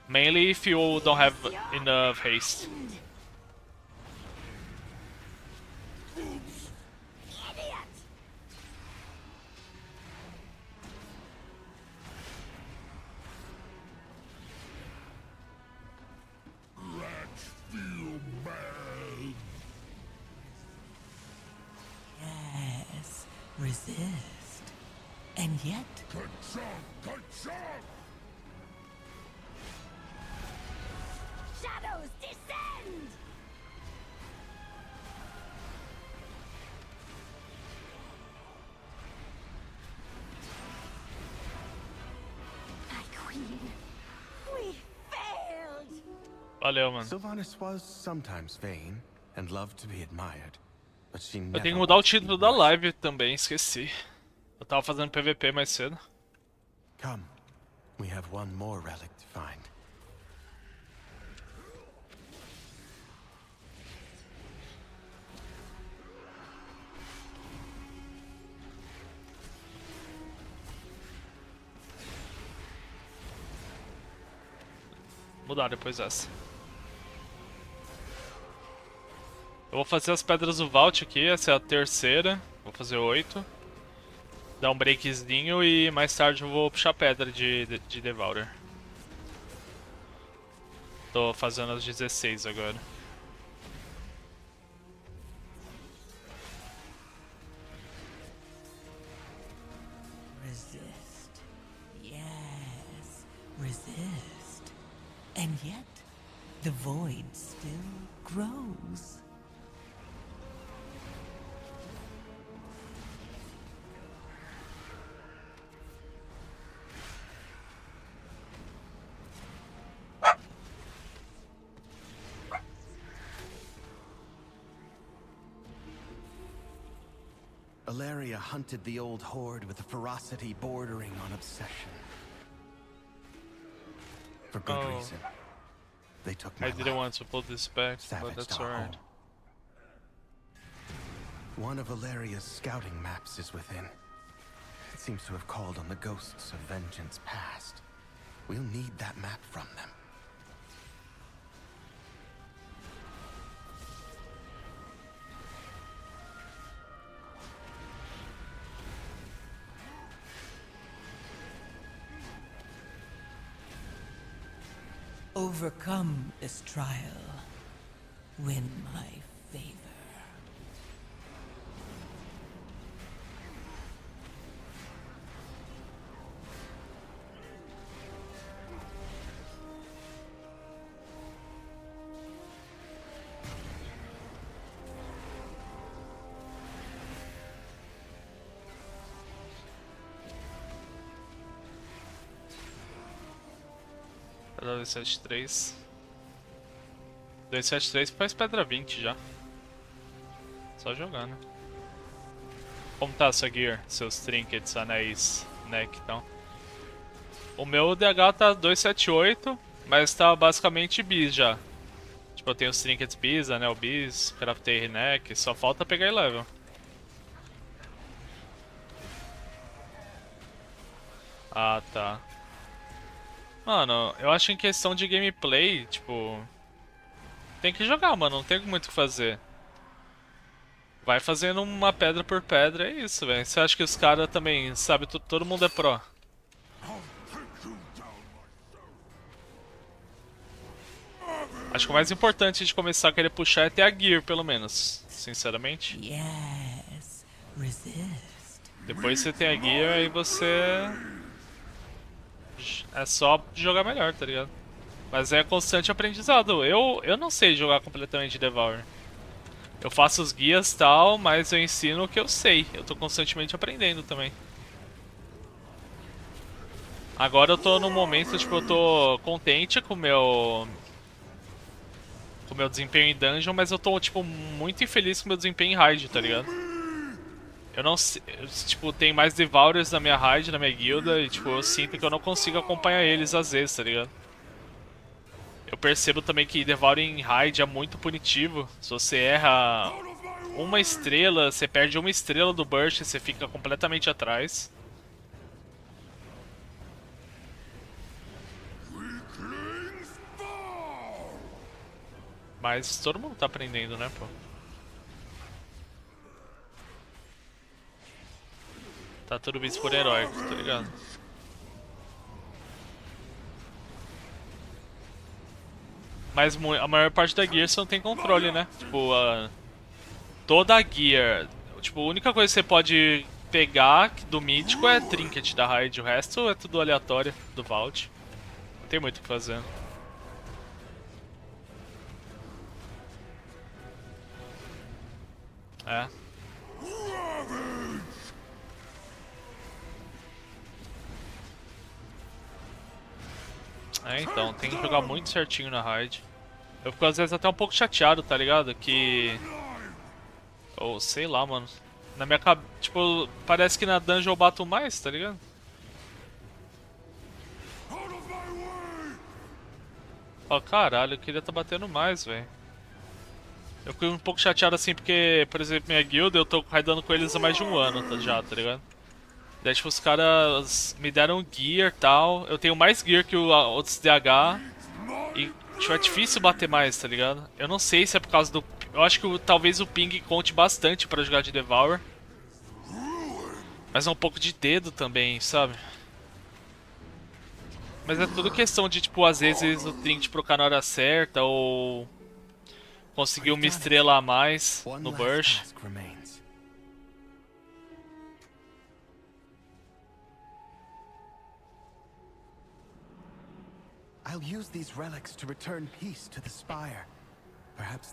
Mainly if you don't have enough haste. Yes, resist. And yet... Shadows descend! My queen, we failed! Valeu, mano. Sylvanas was sometimes vain and loved to be admired, but she Eu never tenho que mudar o título da live também, esqueci. Eu tava fazendo PVP mais cedo. Come, we have one more relic to find. Mudar depois essa. Eu vou fazer as pedras do Vault aqui, essa é a terceira. Vou fazer 8. Dar um breakzinho e mais tarde eu vou puxar pedra de Devourer. Tô fazendo as 16 agora. Resist. Yes, resist. And yet, the void still grows. Alaria hunted the old horde with a ferocity bordering on obsession. For good reason. They took my I didn't want to put this back, but that's alright. One of Alaria's scouting maps is within. It seems to have called on the ghosts of vengeance past. We'll need that map from them. Overcome this trial. Win my favor. Pedra 273. 273 faz pedra 20 já. Só jogar, né? Como tá a sua gear? Seus trinkets, anéis, neck e tal? O meu DH tá 278, mas tá basicamente bis já. Tipo, eu tenho os trinkets bis, anel bis, craftei neck, só falta pegar e level. Ah, tá. Mano, eu acho que em questão de gameplay, tipo... Tem que jogar, mano, não tem muito o que fazer. Vai fazendo uma pedra por pedra, é isso, velho. Você acha que os caras também, sabe, todo mundo é pro. Acho que o mais importante de começar a querer puxar é ter a gear, pelo menos. Sinceramente. Yes. Resist. Depois você tem a gear, aí você... É só jogar melhor, tá ligado? Mas é constante aprendizado. Eu não sei jogar completamente Devour. Eu faço os guias e tal, mas eu ensino o que eu sei. Eu tô constantemente aprendendo também. Agora eu tô num momento, tipo, eu tô contente com o meu desempenho em dungeon, mas eu tô, tipo, muito infeliz com o meu desempenho em raid, tá ligado? Eu não sei, tipo, tem mais Devourers na minha raid, na minha guilda, e tipo, eu sinto que eu não consigo acompanhar eles às vezes, tá ligado? Eu percebo também que Devour em raid é muito punitivo. Se você erra uma estrela, você perde uma estrela do burst e você fica completamente atrás. Mas todo mundo tá aprendendo, né, pô? Tá tudo visto por heróico, tá ligado? Mas a maior parte da gear você não tem controle, né? Tipo, toda a gear... Tipo, a única coisa que você pode pegar do mítico é trinket da raid. O resto é tudo aleatório do vault. Não tem muito o que fazer. É. É, então, tem que jogar muito certinho na raid. Eu fico às vezes até um pouco chateado, tá ligado? Que... Ou sei lá, mano. Na minha cabeça, tipo, parece que na dungeon eu bato mais, tá ligado? Ó, caralho, eu queria tá batendo mais, velho. Eu fico um pouco chateado assim porque, por exemplo, minha guilda, eu tô raidando com eles há mais de um ano, tá ligado? Daí, tipo, os caras me deram gear e tal. Eu tenho mais gear que outros DH. E, tipo, é difícil bater mais, tá ligado? Eu não sei se é por causa do... Eu acho que talvez o ping conte bastante pra jogar de Devour. Mas é um pouco de dedo também, sabe? Mas é tudo questão de, tipo, às vezes o trinket trocar na hora certa ou... conseguir uma estrela a mais no burst.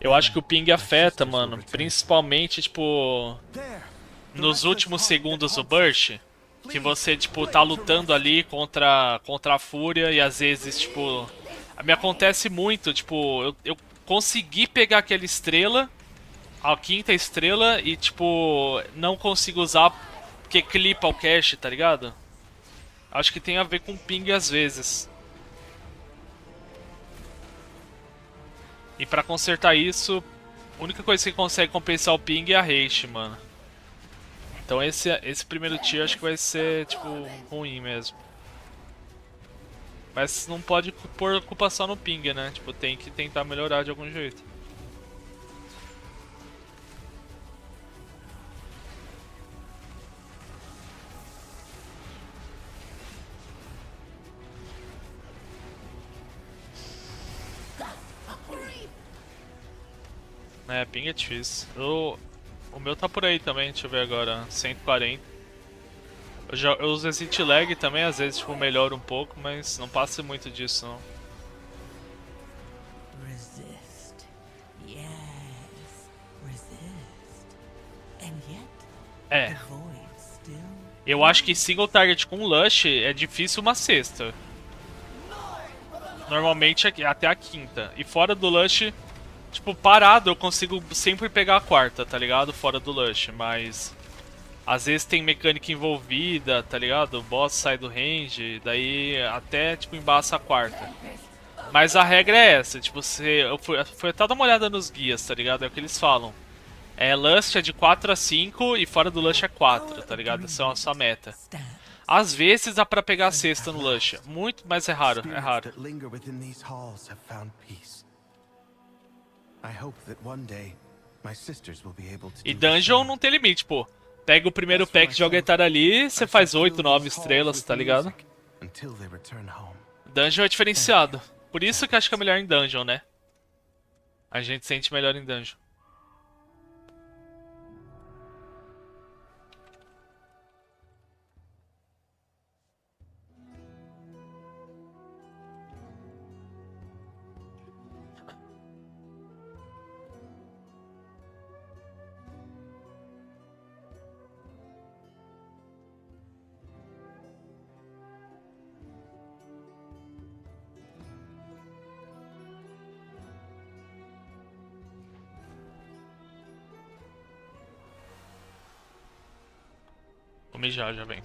Eu acho que o ping afeta, mano. Principalmente, tipo... nos últimos segundos do burst. Que você, tipo, tá lutando ali contra a fúria e às vezes, tipo... Me acontece muito, tipo... Eu consegui pegar aquela estrela, a quinta estrela, e, tipo... não consigo usar porque clipa o cache, tá ligado? Acho que tem a ver com ping às vezes. E pra consertar isso, a única coisa que consegue compensar o ping é a haste, mano. Então esse primeiro tier acho que vai ser, tipo, ruim mesmo. Mas não pode pôr culpa só no ping, né? Tipo, tem que tentar melhorar de algum jeito. É, ping é difícil. O meu tá por aí também, deixa eu ver agora, 140. Eu uso exit lag também, às vezes tipo, melhora um pouco, mas não passa muito disso não. Resist. Yes. Resist. And yet, É. the void still... Eu acho que single target com Lush é difícil uma sexta. Normalmente até a quinta. E fora do Lush, tipo, parado eu consigo sempre pegar a quarta, tá ligado? Fora do Lush, mas... Às vezes tem mecânica envolvida, tá ligado? O boss sai do range, daí até, tipo, embaça a quarta. Mas a regra é essa, tipo, eu fui até dar uma olhada nos guias, tá ligado? É o que eles falam. Lust é de 4 a 5 e fora do Lush é 4, tá ligado? Essa é a sua meta. Às vezes dá pra pegar a sexta no Lush, muito, mas é raro, é raro. E dungeon não tem limite, pô. Pega o primeiro pack de Algetar ali, você faz 8, 9 estrelas, tá ligado? Dungeon é diferenciado. Por isso que acho que é melhor em dungeon, né? A gente sente melhor em dungeon. Vou mijar, já vem.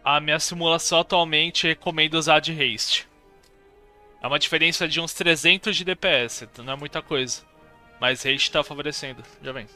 A minha simulação atualmente recomenda usar de haste. É uma diferença de uns 300 de DPS, então não é muita coisa. Mas haste tá favorecendo, já vem.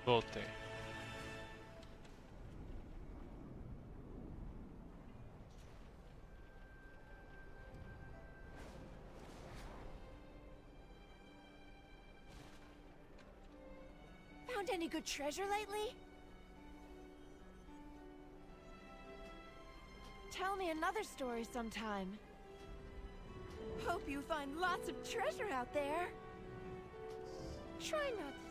Voltei. Found any good treasure lately? Tell me another story sometime. Hope you find lots of treasure out there. Try not to.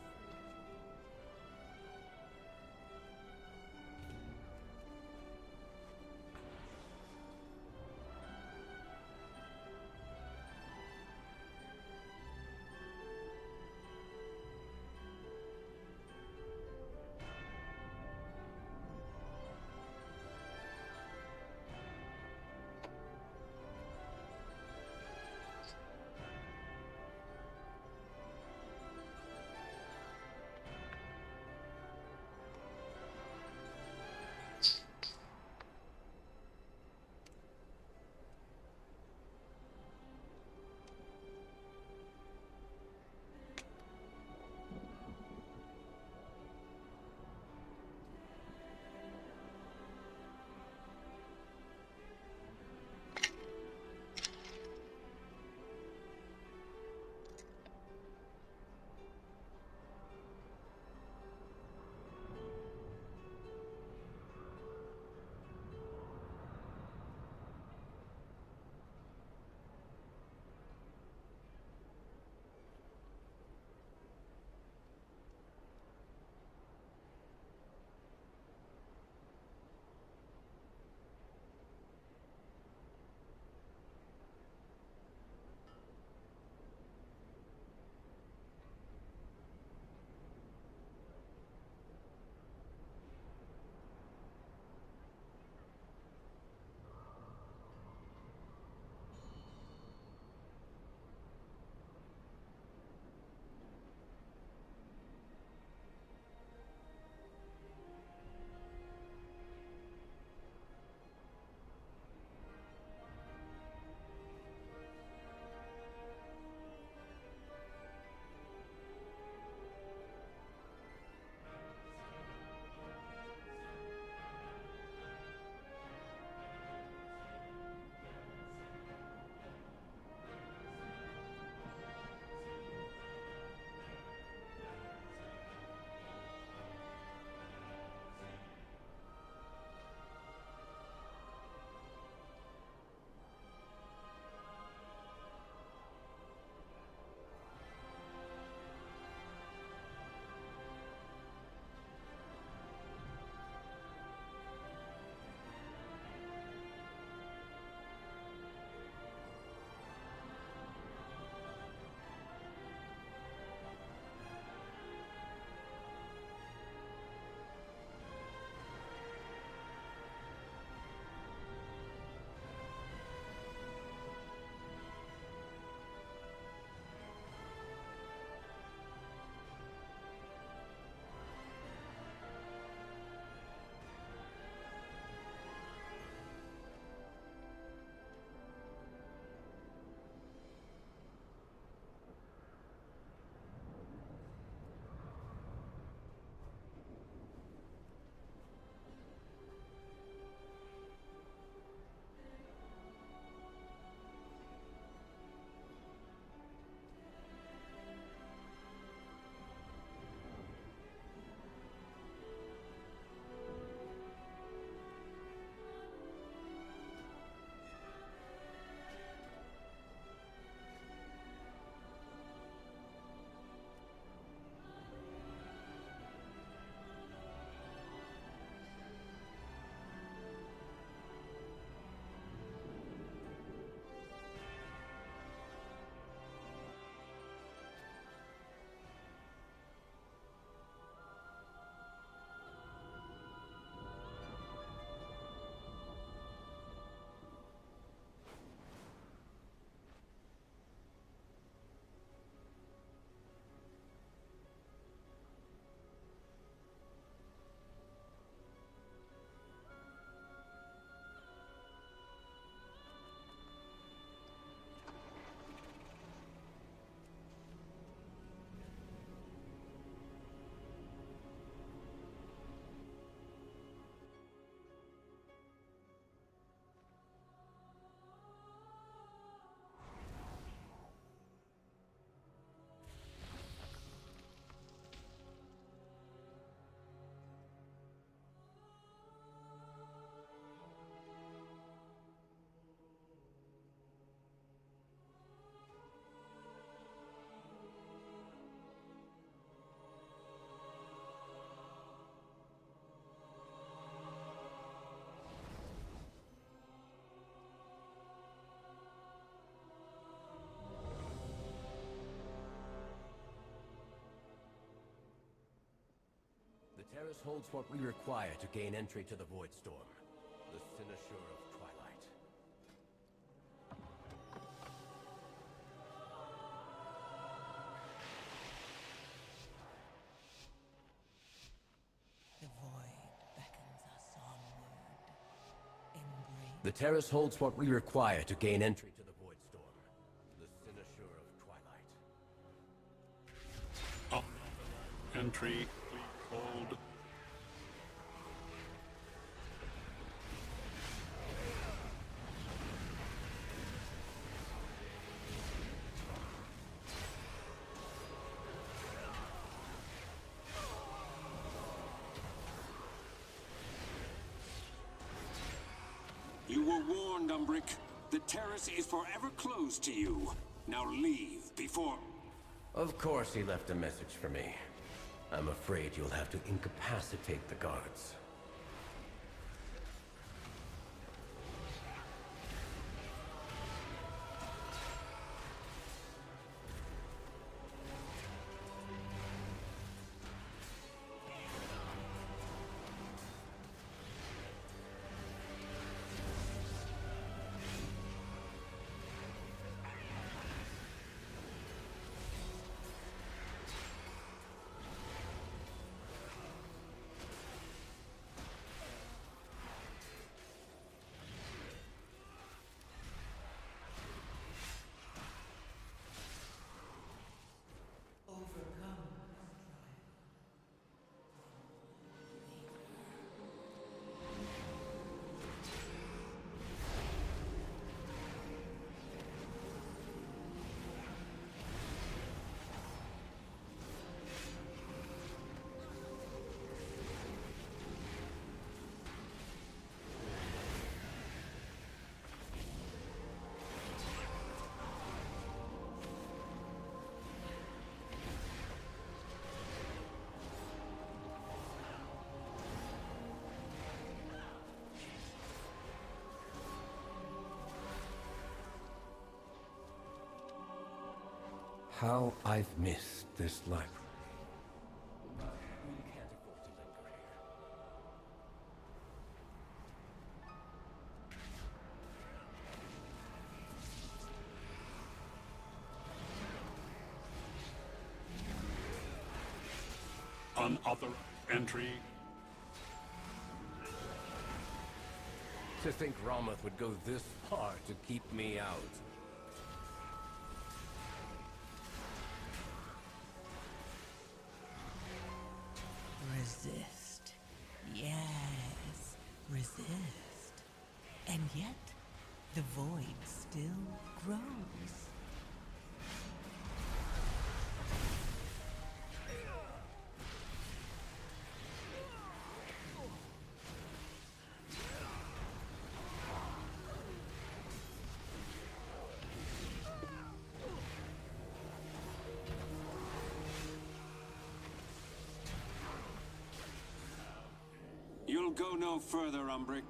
Terrace holds what we require to gain entry to the Void Storm. The Cynosure of Twilight. The void beckons us onward. Embrace. The Terrace holds what we require to gain entry to the Void Storm. The Cynosure of Twilight. Entry, please hold. You were warned, Umbric. The terrace is forever closed to you. Now leave before... Of course he left a message for me. I'm afraid you'll have to incapacitate the guards. How I've missed this library. We can't afford to linger here. Unauthorized entry. To think Romoth would go this far to keep me out. Resist. Yes, resist. And yet, the void still grows. You'll go no further, Umbric.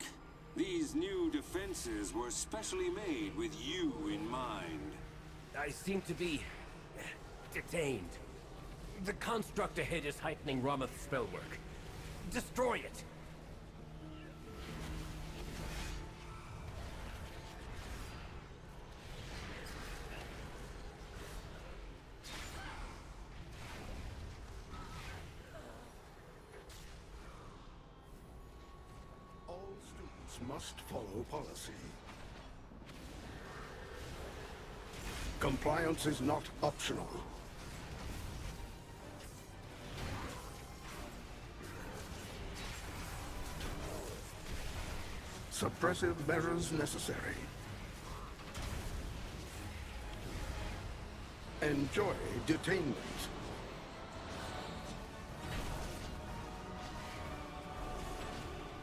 These new defenses were specially made with you in mind. I seem to be... detained. The construct ahead is heightening Romoth's spellwork. Destroy it! All students must follow policy. Compliance is not optional. Suppressive measures necessary. Enjoy detainment.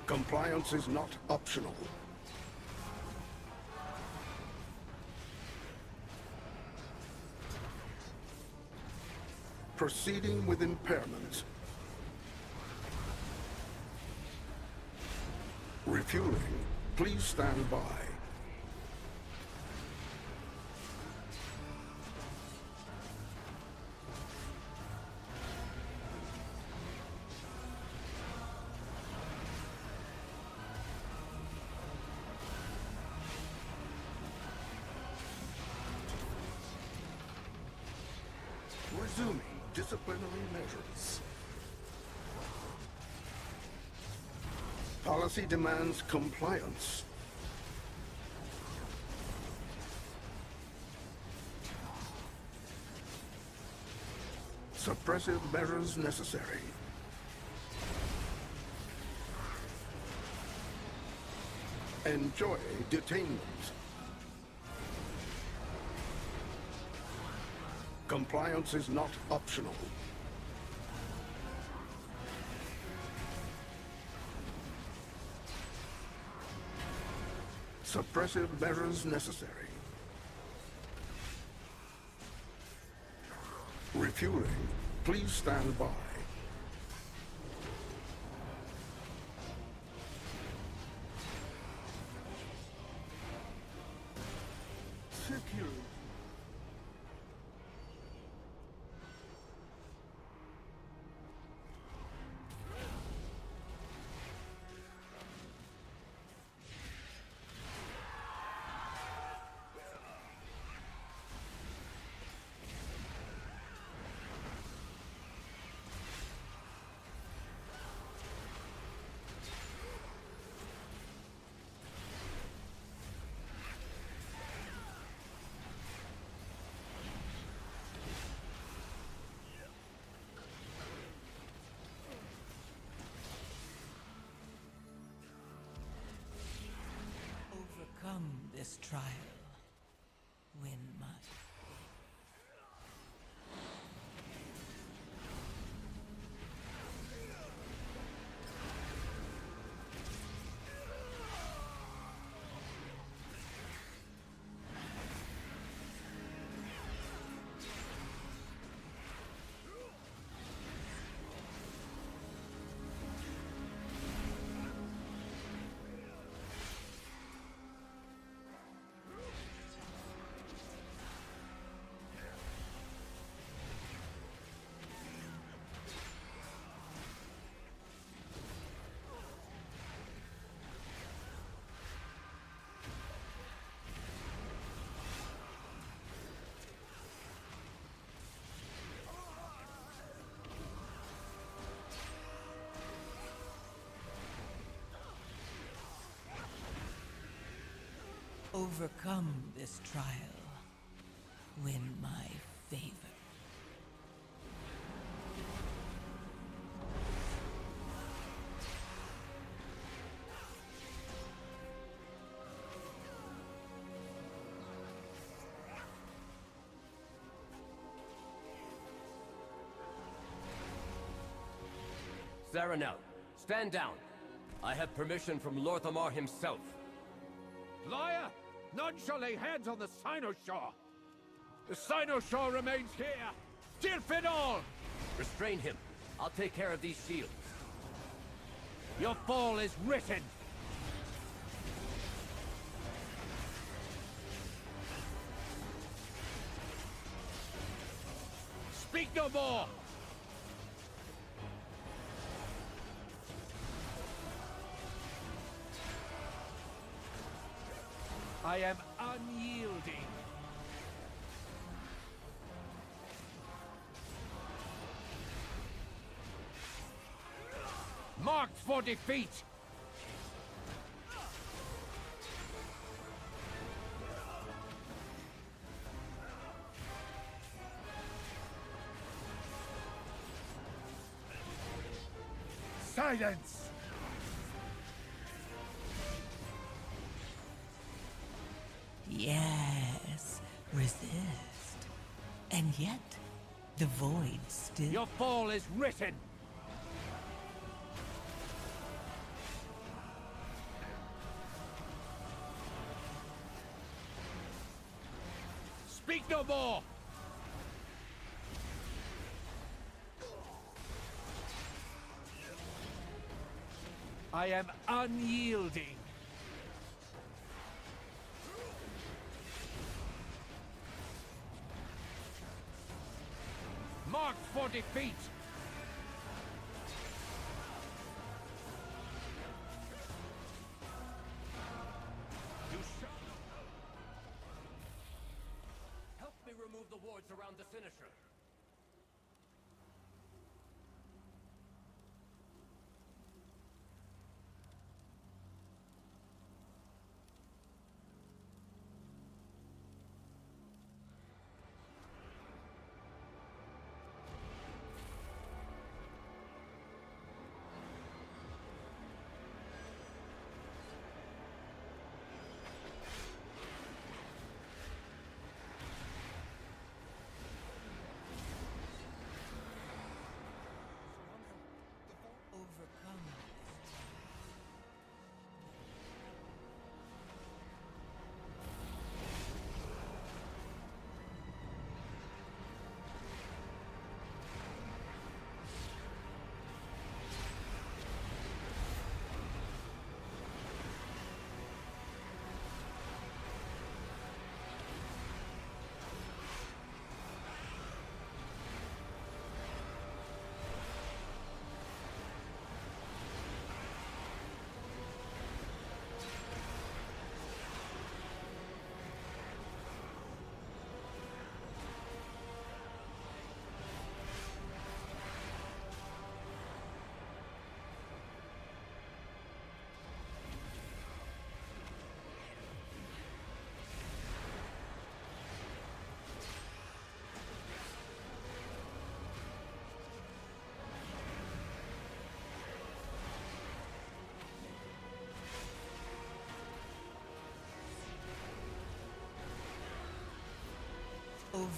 Compliance is not optional. Proceeding with impairment. Refueling. Please stand by. Resuming disciplinary measures. Policy demands compliance. Suppressive measures necessary. Enjoy detainment. Compliance is not optional. Suppressive measures necessary. Refueling. Please stand by. Secure. Overcome this trial. Win my... Overcome this trial. Win my favor. Saranel, stand down. I have permission from Lorthamar himself. Liar! None shall lay hands on the Cynosure! The Cynosure remains here! Dirfidol! Restrain him. I'll take care of these shields. Your fall is written! Speak no more! I am unyielding. Marked for defeat! Silence! Yes, resist. And yet, the void still... Your fall is written! Speak no more! I am unyielding. Marked for defeat! You shall... Help me remove the wards around the Cynosure.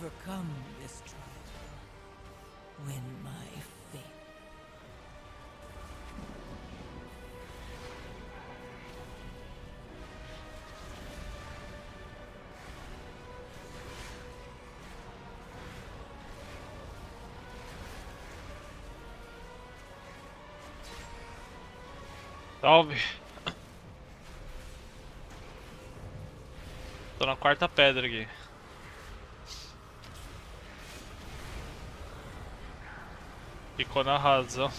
Overcome this trial. Win my fate. Salve. Tô na quarta pedra aqui. Ficou na razão.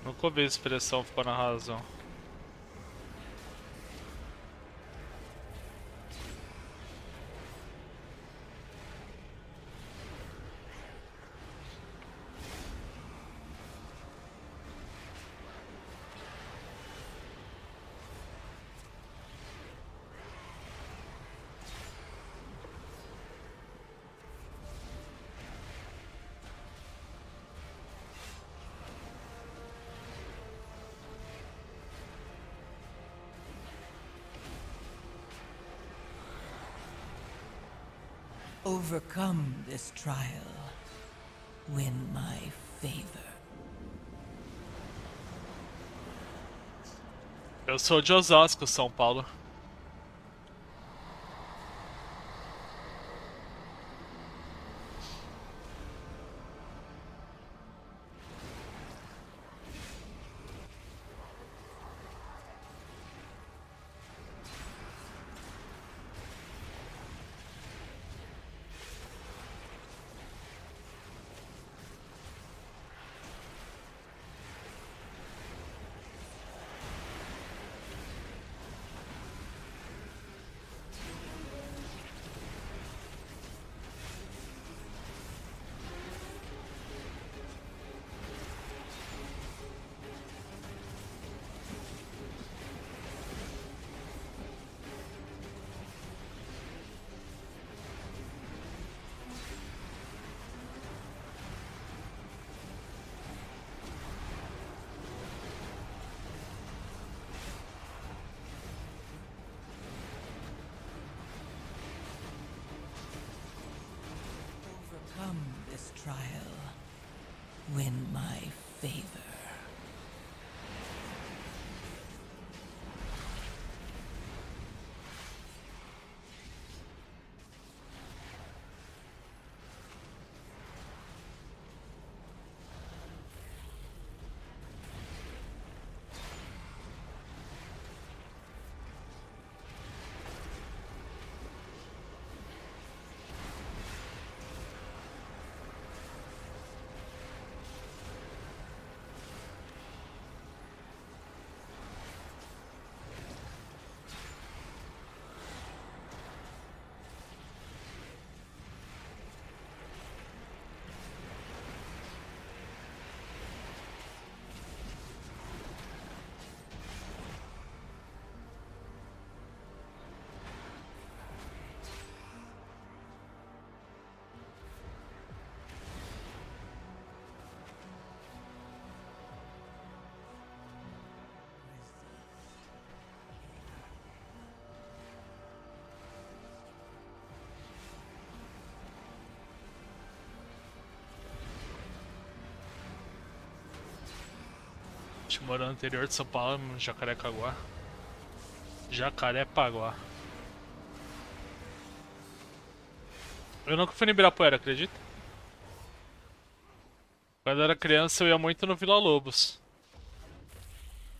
Nunca ouvi a expressão ficou na razão. Overcome this trial. Win my favor. Eu sou de Osasco, São Paulo. Overcome this trial. Win my favor. A gente morou no interior de São Paulo, no Jacarepaguá. Jacarepaguá. Eu nunca fui no Ibirapuera, acredita? Quando eu era criança eu ia muito no Vila Lobos.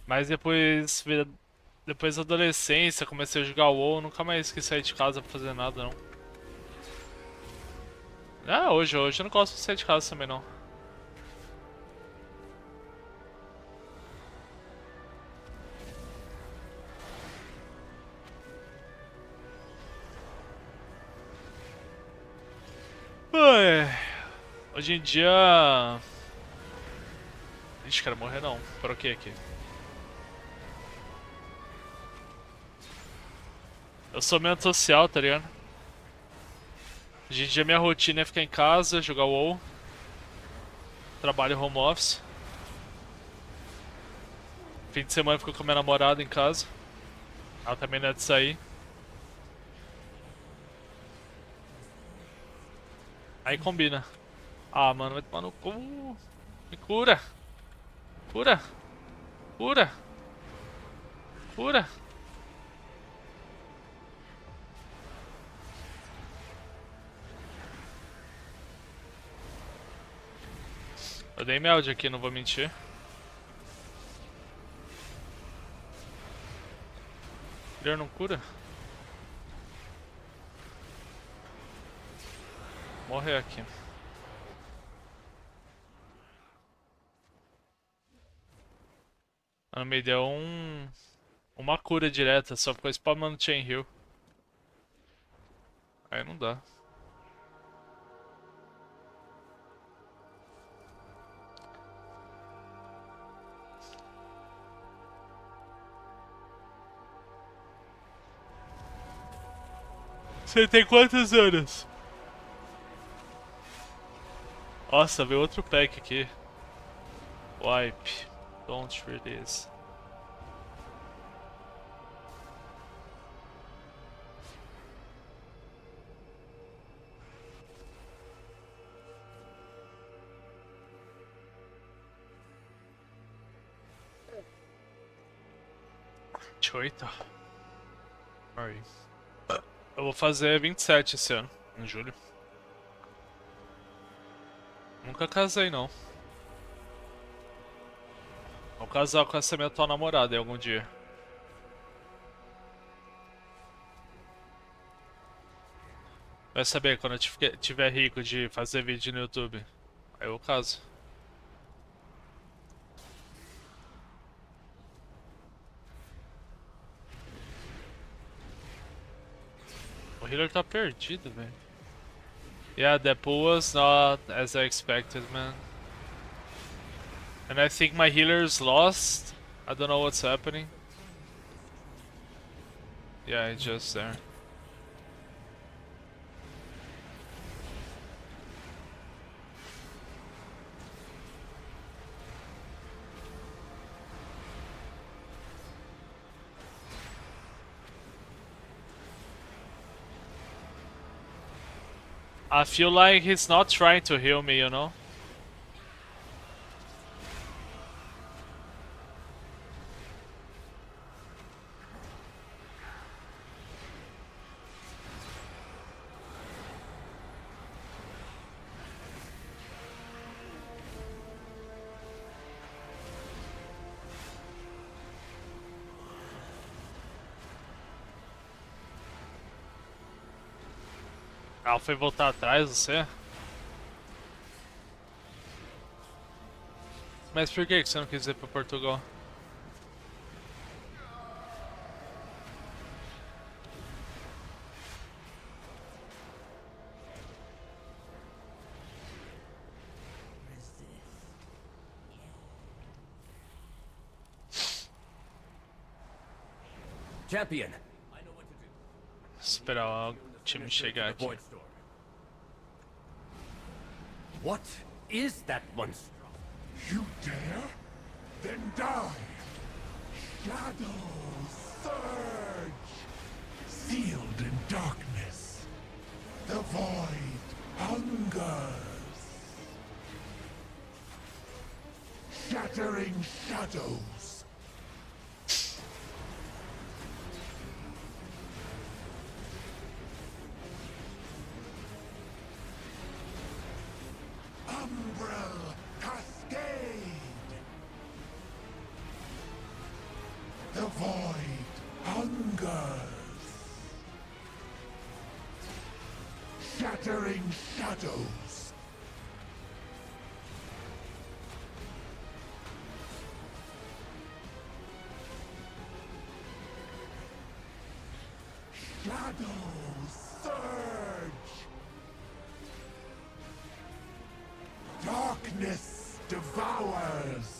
Mas depois da adolescência, comecei a jogar WoW, nunca mais quis sair de casa pra fazer nada, não. Ah, hoje eu não gosto de sair de casa também, não. Hoje em dia... Ixi, quero morrer não. Por que aqui? Eu sou meio antissocial, tá ligado? Hoje em dia minha rotina é ficar em casa, jogar WoW. Trabalho home office. Fim de semana eu fico com minha namorada em casa. Ela também não é de sair. Aí combina. Ah, mano, vai tomar no cu. Me cura. Cura. Cura. Cura. Eu dei meld aqui, não vou mentir. Ele não cura? Morrer aqui. Mano, me deu uma cura direta, só ficou spamando Chain Heal. Aí não dá. Você tem quantos anos? Nossa, veio outro pack aqui. Wipe. Don't release. Oito. Aí. Eu vou fazer 27 esse ano, em julho. Nunca casei, não. Vou casar com essa minha atual namorada em algum dia. Vai saber, quando eu tiver rico de fazer vídeo no YouTube, aí eu caso. O healer tá perdido, velho. Yeah, that pool was not as I expected, man. And I think my healer's lost. I don't know what's happening. Yeah, it's just there. I feel like he's not trying to heal me, you know? Ah, foi voltar atrás, você? Mas por que você não quis ir pra Portugal? Champion. Esperar o time chegar aqui. What is that monster? You dare? Then die! Shadows surge! Sealed in darkness, the void hungers! Shattering shadows! Umbrel cascade! The void hungers! Shattering shadows! Shadows surge! Darkness devours!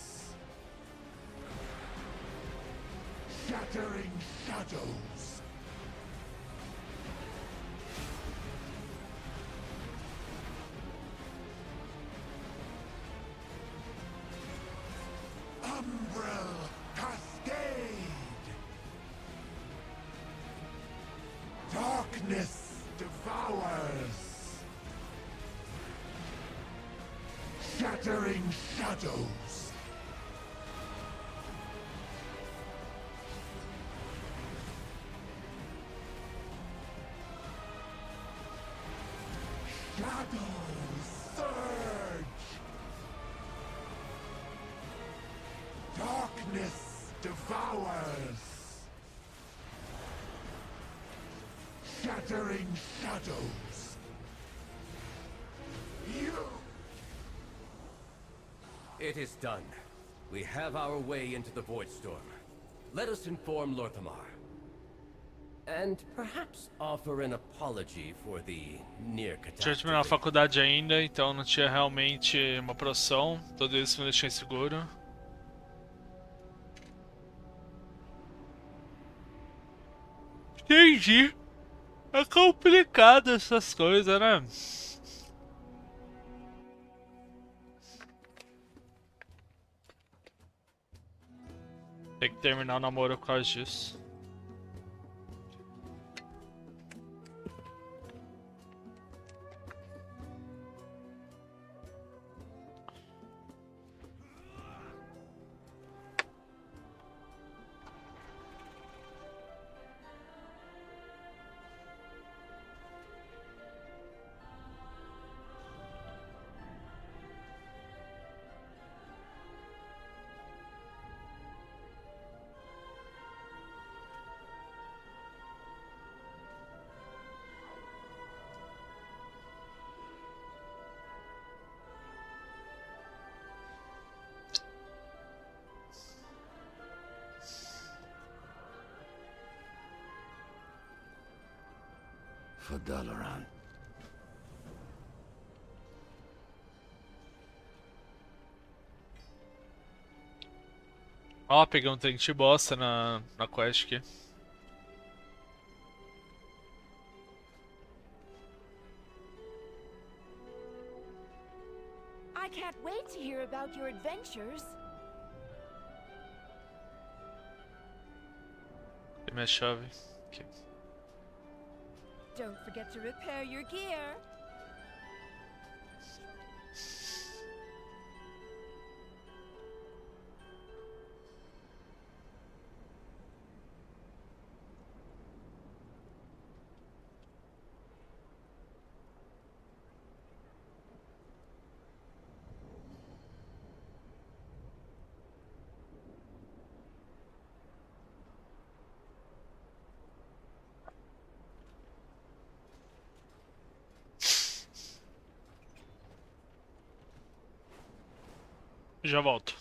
Shattering shadows! Umbrel cascade! Darkness devours! Shadows surge. Darkness devours. Shattering shadows. You. It is done. We have our way into the Void Storm. Let us inform Lorthamar. And perhaps offer an apology for the near Tinha terminado a faculdade ainda, então não tinha realmente uma profissão. Tudo isso me deixou inseguro. Entendi. É complicado essas coisas, né? Tem que terminar o namoro por causa disso. For Dalaran. Ó, peguei um trem de bosta na quest aqui. I can't wait to hear about your adventures. Tem minha chave. Aqui. Don't forget to repair your gear. Já volto.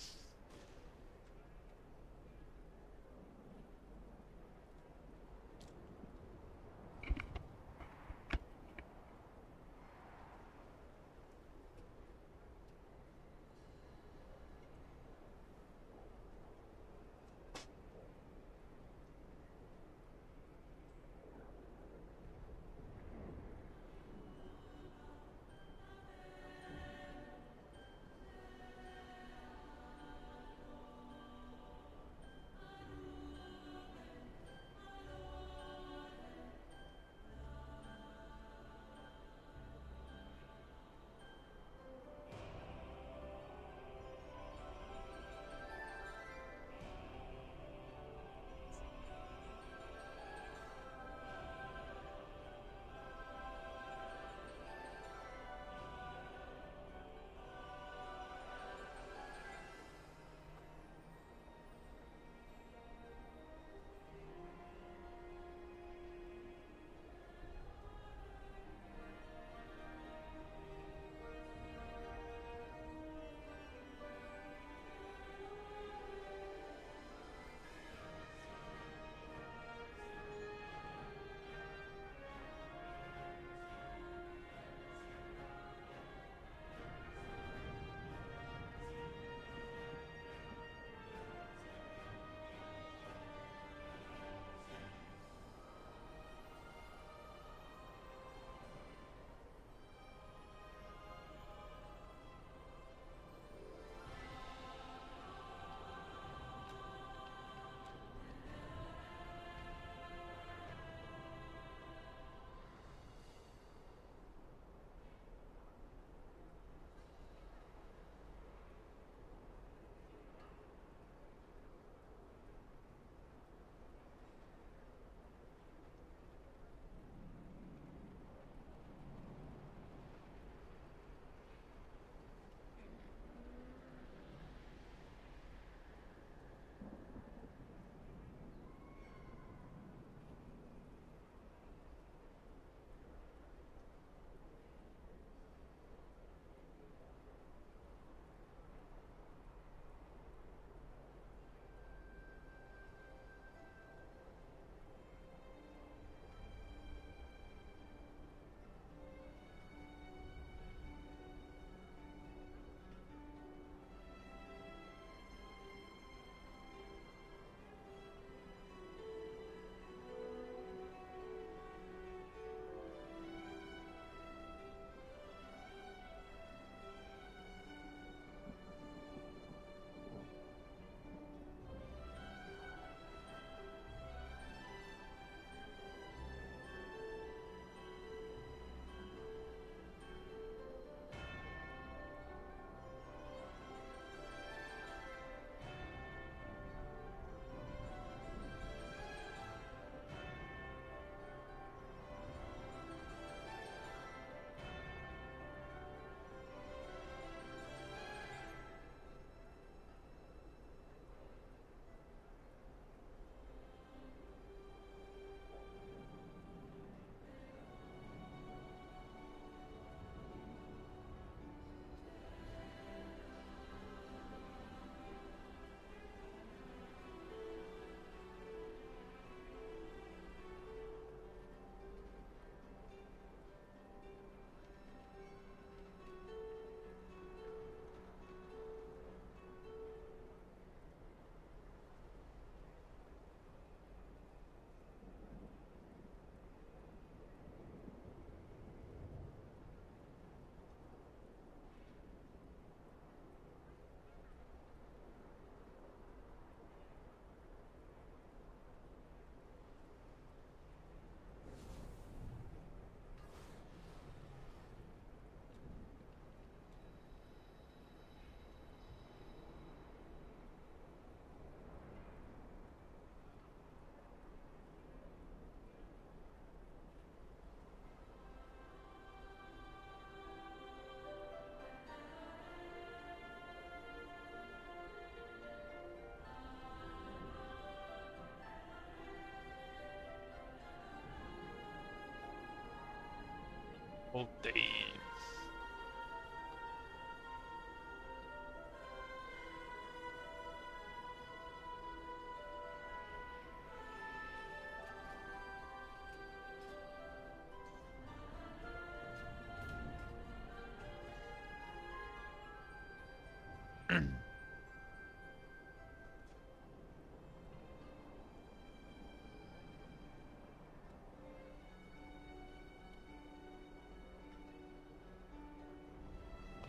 Voltei.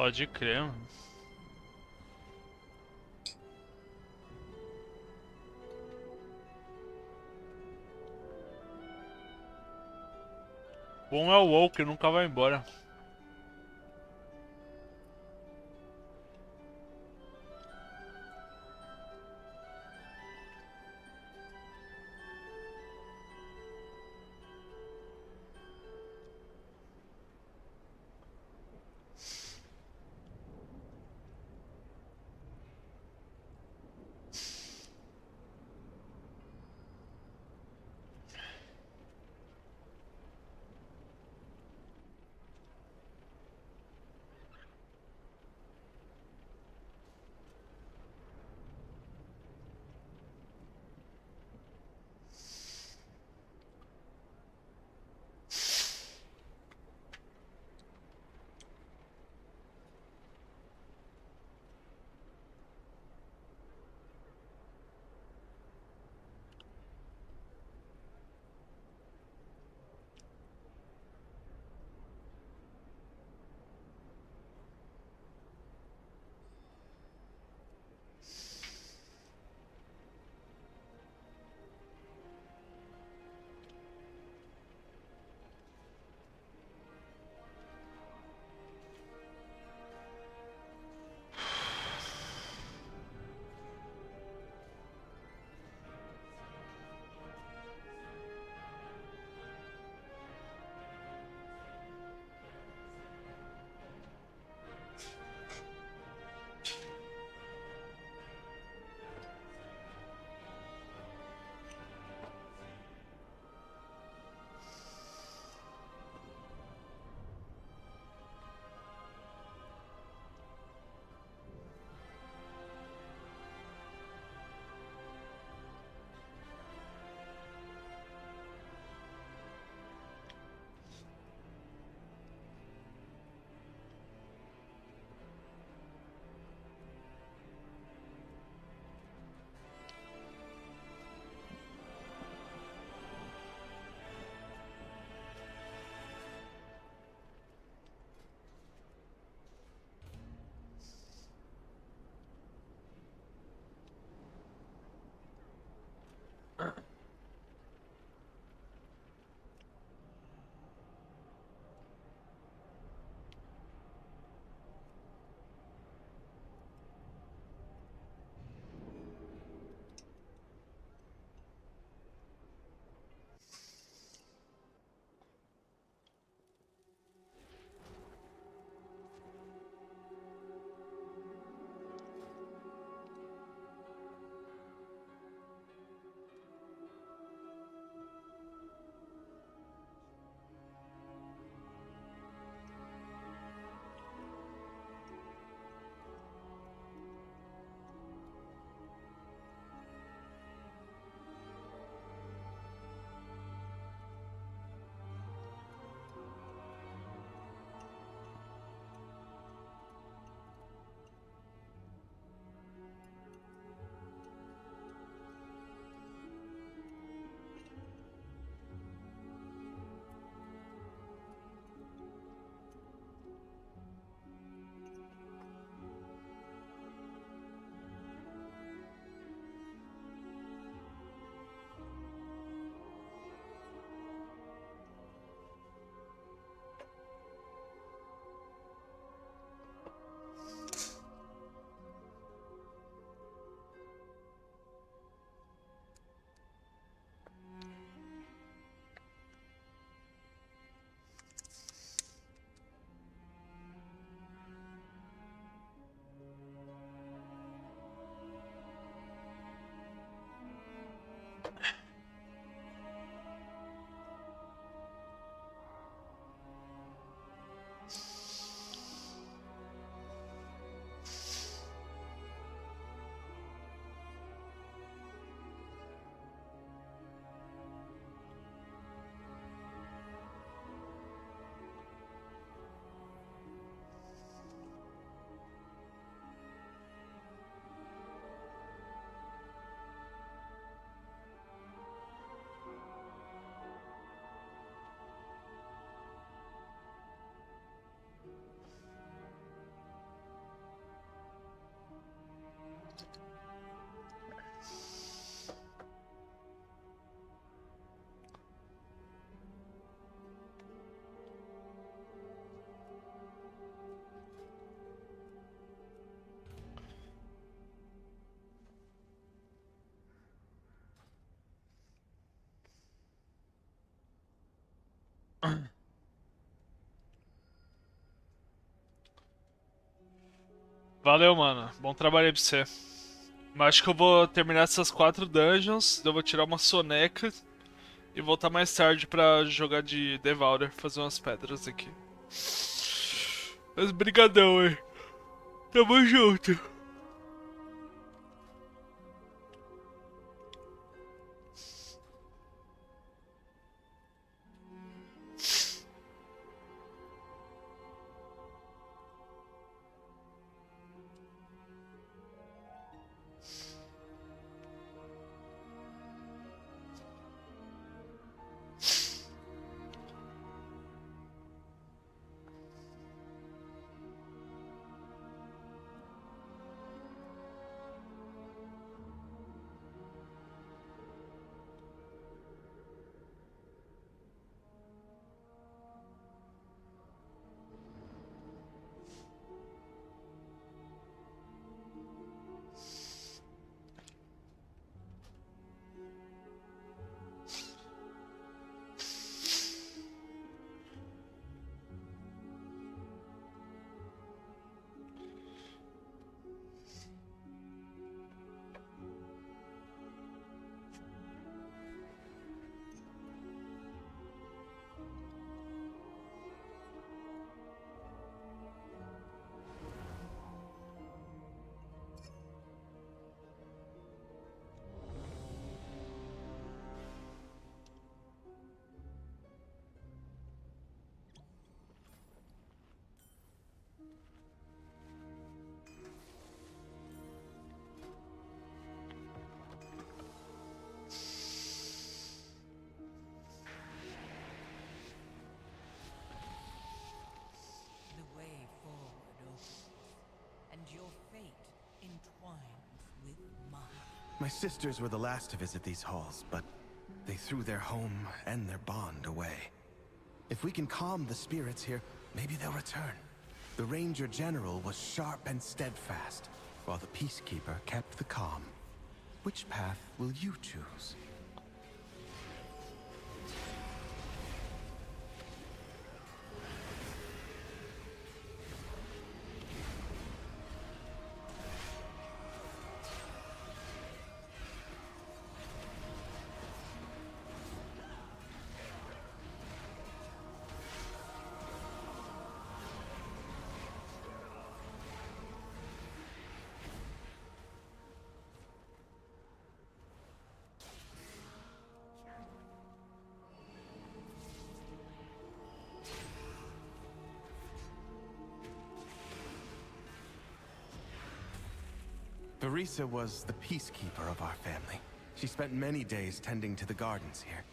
Pode crer, mano. Bom é o WoW que nunca vai embora. Valeu, mano. Bom trabalho aí pra você. Mas acho que eu vou terminar essas 4 dungeons, eu vou tirar uma soneca e voltar mais tarde pra jogar de Devourer, fazer umas pedras aqui. Mas brigadão, hein. Tamo junto. My sisters were the last to visit these halls, but they threw their home and their bond away. If we can calm the spirits here, maybe they'll return. The Ranger General was sharp and steadfast, while the Peacekeeper kept the calm. Which path will you choose? Verisa was the peacekeeper of our family. She spent many days tending to the gardens here,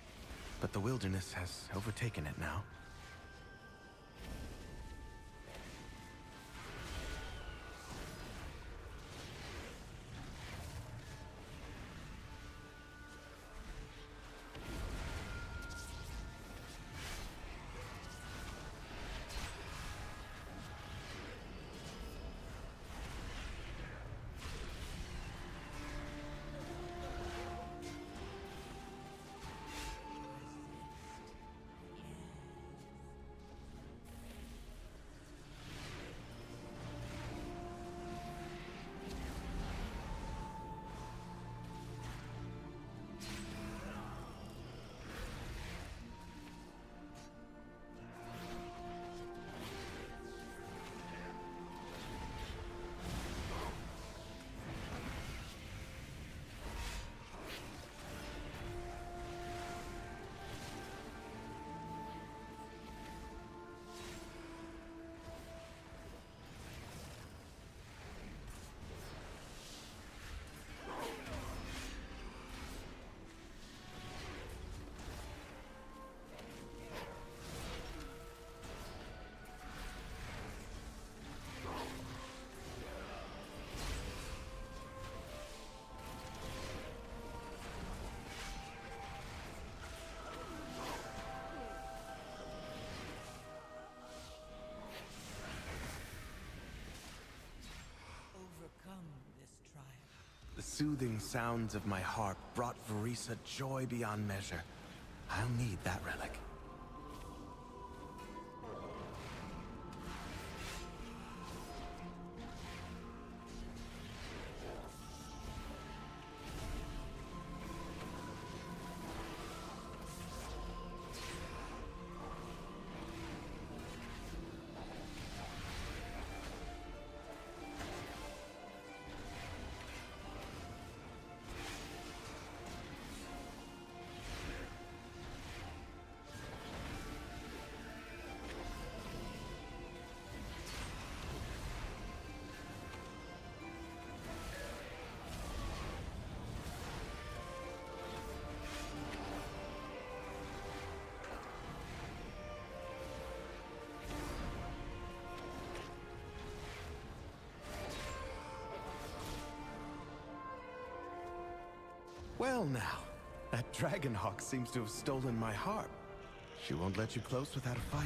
but the wilderness has overtaken it now. The soothing sounds of my harp brought Verisa joy beyond measure. I'll need that relic. Well now, that Dragonhawk seems to have stolen my harp. She won't let you close without a fight.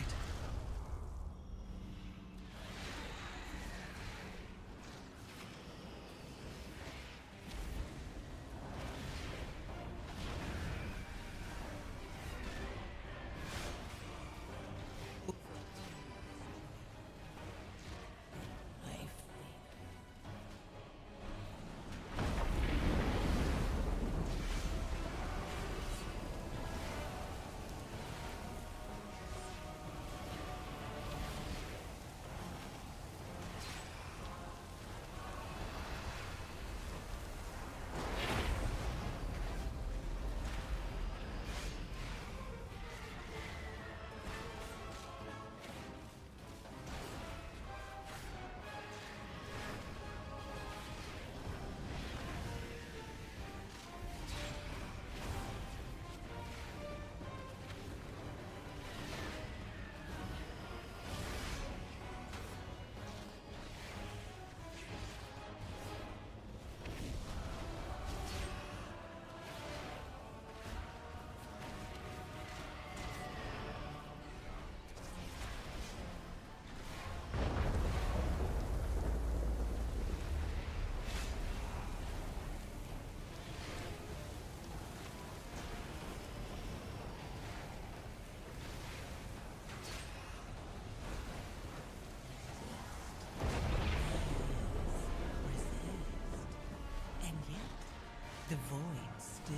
The void still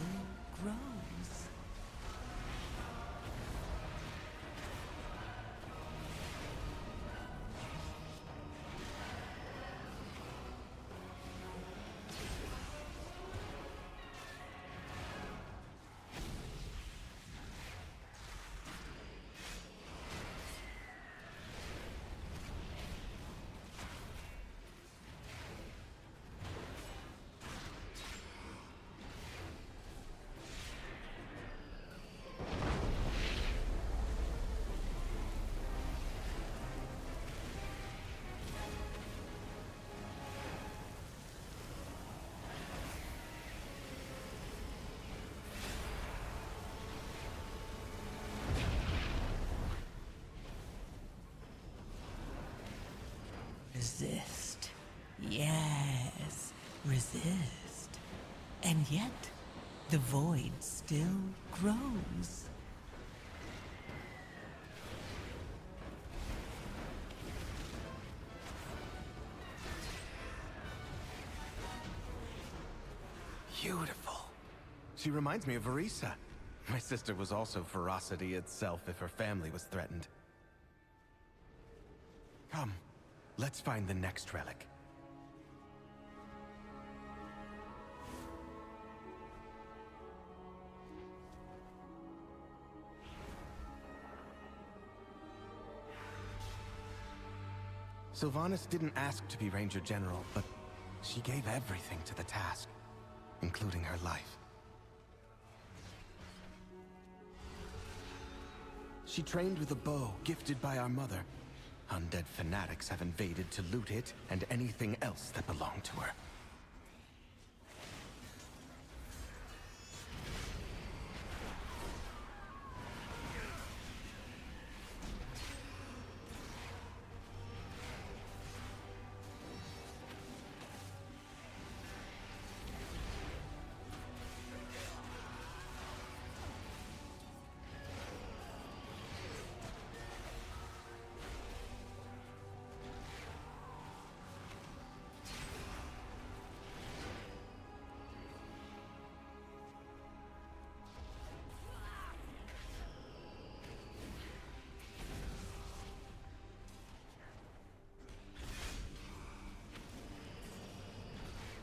grows. Resist. Yes, resist. And yet, the void still grows. Beautiful. She reminds me of Verisa. My sister was also ferocity itself if her family was threatened. Come, let's find the next relic. Sylvanas didn't ask to be Ranger General, but she gave everything to the task, including her life. She trained with a bow gifted by our mother. Undead fanatics have invaded to loot it and anything else that belonged to her.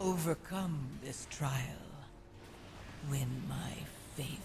Overcome this trial. Win my favor.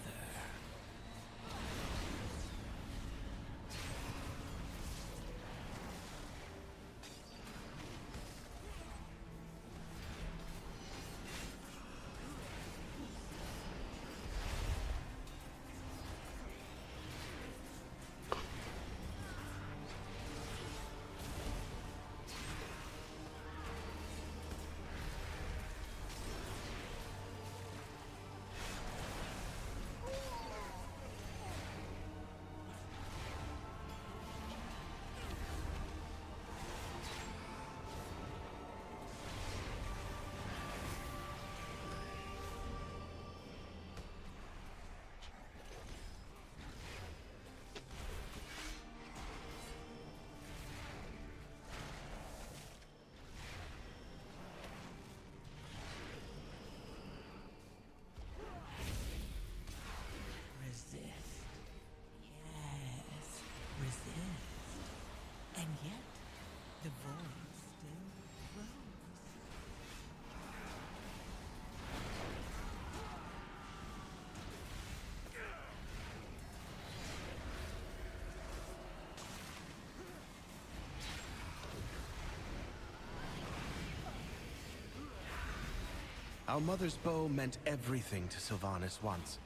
Our mother's bow meant everything to Sylvanas once.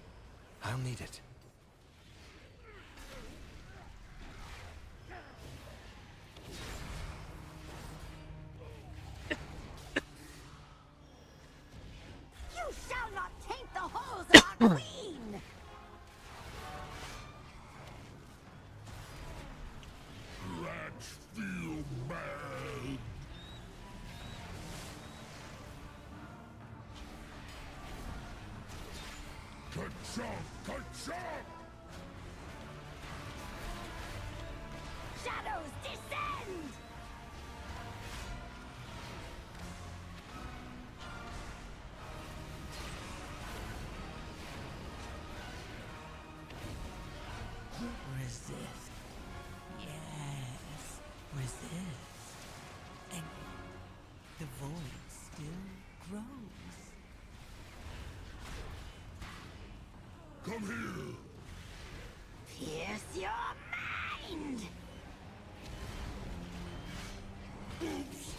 I'll need it. You shall not taint the halls of our queen! Let's feel bad. Ka-chomp! Ka-chomp! Shadows descend! Resist. Yes, resist. And the void still grows. Come here! Pierce your mind! Oops!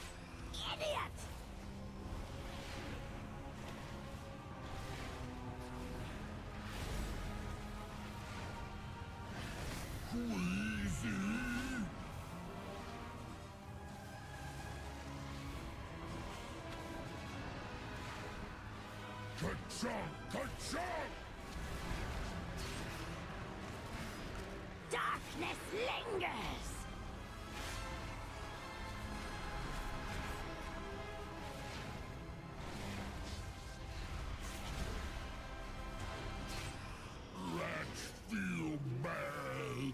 Idiot! Queasy! Ka-chomp! Ka-chomp! Darkness lingers! Let's feel bad.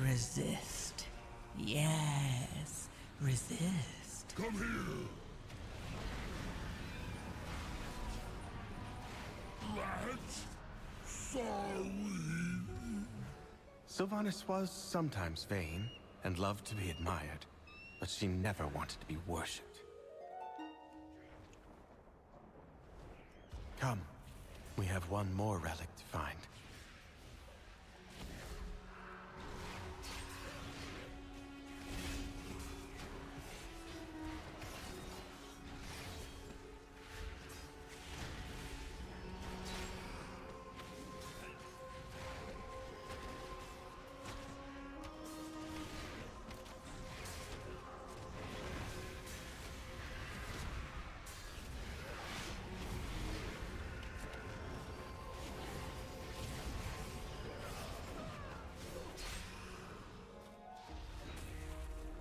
Resist. Yes, resist. Come here. Let's sorry. Sylvanas was sometimes vain and loved to be admired, but she never wanted to be worshipped. Come, we have one more relic to find.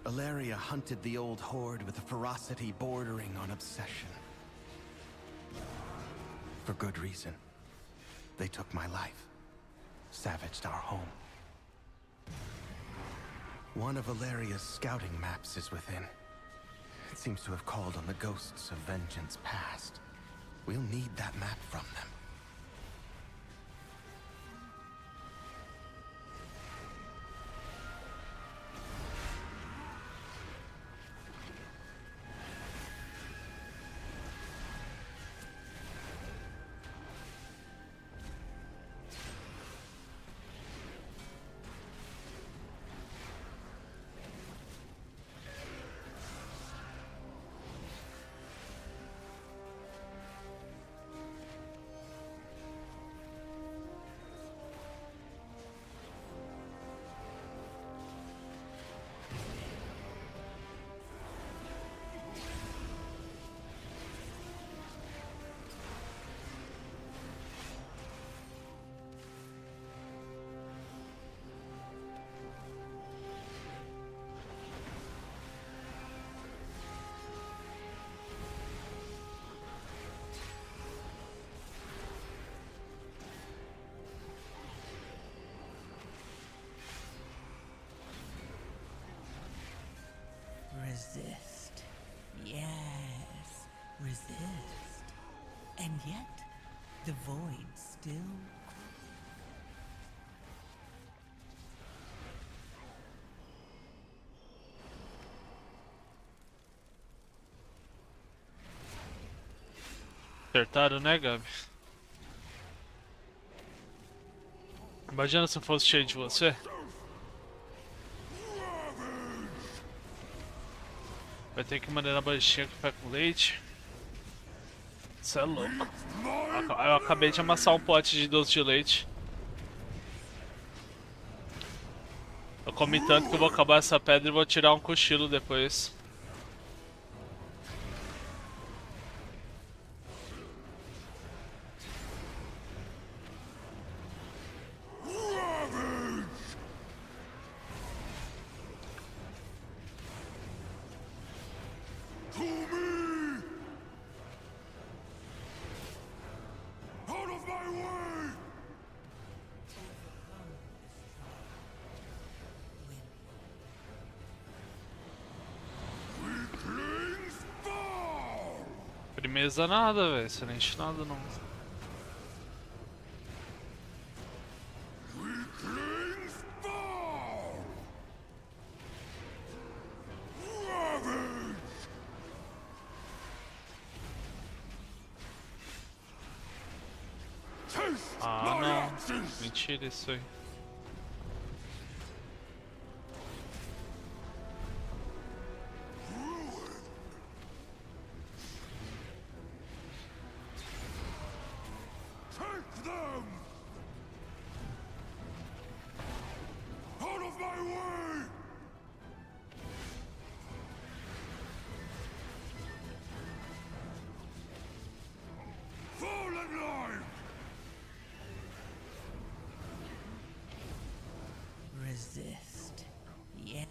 Valeria hunted the old horde with a ferocity bordering on obsession. For good reason. They took my life, savaged our home. One of Valeria's scouting maps is within. It seems to have called on the ghosts of vengeance past. We'll need that map from them. Resist. Yes, resist. And yet, the void still... Acertado, né, Gabi? Imagina se eu fosse cheio de você. Vai ter que mandar na baixinha café com leite. Isso é louco. Eu acabei de amassar um pote de doce de leite. Eu comi tanto que eu vou acabar essa pedra e vou tirar um cochilo depois. Firmeza nada, velho. Você não enche nada, não. Ah, não. Mentira isso aí. Resist. Yes.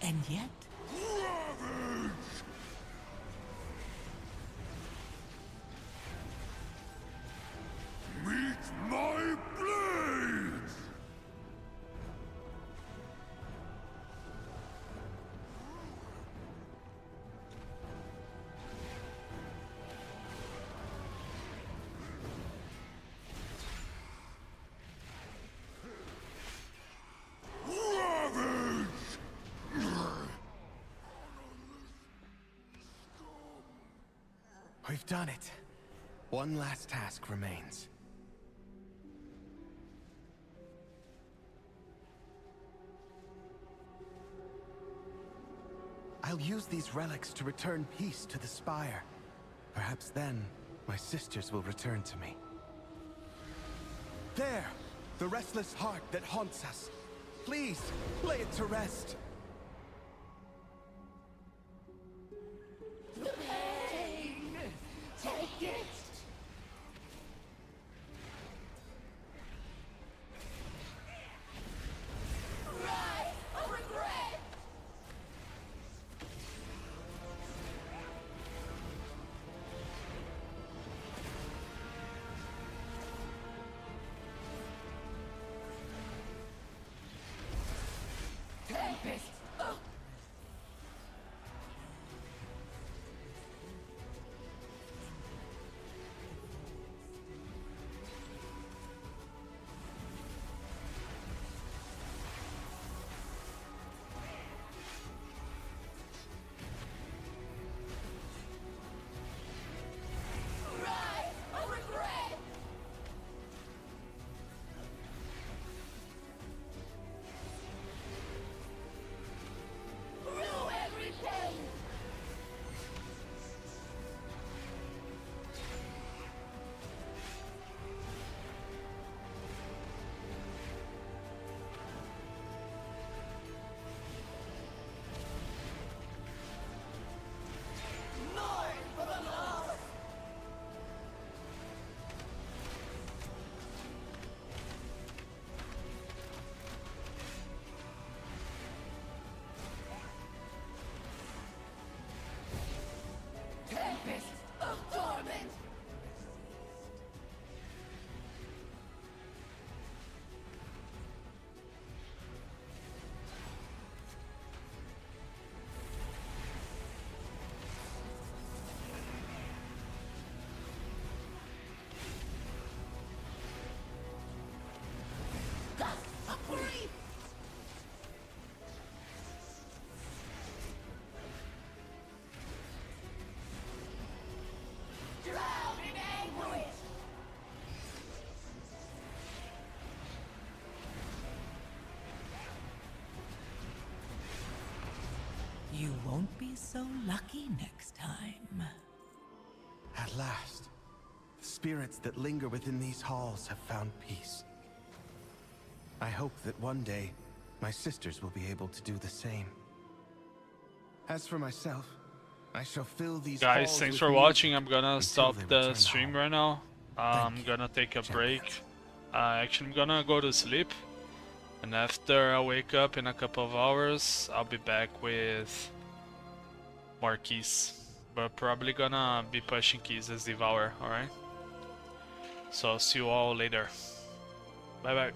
And yet... Meet my blades! We've done it. One last task remains. I'll use these relics to return peace to the Spire. Perhaps then, my sisters will return to me. There! The restless heart that haunts us. Please, lay it to rest. The pain! Take it! Rise of regret! Tempest You won't be so lucky next time. At last, the spirits that linger within these halls have found peace. I hope that one day, my sisters will be able to do the same. As for myself, I shall fill these Guys, halls thanks with for music watching. I'm gonna until stop they the return stream home. right now. I'm Thank gonna take a champions. break. Actually, I'm gonna go to sleep. And after I wake up in a couple of hours, I'll be back with more keys. But probably gonna be pushing keys as Devour, alright? So, see you all later. Bye bye.